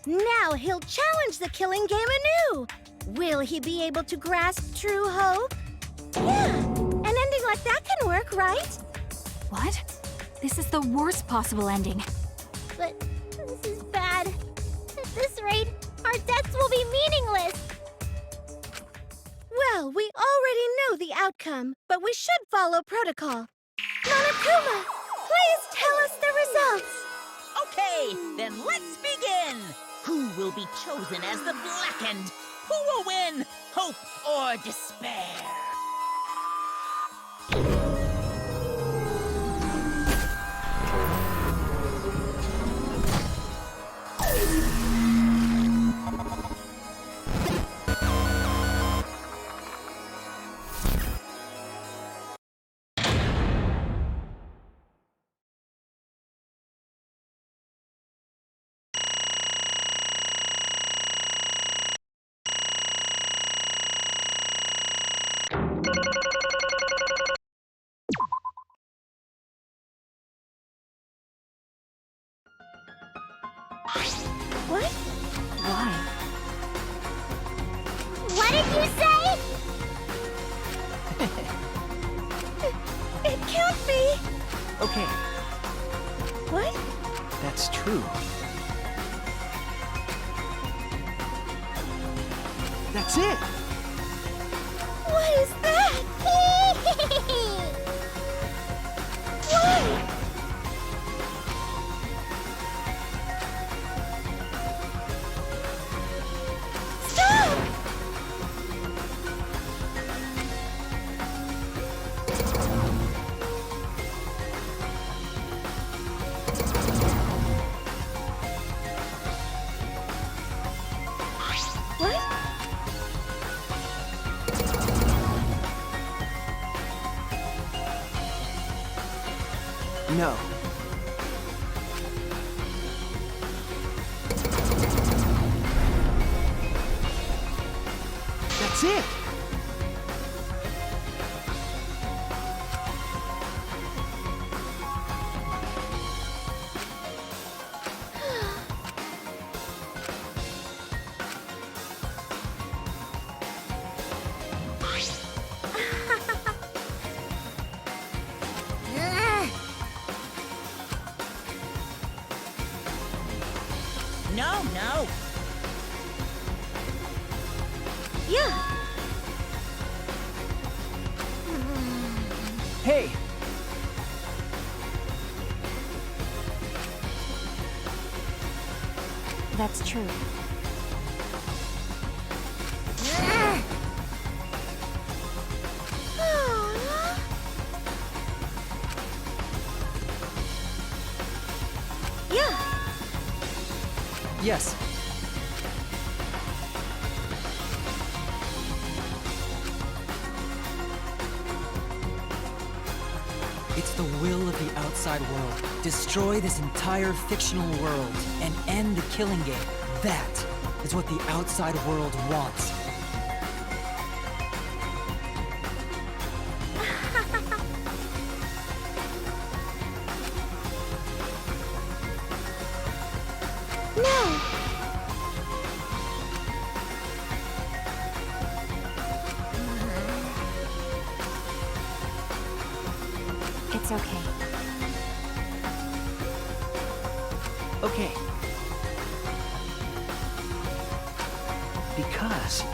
Now he'll challenge the killing game anew. Will he be able to grasp true hope? Yeah, an ending like that can work, right? What? This is the worst possible ending. But this is bad. At this rate, our deaths will be meaningless. Well, we already know the outcome, but we should follow protocol. Monokuma, please tell us the results. Okay, then let's begin. Who will be chosen as the Blackened? Who will win? Hope or despair? What? Why? What did you say? It can't be. Okay, What? that's true. That's it! What is that? No. That's it! No, no. Yeah. Hey! That's true. Yeah. Yes. It's the will of the outside world. Destroy this entire fictional world and end the killing game. That is what the outside world wants. No. It's okay. Okay. Because...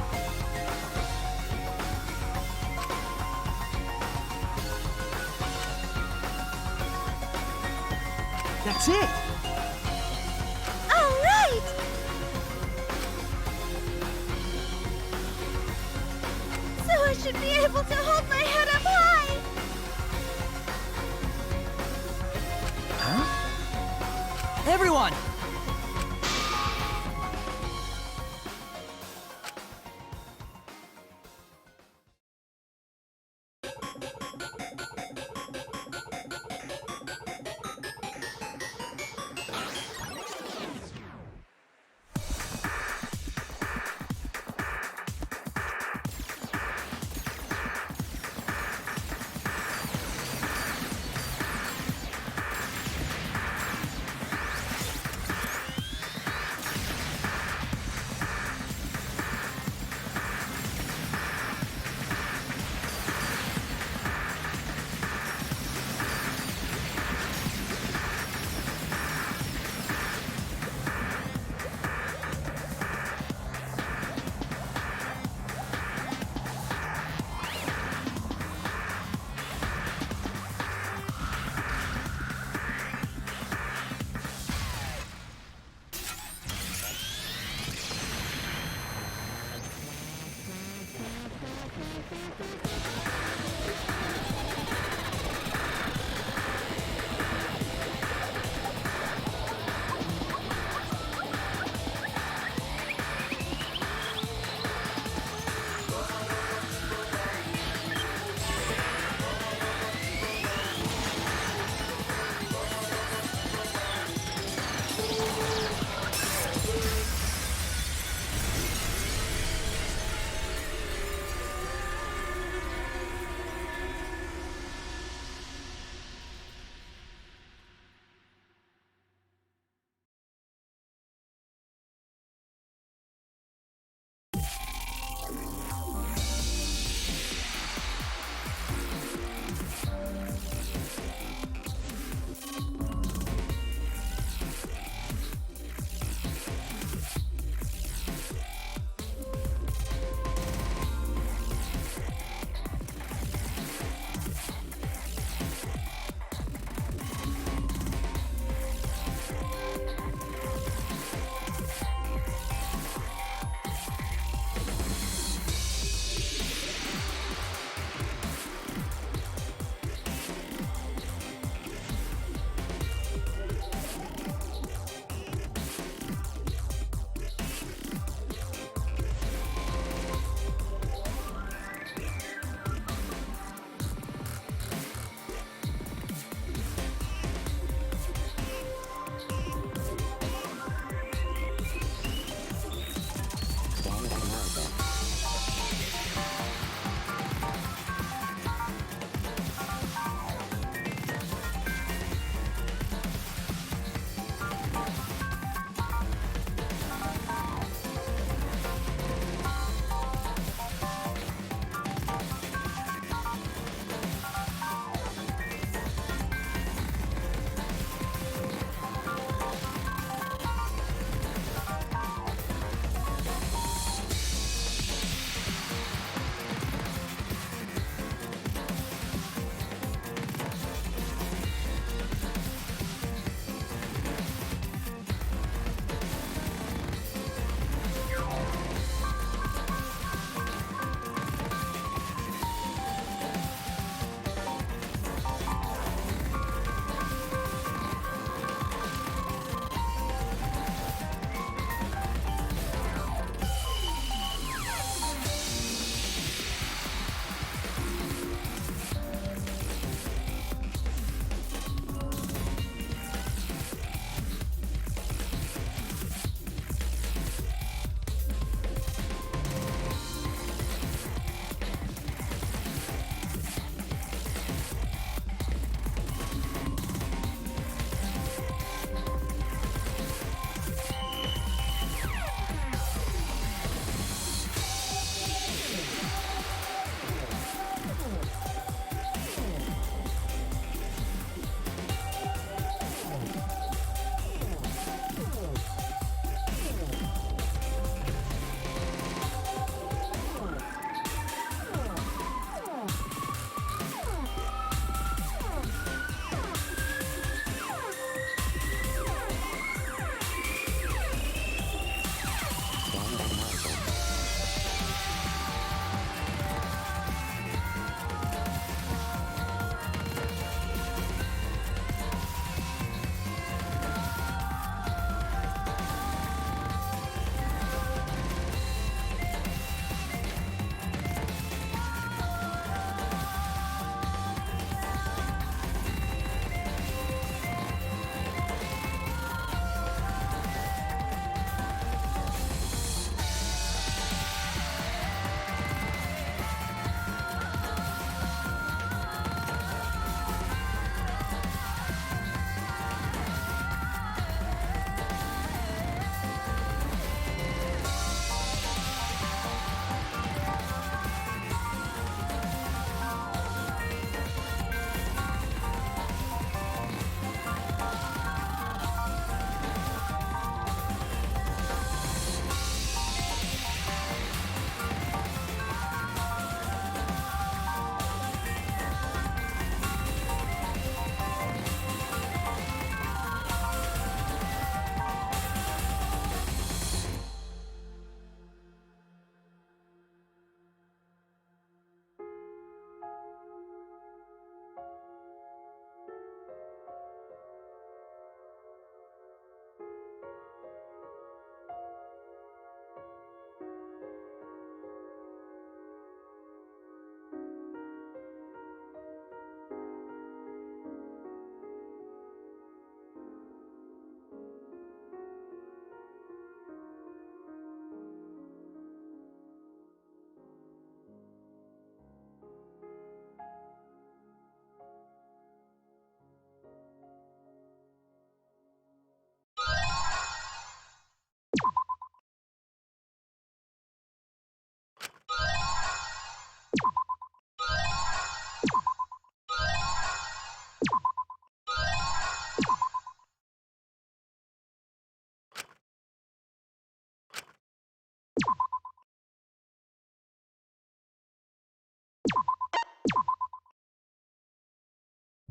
That's it! All right. So I should be able to hold my head up high. Huh? Everyone!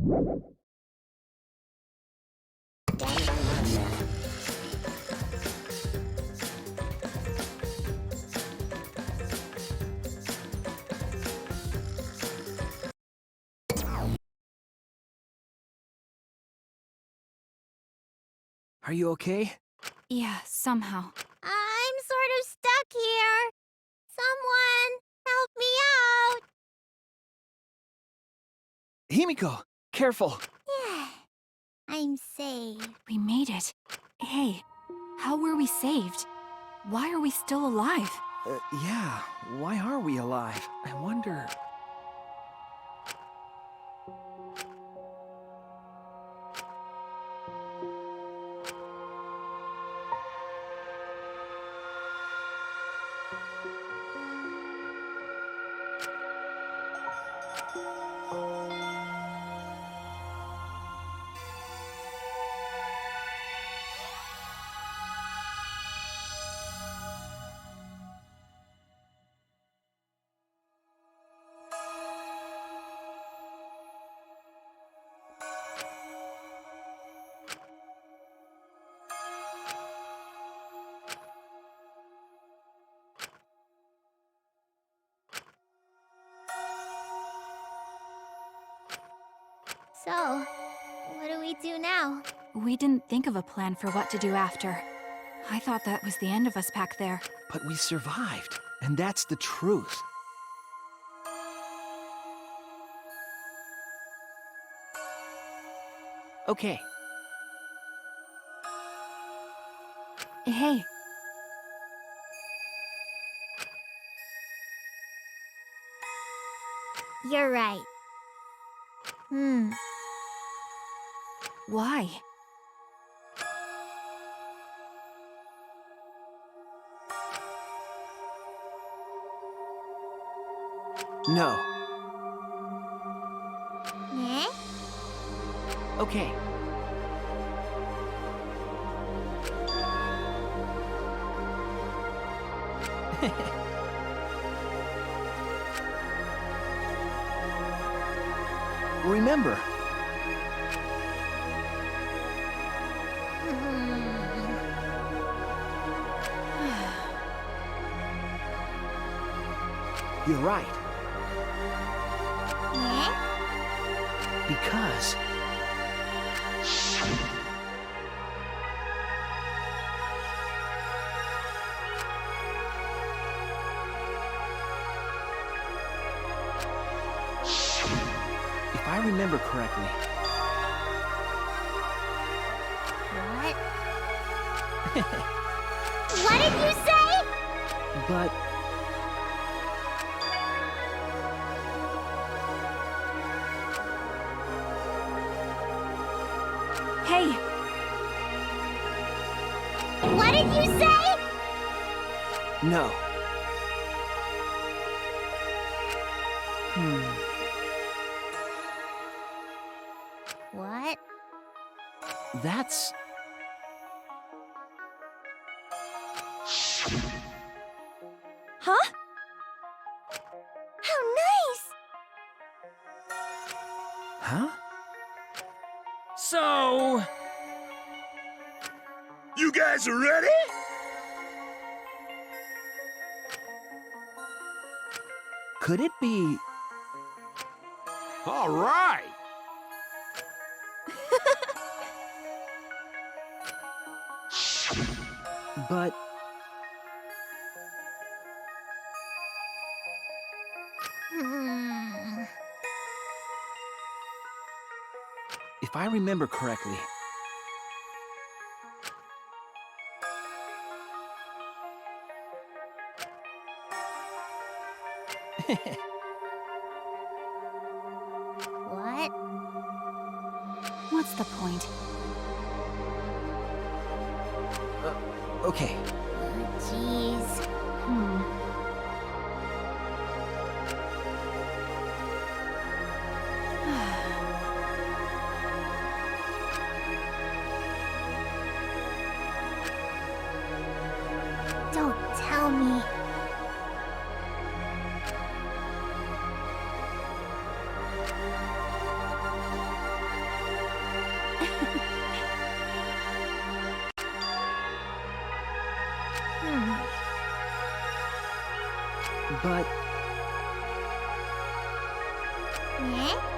Are you okay? Yeah, somehow. I'm sort of stuck here. Someone, help me out. Himiko, careful! I'm safe. We made it. Hey, how were we saved? Why are we still alive? Yeah, why are we alive? I wonder... So, what do we do now? We didn't think of a plan for what to do after. I thought that was the end of us back there. But we survived, and that's the truth. Okay. Hey. You're right. Why? No. Eh? Okay. Remember. You're right. Because... if I remember correctly... What? What did you say? But... Hey! What did you say? No. What? That's... Huh? How nice! Huh? So... You guys are ready? Could it be... All right! But... if I remember correctly... What? What's the point? Okay. Jeez. Don't tell me. But, Yeah?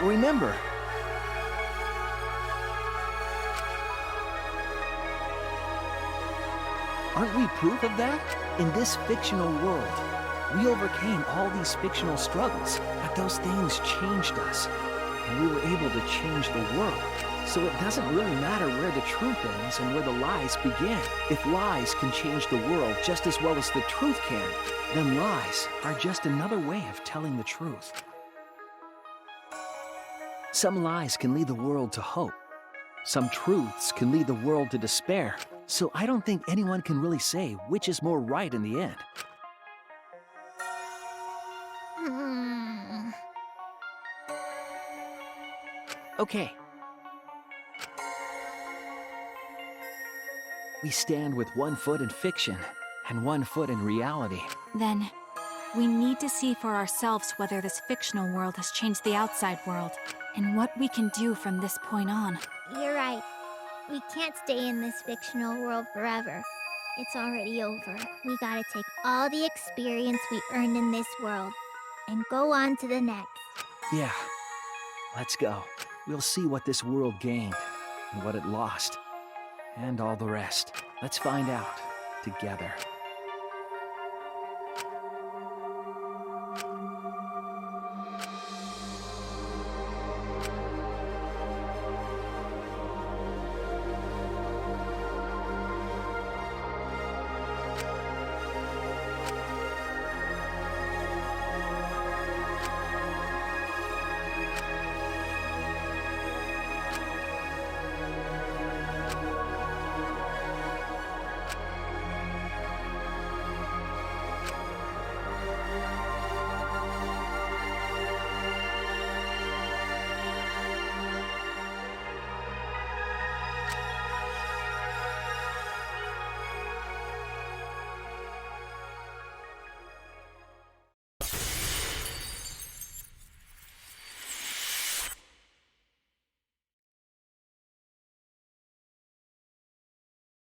remember, aren't we proof of that? In this fictional world, we overcame all these fictional struggles, but those things changed us. And we were able to change the world. So it doesn't really matter where the truth ends and where the lies begin. If lies can change the world just as well as the truth can, then lies are just another way of telling the truth. Some lies can lead the world to hope. Some truths can lead the world to despair. So I don't think anyone can really say which is more right in the end. Okay. We stand with one foot in fiction and one foot in reality. Then, we need to see for ourselves whether this fictional world has changed the outside world, and what we can do from this point on. You're right. We can't stay in this fictional world forever. It's already over. We gotta take all the experience we earned in this world and go on to the next. Yeah. Let's go. We'll see what this world gained and what it lost. And all the rest. Let's find out together.